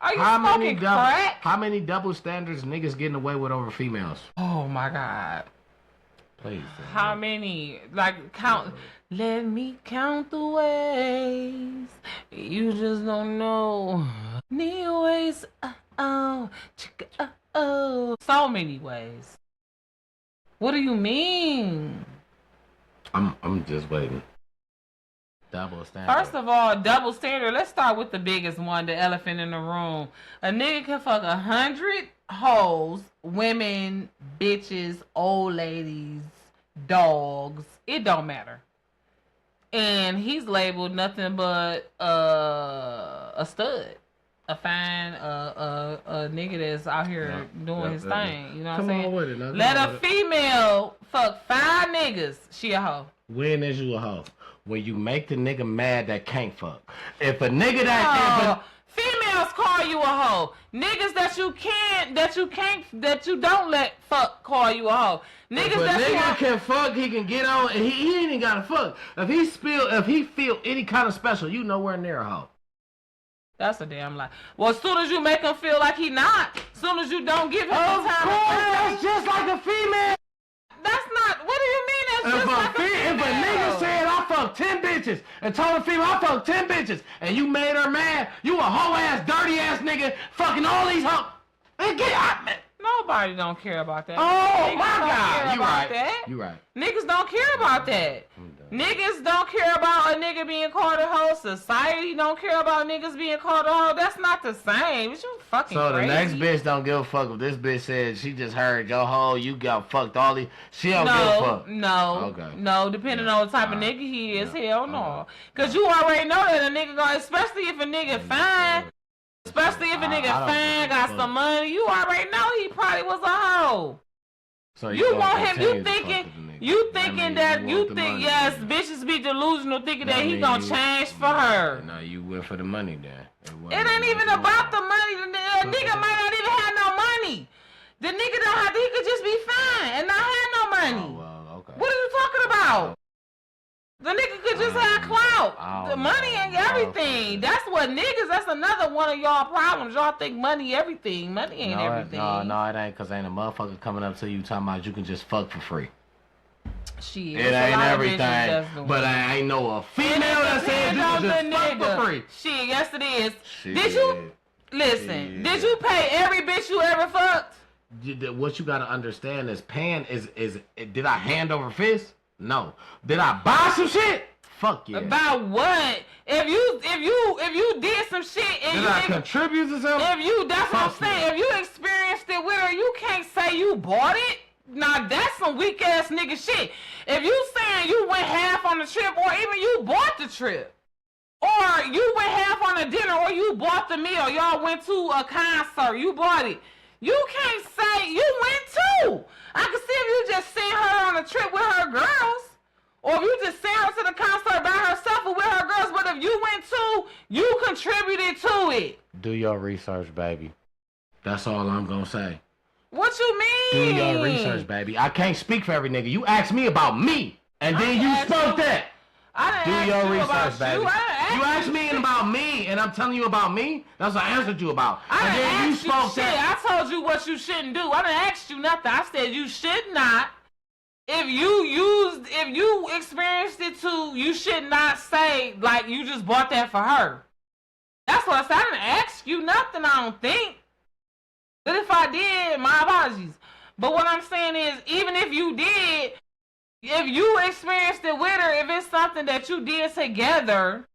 Are you smoking crack? How many double standards niggas getting away with over females? Oh my God. Please. How many? Like, count. Let me count the ways. You just don't know. Need ways. So many ways. What do you mean? I'm just waiting. Double standard. First of all, double standard. Let's start with the biggest one, the elephant in the room. A nigga can fuck 100 hoes, women, bitches, old ladies, dogs. It don't matter. And he's labeled nothing but a stud. A fine a nigga that's out here doing his thing. You know what I'm saying? Come on with it. Let a female fuck 5 niggas. She a hoe. When is you a hoe? When you make the nigga mad that can't fuck. If a nigga females call you a hoe. Niggas that you don't let fuck call you a hoe. Niggas nigga can fuck, he can get on, and he ain't even gotta fuck. If he feel any kind of special, you nowhere near a hoe. That's a damn lie. Well, as soon as you make him feel like he not, as soon as you don't give him the time. Of course, that's just like a female. That's not. What do you mean? That's just like a female. If a nigga said I fucked 10 bitches and told a female I fucked 10 bitches and you made her mad, you a hoe ass, dirty ass nigga fucking all these hoes. Nobody don't care about that. Oh my God, you right. Niggas don't care about that. Niggas don't care about a nigga being called a hoe. Society don't care about niggas being called a hoe. That's not the same. It's you fucking So crazy. The next bitch don't give a fuck if this bitch said she just heard your hoe, you got fucked all these. She don't give a fuck. No, depending on the type of nigga he is, hell no. Cause you already know that a nigga gonna, especially if a nigga fine. Especially if a nigga fine, got some money, you already know he probably was a hoe. So you want him, you thinking that yes, bitches be delusional thinking that he gonna change for her. No, you went for the money then. It ain't even about the money. The nigga might not even have no money. The nigga don't have, he could just be fine and not have no money. Oh, well, okay. What are you talking about? The nigga could just have clout. The money ain't everything. That's what niggas, that's another one of y'all problems. Y'all think money everything. Money ain't everything. No, it ain't, because ain't a motherfucker coming up to you talking about you can just fuck for free. Shit, It ain't everything, but I ain't know a female that said you can just fuck for free. Shit, yes it is. Shit. Did you listen? Did you pay every bitch you ever fucked? What you gotta understand is paying is did I hand over fist? No. Did I buy some shit? Fuck yeah. About what? If you did some shit and did I contribute to something? That's what I'm saying. If you experienced it with her, you can't say you bought it. Now that's some weak ass nigga shit. If you saying you went half on the trip, or even you bought the trip, or you went half on the dinner, or you bought the meal, y'all went to a concert, you bought it. You can't say you went too. I can see if you just sent her on a trip with her girls, or if you just sent her to the concert by herself or with her girls. But if you went too, you contributed to it. Do your research, baby. That's all I'm gonna say. What you mean? Do your research, baby. I can't speak for every nigga. You asked me about me, and then you spoke that. I didn't ask you research, baby. You asked me shit. about me, and I'm telling you about me. That's what I answered you about. I didn't and then you ask spoke you shit. that. I told you what you shouldn't do. I didn't ask you nothing. I said you should not. If you experienced it too, you should not say like you just bought that for her. That's what I said. I didn't ask you nothing. I don't think. But if I did, my apologies. But what I'm saying is, even if you did, if you experienced it with her, if it's something that you did together,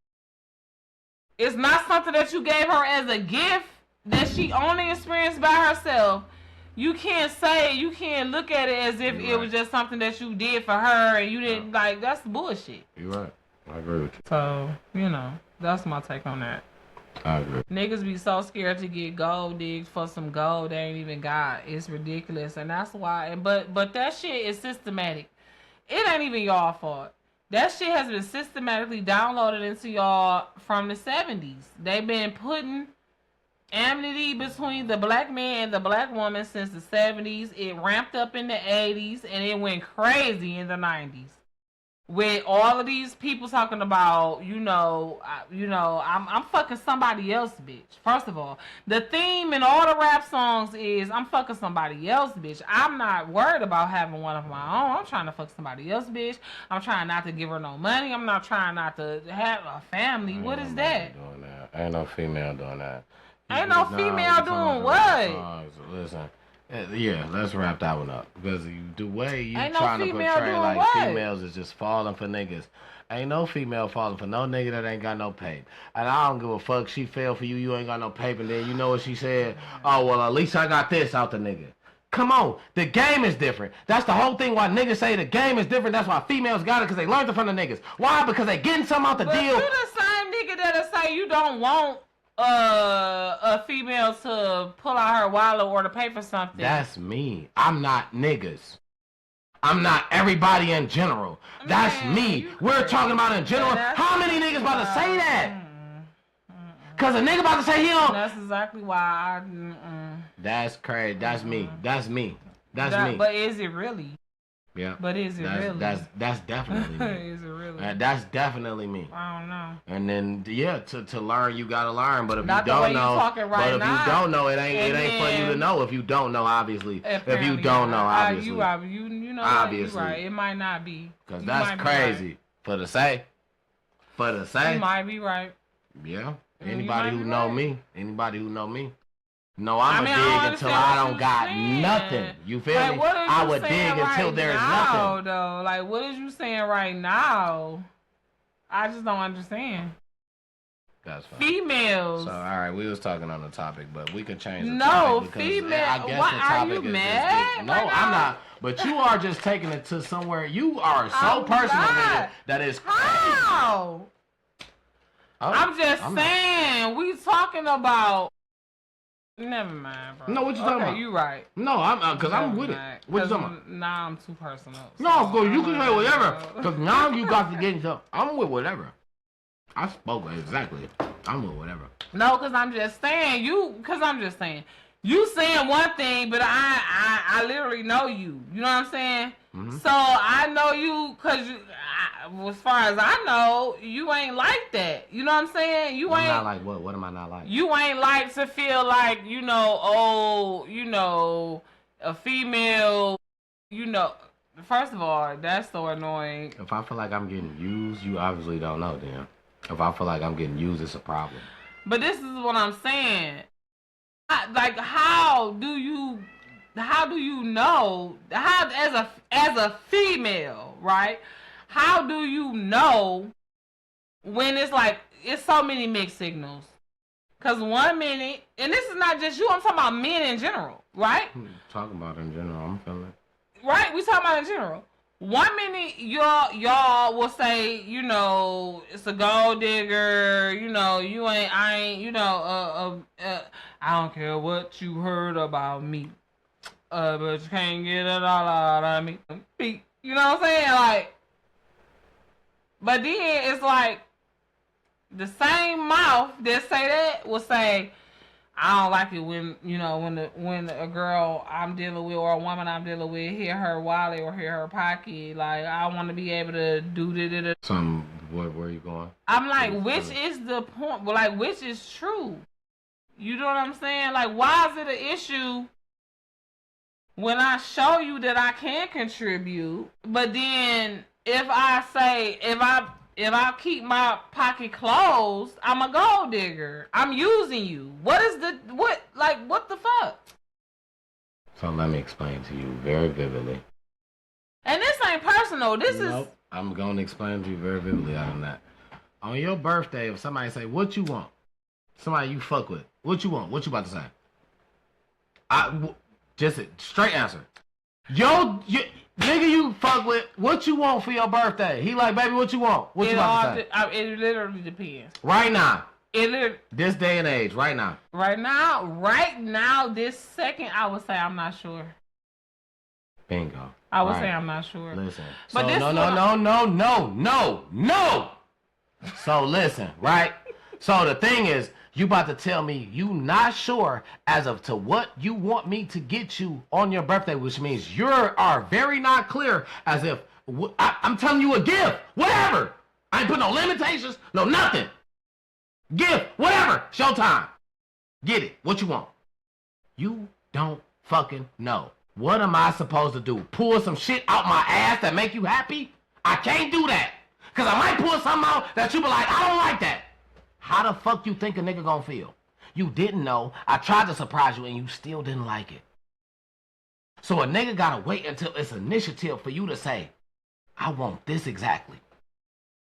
it's not something that you gave her as a gift that she only experienced by herself. You can't look at it as if it was just something that you did for her and you didn't like. That's bullshit. You're right. I agree with you. So, that's my take on that. I agree. Niggas be so scared to get gold digged for some gold they ain't even got. It's ridiculous, and that's why. But that shit is systematic. It ain't even y'all fault. That shit has been systematically downloaded into y'all from the 70s. They've been putting amity between the black man and the black woman since the 70s. It ramped up in the 80s, and it went crazy in the 90s. With all of these people talking about, I'm fucking somebody else, bitch. First of all, the theme in all the rap songs is I'm fucking somebody else, bitch. I'm not worried about having one of my own. I'm trying to fuck somebody else, bitch. I'm trying not to give her no money. I'm not trying not to have a family. What is that? Doing that? Ain't no female doing that. Ain't no female doing what? Listen. Yeah, let's wrap that one up. Because the way you ain't trying no to portray like what? females is just falling for niggas. Ain't no female falling for no nigga that ain't got no paper. And I don't give a fuck. She fell for you. You ain't got no paper. And then you know what she said? Oh, well, at least I got this out the nigga. Come on. The game is different. That's the whole thing why niggas say the game is different. That's why females got it because they learned it from the niggas. Why? Because they getting something out the deal. You the same nigga that'll say you don't want a female to pull out her wallet or to pay for something. That's me. I'm not niggas. I'm not everybody in general. That's me. We're talking about in general. How many niggas about to say that? Cause a nigga about to say he don't. That's exactly why That's crazy. That's me. That's me. That's me. But is it really? Yeah. But is it really? That's definitely me. Is it really? That's definitely me. I don't know. And then to learn you gotta learn. But if Not you don't know, you don't know, it ain't for you to know. If you don't know, obviously. If you don't know, obviously. You know obviously. Right. It might not be. Cause that's crazy. Right. For the say. You might be right. Yeah. Anybody who know me. No, I'm going to dig until I don't got nothing. You feel me? I would dig until there's nothing. Though? Like, what is you saying right now? I just don't understand. That's fine. Females. So, all right, we was talking on the topic, but we can change the topic. No, female. I guess what, the topic are you is mad? No, I'm not. But you are just taking it to somewhere. You are so personal with it that is crazy. How? I'm just saying. We talking about... Never mind, bro. No, what you talking about? You right. No, I'm because I'm with it. What you talking about? Nah, I'm too personal. No, go. You can say whatever. Because now you got to get into. I'm with whatever. I spoke exactly. I'm with whatever. No, because I'm just saying you saying one thing, but I literally know you. You know what I'm saying? Mm-hmm. So I know you because as far as I know, you ain't like that. You know what I'm saying? You ain't not like what? What am I not like? You ain't like to feel like a female. First of all, that's so annoying. If I feel like I'm getting used, you obviously don't know, then. If I feel like I'm getting used, it's a problem. But this is what I'm saying. Like, how do you know? How as a female, right? How do you know when it's like it's so many mixed signals? Because 1 minute, and this is not just you. I'm talking about men in general, right? Talking about in general, I'm feeling. Right, we talking about in general. 1 minute, y'all will say, you know, it's a gold digger. You know, I ain't, you know, I don't care what you heard about me, but you can't get it all out of me. You know what I'm saying? Like, but then it's like the same mouth that say that will say, I don't like it when, you know, when a girl I'm dealing with or a woman I'm dealing with hit her wallet or hit her pocket. Like, I want to be able to do da. Where are you going? I'm like, which is the point? Well, like, which is true? You know what I'm saying? Like, why is it an issue when I show you that I can contribute, but then if I say, if I keep my pocket closed, I'm a gold digger. I'm using you. What the fuck? So let me explain to you very vividly. And this ain't personal. This is... I'm going to explain to you very vividly out of that. On your birthday, if somebody say, what you want? Somebody you fuck with. What you want? What you about to say? Just a straight answer. Nigga you fuck with, what you want for your birthday? He like, baby, what you want? What you about to say? It literally depends. Right now. This day and age, right now. Right now, this second, I would say I'm not sure. Bingo. I would say I'm not sure. Listen. But so this no. So listen, right? So the thing is, you about to tell me you not sure as of to what you want me to get you on your birthday, which means you are very not clear as if I'm telling you a gift, whatever. I ain't put no limitations, no nothing. Gift, whatever, showtime. Get it, what you want. You don't fucking know. What am I supposed to do? Pull some shit out my ass that make you happy? I can't do that. Because I might pull something out that you be like, I don't like that. How the fuck you think a nigga gonna feel? You didn't know. I tried to surprise you and you still didn't like it. So a nigga gotta wait until it's initiative for you to say, I want this exactly.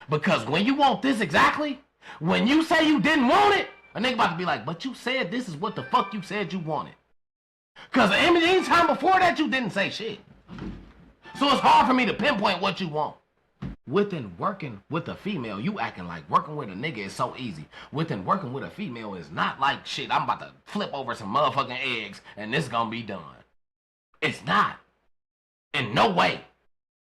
Because when you want this exactly, when you say you didn't want it, a nigga about to be like, but you said this is what the fuck you said you wanted. Because any time before that, you didn't say shit. So it's hard for me to pinpoint what you want. Within working with a female, you acting like working with a nigga is so easy. Within working with a female is not like shit, I'm about to flip over some motherfucking eggs and this gonna be done. It's not. In no way.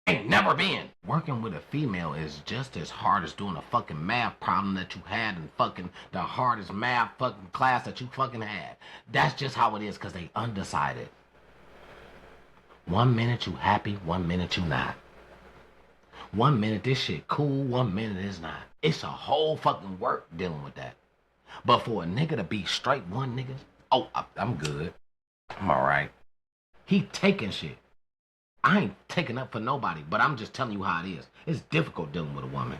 Ain't never been. Working with a female is just as hard as doing a fucking math problem that you had in fucking the hardest math fucking class that you fucking had. That's just how it is because they undecided. 1 minute you happy, 1 minute you not. 1 minute this shit cool, 1 minute it's not. It's a whole fucking work dealing with that. But for a nigga to be straight one nigga, oh, I'm good. I'm alright. He taking shit. I ain't taking up for nobody, but I'm just telling you how it is. It's difficult dealing with a woman.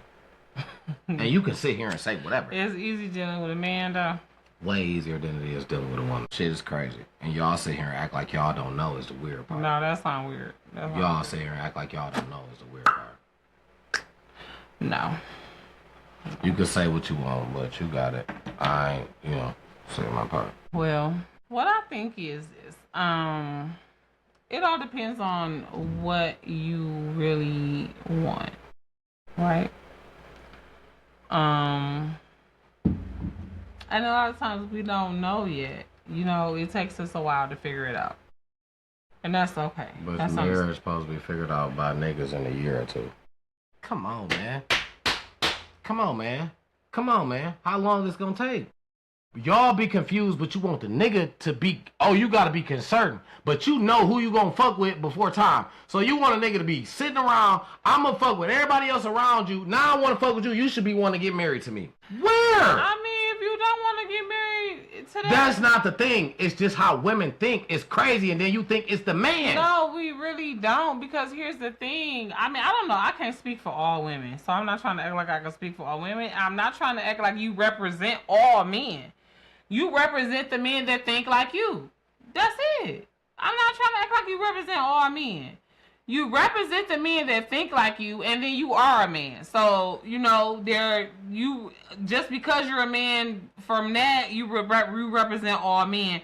And you can sit here and say whatever. It's easy dealing with a man, though. Way easier than it is dealing with a woman. Shit is crazy. And y'all sit here and act like y'all don't know is the weird part. No, that's not weird. Y'all sit here and act like y'all don't know is the weird part. No. You can say what you want, but you got it. I ain't, say my part. Well, what I think is this. It all depends on what you really want, right? And a lot of times we don't know yet. It takes us a while to figure it out. And that's okay. But that's marriage is supposed to be figured out by niggas in a year or two. Come on, man. Come on, man. How long is this gonna take? Y'all be confused, but you want the nigga to be, you gotta be concerned. But you know who you gonna fuck with before time. So you want a nigga to be sitting around, I'm gonna fuck with everybody else around you. Now I wanna fuck with you, you should be wanting to get married to me. Where? I mean, if you don't want to get married, That's not the thing. It's just how women think. It's crazy, and then you think it's the man. No, we really don't, because here's the thing. I mean, I don't know. I can't speak for all women, so I'm not trying to act like I can speak for all women. I'm not trying to act like you represent all men. You represent the men that think like you. That's it. I'm not trying to act like you represent all men. You represent the men that think like you, and then you are a man. So, you know, just because you're a man from that, you represent all men.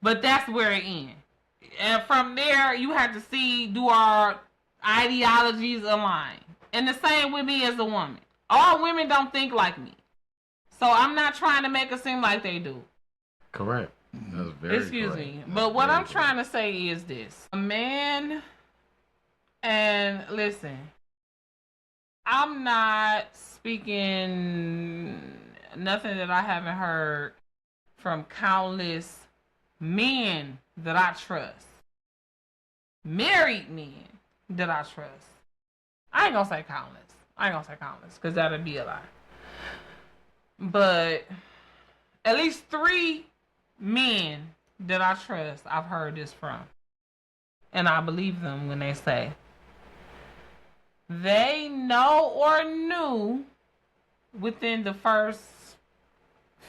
But that's where it ends. And from there, you have to see, do our ideologies align? And the same with me as a woman. All women don't think like me. So I'm not trying to make it seem like they do. Correct. That's very Excuse correct. me. That's But what I'm correct. trying to say is this. A man, and listen, I'm not speaking nothing that I haven't heard from countless men that I trust. Married men that I trust. I ain't gonna say countless, because that'd be a lie. But at least 3 men that I trust, I've heard this from. And I believe them when they say they know or knew within the first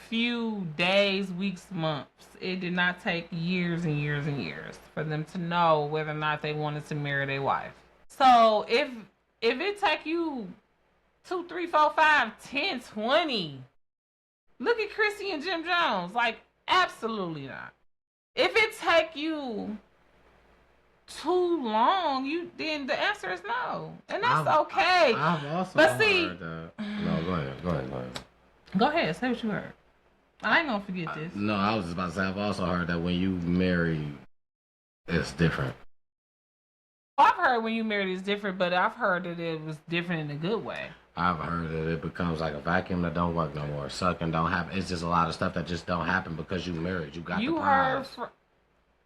few days, weeks, months. It did not take years and years and years for them to know whether or not they wanted to marry their wife. So if it take you 2, 3, 4, 5, 10, 20, look at Chrissy and Jim Jones. Like, absolutely not. If it take you too long, then the answer is no, and that's okay. I've also but see, heard that. No, go ahead. Go ahead. Say what you heard. I ain't gonna forget this. No, I was just about to say, I've also heard that when you marry, it's different. I've heard when you married it's different, but I've heard that it was different in a good way. I've heard that it becomes like a vacuum that don't work no more. Sucking don't happen. It's just a lot of stuff that just don't happen because you married. You got the prize.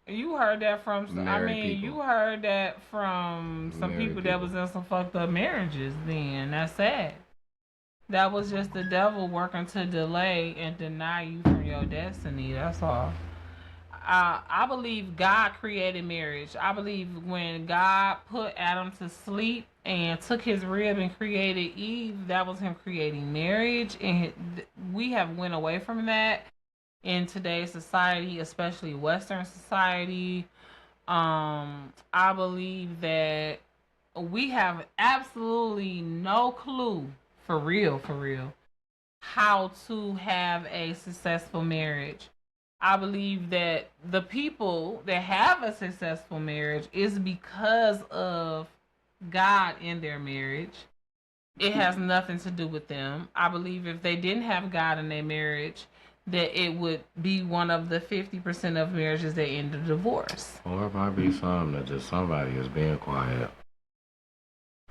You heard that from Married people. you heard that from some Married people that was in some fucked up marriages. Then that's sad. That was just the devil working to delay and deny you from your destiny. That's all. I believe God created marriage. I believe when God put Adam to sleep and took his rib and created Eve, that was him creating marriage. And we have went away from that in today's society, especially Western society. I believe that we have absolutely no clue, for real, how to have a successful marriage. I believe that the people that have a successful marriage is because of God in their marriage. It has nothing to do with them. I believe if they didn't have God in their marriage, that it would be one of the 50% of marriages that end in divorce. Or it might be something that just somebody is being quiet.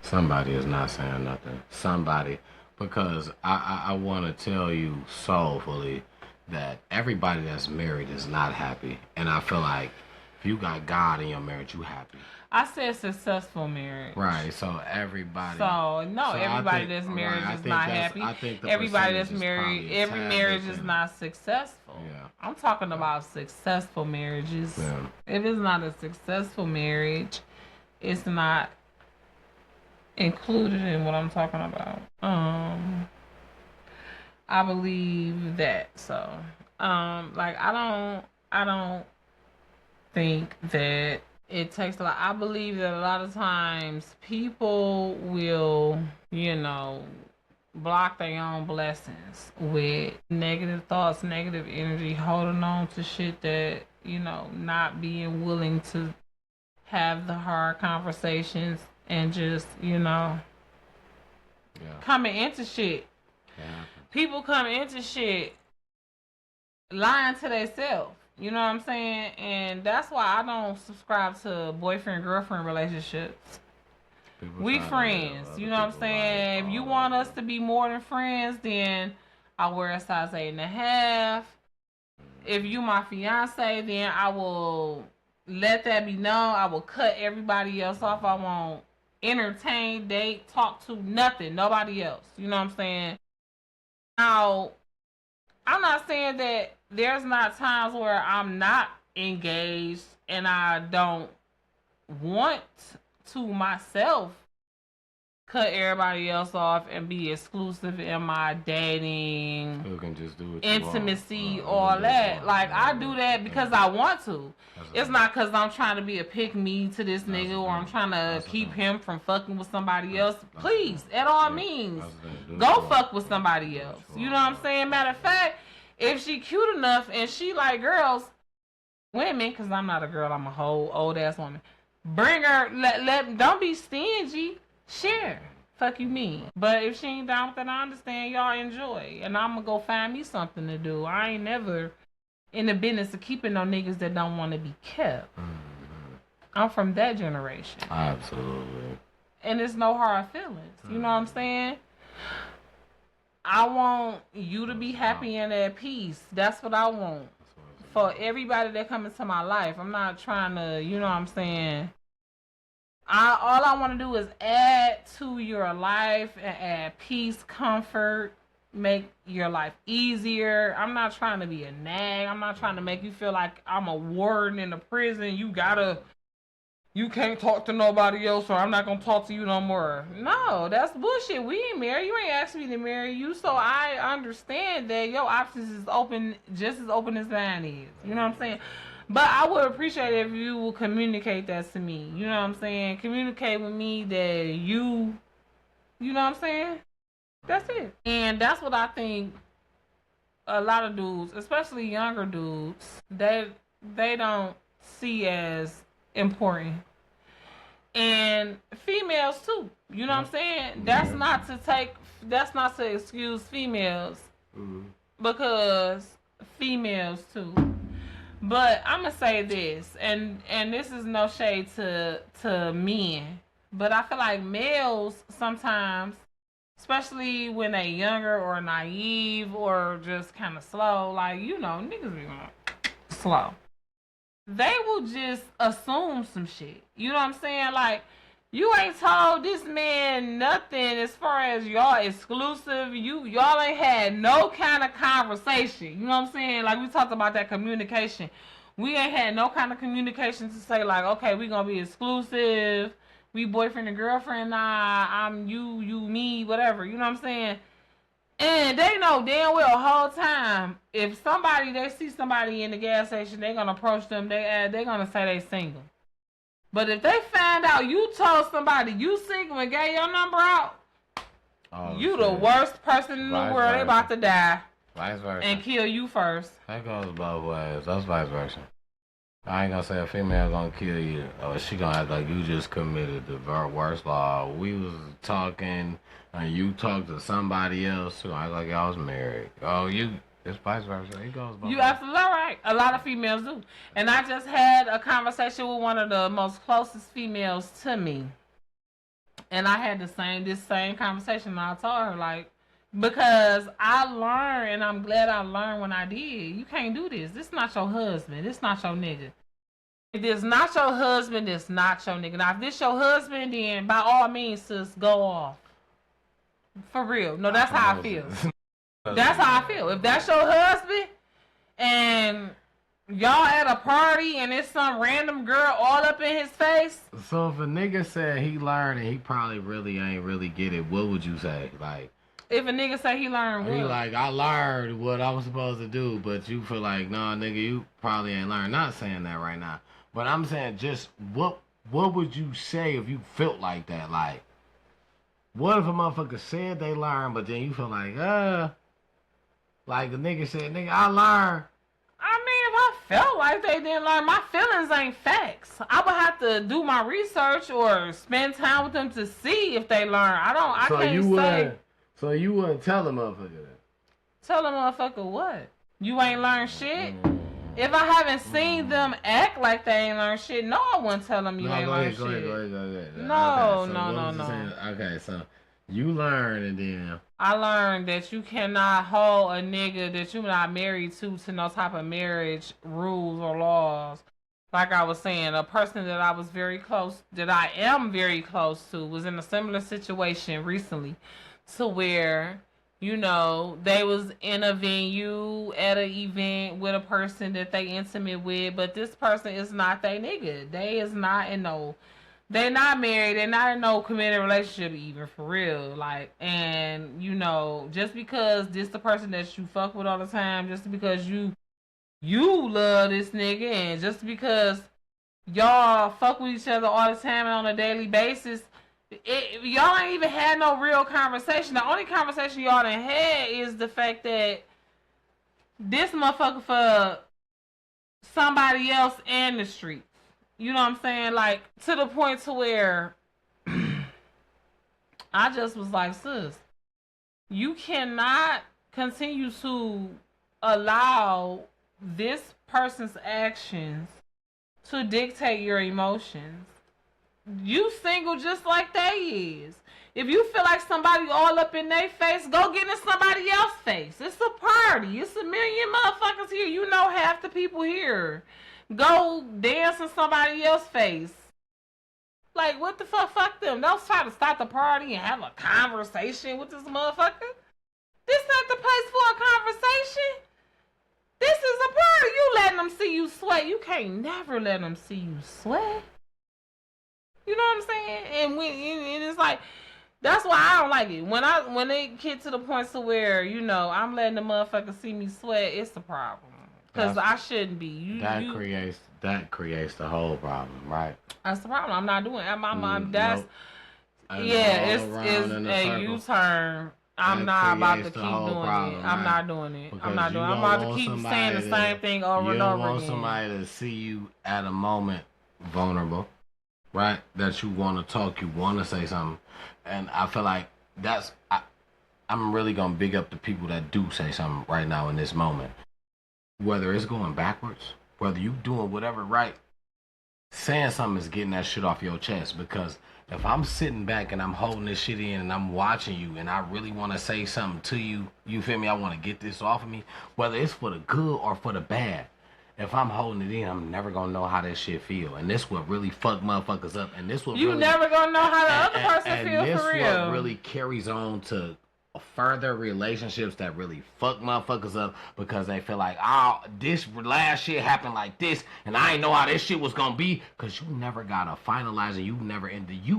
Somebody is not saying nothing. Somebody, because I want to tell you soulfully that everybody that's married is not happy. And I feel like if you got God in your marriage, you happy. I said successful marriage. Right, so everybody. Everybody that's married is not happy. Everybody that's married, every marriage is not successful. Yeah. I'm talking about successful marriages. Yeah. If it's not a successful marriage, it's not included in what I'm talking about. I believe that. So, I don't think that it takes a lot. I believe that a lot of times people will, block their own blessings with negative thoughts, negative energy, holding on to shit that, not being willing to have the hard conversations and just, coming into shit. Yeah. People come into shit lying to themselves. You know what I'm saying? And that's why I don't subscribe to boyfriend-girlfriend relationships. We friends. You know what I'm saying? If you want us to be more than friends, then I wear a size 8.5. If you my fiance, then I will let that be known. I will cut everybody else off. I won't entertain, date, talk to nothing. Nobody else. You know what I'm saying? Now, I'm not saying that there's not times where I'm not engaged and I don't want to myself cut everybody else off and be exclusive in my dating, you can just do it. Intimacy, all that. Like, I do that because I want to. It's not because I'm trying to be a pick me to this nigga or I'm trying to keep him from fucking with somebody else. Please, at all means, go fuck with somebody else. You know what I'm saying? Matter of fact, if she cute enough and she like girls, women, because I'm not a girl, I'm a whole old ass woman. Bring her, don't be stingy. Share. Fuck you mean. But if she ain't down with it, I understand. Y'all enjoy. And I'm gonna go find me something to do. I ain't never in the business of keeping no niggas that don't want to be kept. I'm from that generation. Absolutely. And it's no hard feelings. You know what I'm saying? I want you to be happy and at peace. That's what I want. For everybody that come into my life. I'm not trying to, you know what I'm saying? All I want to do is add to your life and add peace, comfort, make your life easier. I'm not trying to be a nag. I'm not trying to make you feel like I'm a warden in the prison. You can't talk to nobody else, or I'm not going to talk to you no more. No, that's bullshit. We ain't married. You ain't asked me to marry you, so I understand that your options is open, just as open as mine is. You know what I'm saying? But I would appreciate it if you will communicate that to me. You know what I'm saying? Communicate with me that you know what I'm saying? That's it. And that's what I think a lot of dudes, especially younger dudes, they don't see as important. And females too. You know what I'm saying? That's not to excuse females. Because females too. But I'm gonna say this, and this is no shade to men, but I feel like males sometimes, especially when they younger or naive or just kind of slow, like, you know, niggas be slow. They will just assume some shit. You know what I'm saying? Like, you ain't told this man nothing as far as y'all exclusive. Y'all ain't had no kind of conversation. You know what I'm saying? Like, we talked about that communication. We ain't had no kind of communication to say, like, okay, we gonna be exclusive. We boyfriend and girlfriend. Nah, I'm you, me, whatever. You know what I'm saying? And they know damn well the whole time, if they see somebody in the gas station, they gonna approach them. They gonna say they single. But if they find out you told somebody you single and gave your number out, you the worst person in the world. They about to die. Vice versa. And kill you first. That goes both ways. That's vice versa. I ain't gonna say a female gonna kill you, or she gonna act like you just committed the worst law. We was talking, and you talked to somebody else who act like y'all was married. It's vice versa. It goes both ways. You absolutely right. A lot of females do. And I just had a conversation with one of the most closest females to me. And I had this same conversation, and I told her, like, because I learned, and I'm glad I learned when I did, you can't do this. This is not your husband. This is not your nigga. If it's not your husband, it's not your nigga. Now, if this your husband, then by all means, sis, go off. For real. No, that's how I feel. That's how I feel. If that's your husband, and y'all at a party, and it's some random girl all up in his face. So if a nigga said he learned and he probably really ain't really get it, what would you say? Like, if a nigga say he learned what? He like, I learned what I was supposed to do, but you feel like, nah, nigga, you probably ain't learned. Not saying that right now. But I'm saying just what would you say if you felt like that? Like, what if a motherfucker said they learned, but then you feel like a nigga said, nigga, I learned. I mean, if I felt like they didn't learn, my feelings ain't facts. I would have to do my research or spend time with them to see if they learn. I can't say. So you wouldn't tell a motherfucker that? Tell a motherfucker what? You ain't learned shit? If I haven't seen them act like they ain't learned shit, no, I wouldn't tell them you ain't learned shit. Go ahead. No. Okay, so you learned, and then I learned that you cannot hold a nigga that you're not married to no type of marriage rules or laws. Like I was saying, a person that I am very close to was in a similar situation recently, to where You know, they was in a venue at an event with a person that they intimate with, but this person is not they nigga. They is not in no, they not married. They not in no committed relationship even for real. Like, and you know, just because this the person that you fuck with all the time, just because you love this nigga, and just because y'all fuck with each other all the time and on a daily basis, y'all ain't even had no real conversation. The only conversation y'all done had is the fact that this motherfucker for somebody else in the streets. You know what I'm saying? Like, to the point to where I just was like, sis, you cannot continue to allow this person's actions to dictate your emotions. You single just like they is. If you feel like somebody all up in their face, go get in somebody else's face. It's a party. It's a million motherfuckers here. You know half the people here. Go dance in somebody else's face. Like, what the fuck? Fuck them. Don't try to start the party and have a conversation with this motherfucker. This not the place for a conversation. This is a party. You letting them see you sweat. You can't never let them see you sweat. You know what I'm saying? And it's like, that's why I don't like it. When they get to the point to where, you know, I'm letting the motherfucker see me sweat, it's a problem. Because I shouldn't be. That creates the whole problem, right? That's the problem. I'm not doing it. That's nope. it's a U-turn. I'm not about to keep doing it. I'm not doing it. I'm about to keep saying the same thing over and over again. You want somebody to see you at a moment vulnerable, right? That you want to talk, you want to say something. And I feel like I'm really going to big up the people that do say something right now in this moment. Whether it's going backwards, whether you doing whatever right, saying something is getting that shit off your chest. Because if I'm sitting back and I'm holding this shit in and I'm watching you and I really want to say something to you, you feel me? I want to get this off of me, whether it's for the good or for the bad. If I'm holding it in, I'm never gonna know how that shit feel, and this what really fuck motherfuckers up, and this what you really, never gonna know how the other person feel and for real. this what really carries on to further relationships that really fuck motherfuckers up because they feel like, oh, this last shit happened like this, and I ain't know how this shit was gonna be, because you never got a finalizer, you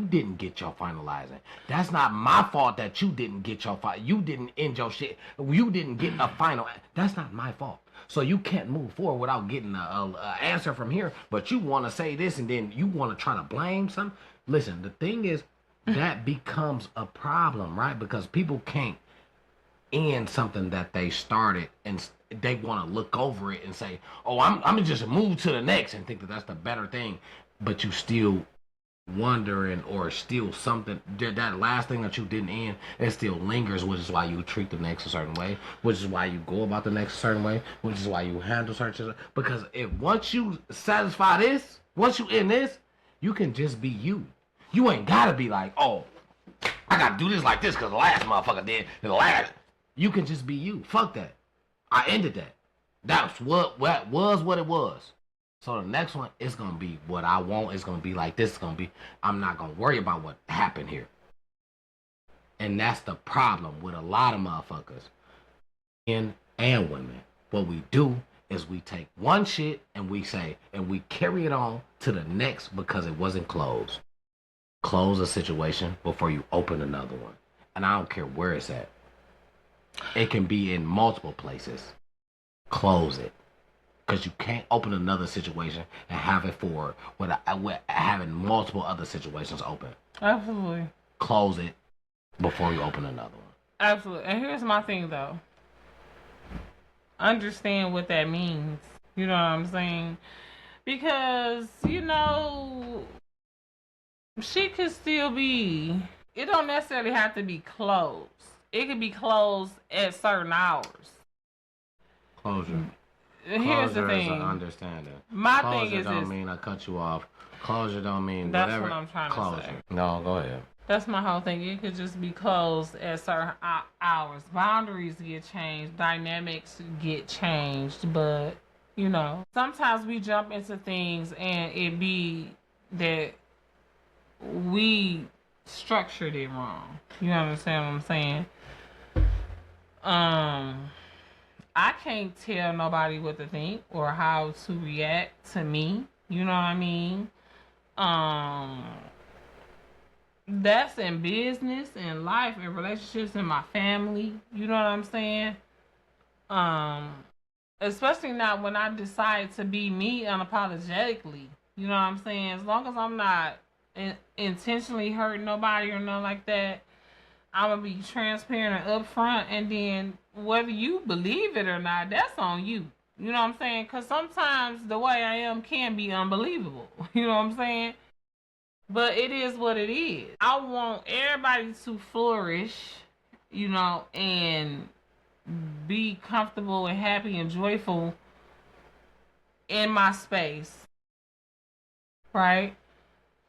didn't get your finalizing. That's not my fault that you didn't get your you didn't end your shit, you didn't get a final. That's not my fault. So you can't move forward without getting an answer from here, but you want to say this and then you want to try to blame something. Listen, the thing is, that becomes a problem, right? Because people can't end something that they started, and they want to look over it and say, oh, I'm going to just move to the next and think that that's the better thing. But you still wondering, or still something, that last thing that you didn't end, it still lingers, which is why you treat the next a certain way, which is why you go about the next a certain way, which is why you handle certain, because if once you satisfy this, once you end this, you can just be you. You ain't gotta be like, oh, I gotta do this like this because the last motherfucker did. You can just be you. Fuck that. I ended that. That's what was what it was. So the next one is gonna be what I want. It's gonna be like this. It's gonna be. I'm not gonna worry about what happened here. And that's the problem with a lot of motherfuckers, men and women. What we do is we take one shit and we say, and we carry it on to the next because it wasn't closed. Close a situation before you open another one. And I don't care where it's at. It can be in multiple places. Close it. Because you can't open another situation and have it forward with having multiple other situations open. Absolutely. Close it before you open another one. Absolutely. And here's my thing, though. Understand what that means. You know what I'm saying? Because, you know, she could still be, it don't necessarily have to be closed. It could be closed at certain hours. Closure. Here's the thing. Is an understanding. My Closure thing is don't this. mean I cut you off. Closure don't mean That's whatever. What I'm trying Closure. to say. No, go ahead. That's my whole thing. It could just be closed at certain hours. Boundaries get changed. Dynamics get changed. But, you know, sometimes we jump into things and it be that we structured it wrong. You understand what I'm saying? Um, I can't tell nobody what to think or how to react to me. You know what I mean? Um, that's in business, in life, in relationships, in my family. You know what I'm saying? Um, especially not when I decide to be me unapologetically. You know what I'm saying? As long as I'm not intentionally hurting nobody or nothing like that, I'm gonna be transparent and upfront. And then whether you believe it or not, that's on you. You know what I'm saying? Because sometimes the way I am can be unbelievable. You know what I'm saying? But it is what it is. I want everybody to flourish, you know, and be comfortable and happy and joyful in my space, right?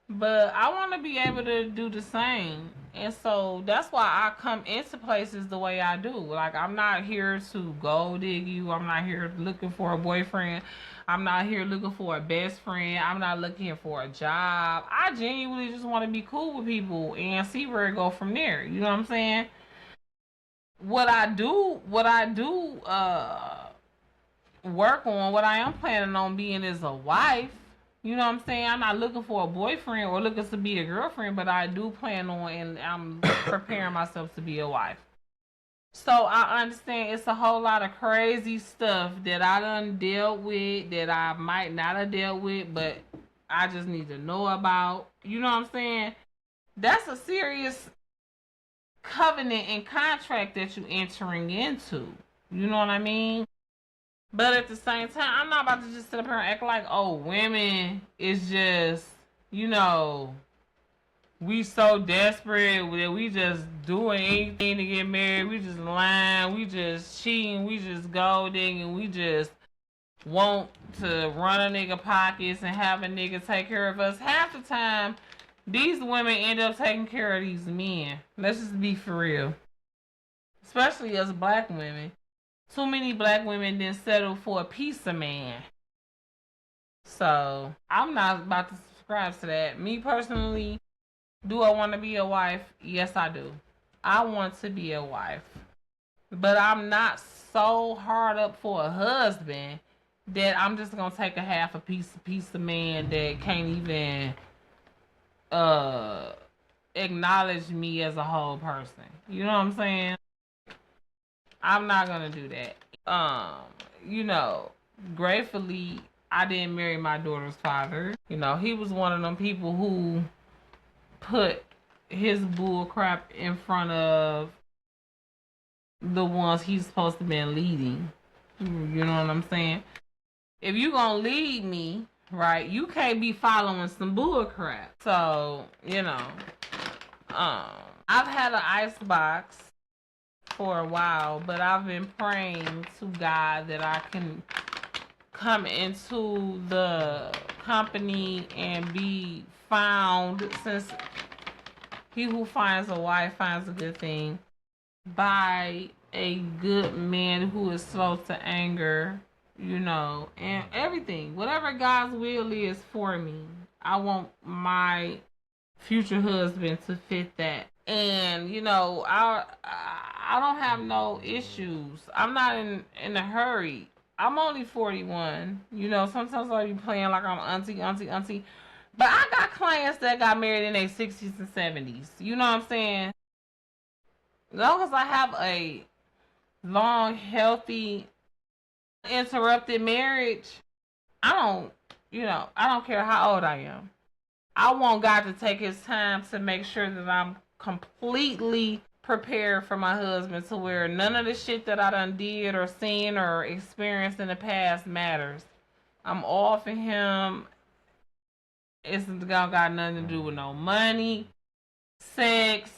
But I want to be able to do the same. And so that's why I come into places the way I do. Like, I'm not here to gold dig you. I'm not here looking for a boyfriend. I'm not here looking for a best friend. I'm not looking for a job. I genuinely just want to be cool with people and see where it go from there. You know what I'm saying? What I do, work on, what I am planning on being is a wife. You know what I'm saying? I'm not looking for a boyfriend or looking to be a girlfriend, but I do plan on, and I'm preparing myself to be a wife. So I understand it's a whole lot of crazy stuff that I done dealt with that I might not have dealt with, but I just need to know about. You know what I'm saying? That's a serious covenant and contract that you entering into. You know what I mean? But at the same time, I'm not about to just sit up here and act like, oh, women is just, you know, we so desperate that we just doing anything to get married. We just lying, we just cheating, we just gold digging, we just want to run a nigga pockets and have a nigga take care of us. Half the time, these women end up taking care of these men. Let's just be for real. Especially as black women. Too many black women didn't settle for a piece of man. So I'm not about to subscribe to that. Me personally, do I want to be a wife? Yes, I do. I want to be a wife. But I'm not so hard up for a husband that I'm just gonna take a half a piece of man that can't even uh acknowledge me as a whole person. You know what I'm saying? I'm not gonna do that. Um, you know, gratefully I didn't marry my daughter's father. You know, he was one of them people who put his bull crap in front of the ones he's supposed to be leading. You know what I'm saying? If you gonna lead me, right, you can't be following some bull crap. So, you know, I've had an ice box for a while, but I've been praying to God that I can come into the company and be found, since he who finds a wife finds a good thing, by a good man who is slow to anger, you know, and everything. Whatever God's will is for me, I want my future husband to fit that. And you know, I don't have no issues. I'm not in a hurry. I'm only 41. You know, sometimes I be playing like I'm auntie. But I got clients that got married in their 60s and 70s. You know what I'm saying? As long as I have a long, healthy, interrupted marriage, I don't, you know, I don't care how old I am. I want God to take his time to make sure that I'm completely prepared for my husband, to where none of the shit that I done did or seen or experienced in the past matters. I'm all for him. It's got nothing to do with no money, sex,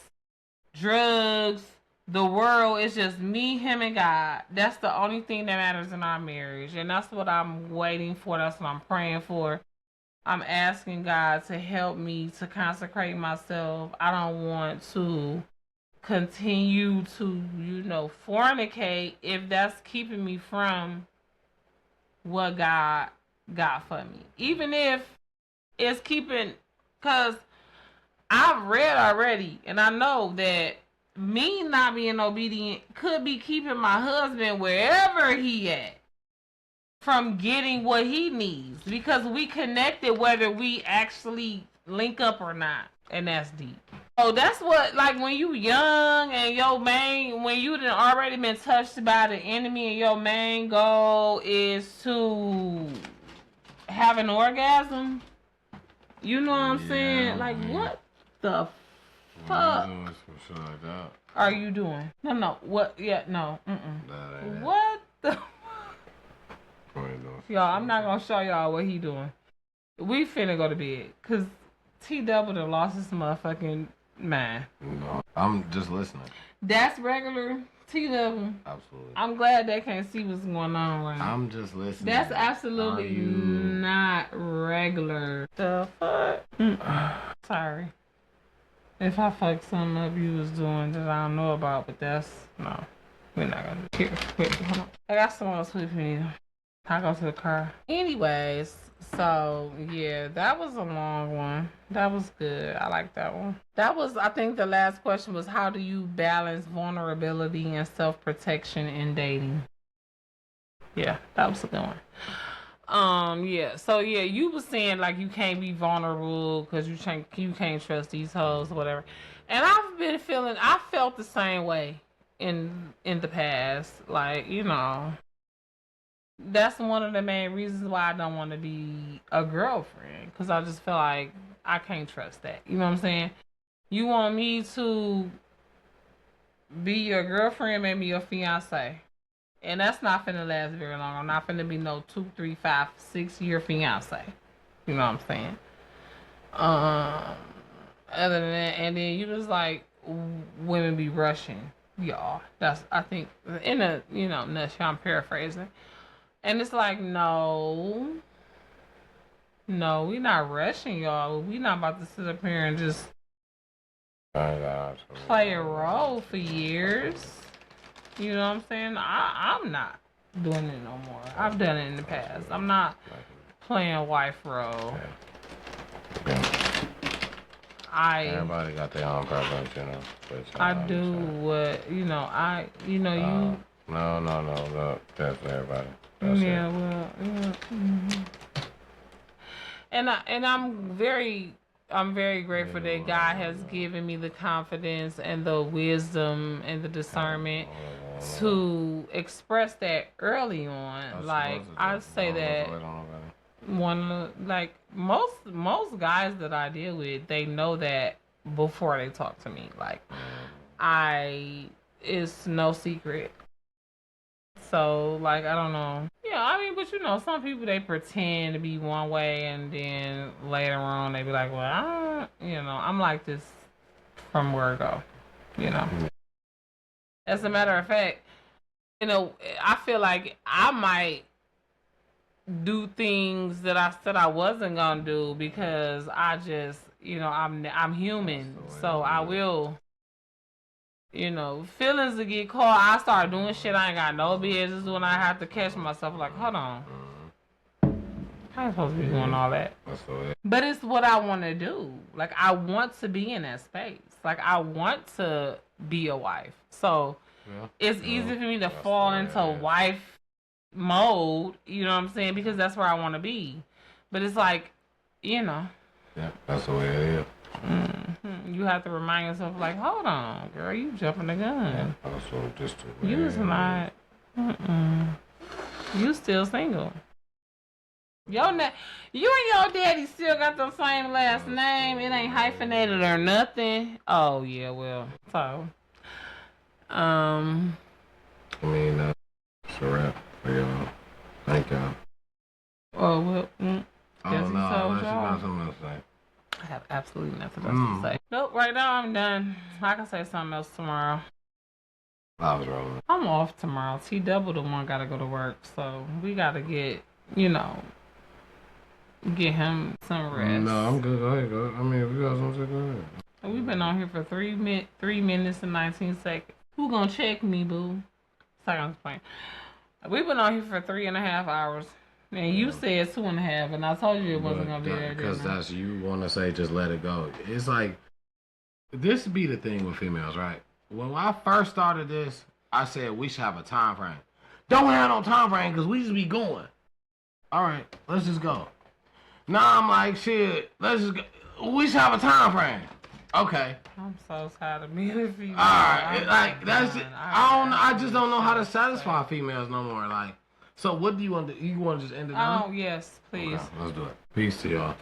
drugs, the world. It's just me, him, and God. That's the only thing that matters in our marriage. And that's what I'm waiting for. That's what I'm praying for. I'm asking God to help me to consecrate myself. I don't want to continue to, you know, fornicate if that's keeping me from what God got for me. Even if it's keeping, because I've read already and I know that me not being obedient could be keeping my husband wherever he at from getting what he needs because we connected whether we actually link up or not, and that's deep. So that's what, like, when you young and your main, when you done already been touched by the enemy and your main goal is to have an orgasm, you know what I'm saying? Like, what the fuck are you doing? No, what? Yeah, no, What the? Y'all, I'm not gonna show y'all what he doing. We finna go to bed, cause T Double done lost his motherfucking mind. No, I'm just listening. That's regular T Double. Absolutely. I'm glad they can't see what's going on right now. I'm just listening. That's absolutely not regular. The fuck? Sorry. If I fucked something up you was doing that I don't know about, but that's, no. We're not gonna do it. Here, wait, hold on. I got some else with me. I go to the car. Anyways, so yeah, that was a long one. That was good. I like that one. That was, I think the last question was, how do you balance vulnerability and self-protection in dating? Yeah, that was a good one. Yeah. So yeah, you was saying like you can't be vulnerable because you can't trust these hoes or whatever. And I felt the same way in the past. Like, you know, that's one of the main reasons why I don't want to be a girlfriend, because I just feel like I can't trust that. You know what I'm saying? You want me to be your girlfriend, maybe your fiance. And that's not finna last very long. I'm not finna be no 2, 3, 5, 6 year fiance. You know what I'm saying? Other than that, and then you just like women be rushing y'all. That's, I think, in a, you know, nutshell, I'm paraphrasing. And it's like, no, we not rushing y'all. We not about to sit up here and just play a role for years. You know what I'm saying? I'm not doing it no more. I've done it in the past. I'm not playing wife role. Everybody got their own preference, you know. I do what, you know, you. No. That's everybody. Yeah, well, yeah. Mm-hmm. And I'm very grateful that God has given me the confidence and the wisdom and the discernment to express that early on. Like, I say that most guys that I deal with, they know that before they talk to me. Like, it's no secret. So, like, I don't know. Yeah, I mean, but you know, some people, they pretend to be one way and then later on they be like, well, I'm like this from word go, you know. As a matter of fact, you know, I feel like I might do things that I said I wasn't gonna do because I just, you know, I'm human, so I will. You know, feelings to get caught. I start doing shit I ain't got no business doing. I have to catch myself like, hold on. I ain't supposed to be doing all that. But it's what I want to do. Like, I want to be in that space. Like, I want to be a wife. So, it's easy for me to fall into wife mode, you know what I'm saying? Because that's where I want to be. But it's like, you know. Yeah, that's the way it is. Mm-hmm. You have to remind yourself, like, hold on, girl, you jumping the gun. You was not. You still single. You and your daddy still got the same last name. It ain't hyphenated or nothing. Oh yeah, well, so. I mean, it's a wrap for y'all. Thank y'all. Oh well. Oh no, unless you got something else to say. I have absolutely nothing else to say. Nope, right now I'm done. I can say something else tomorrow. I was rolling. I'm off tomorrow. T Double the one gotta go to work, so we gotta get him some rest. No, I'm good. Go ahead, go. I mean, if you got something to say, go ahead. We've been on here for 3 minutes and 19 seconds. Who gonna check me, boo? Second point. We've been on here for 3.5 hours. And you said 2.5, and I told you it wasn't gonna be there. Because that's, you want to say just let it go. It's like, this be the thing with females, right? when I first started this, I said we should have a time frame. Don't have no time frame because we just be going. All right, let's just go. Now I'm like, shit, let's just go. We should have a time frame. Okay. I'm so tired of being a female. Alright, like that's it. I just don't know how to satisfy females no more. Like, so what do you want to do? You want to just end it now? Oh yes, please. Okay, let's do it. Peace to y'all.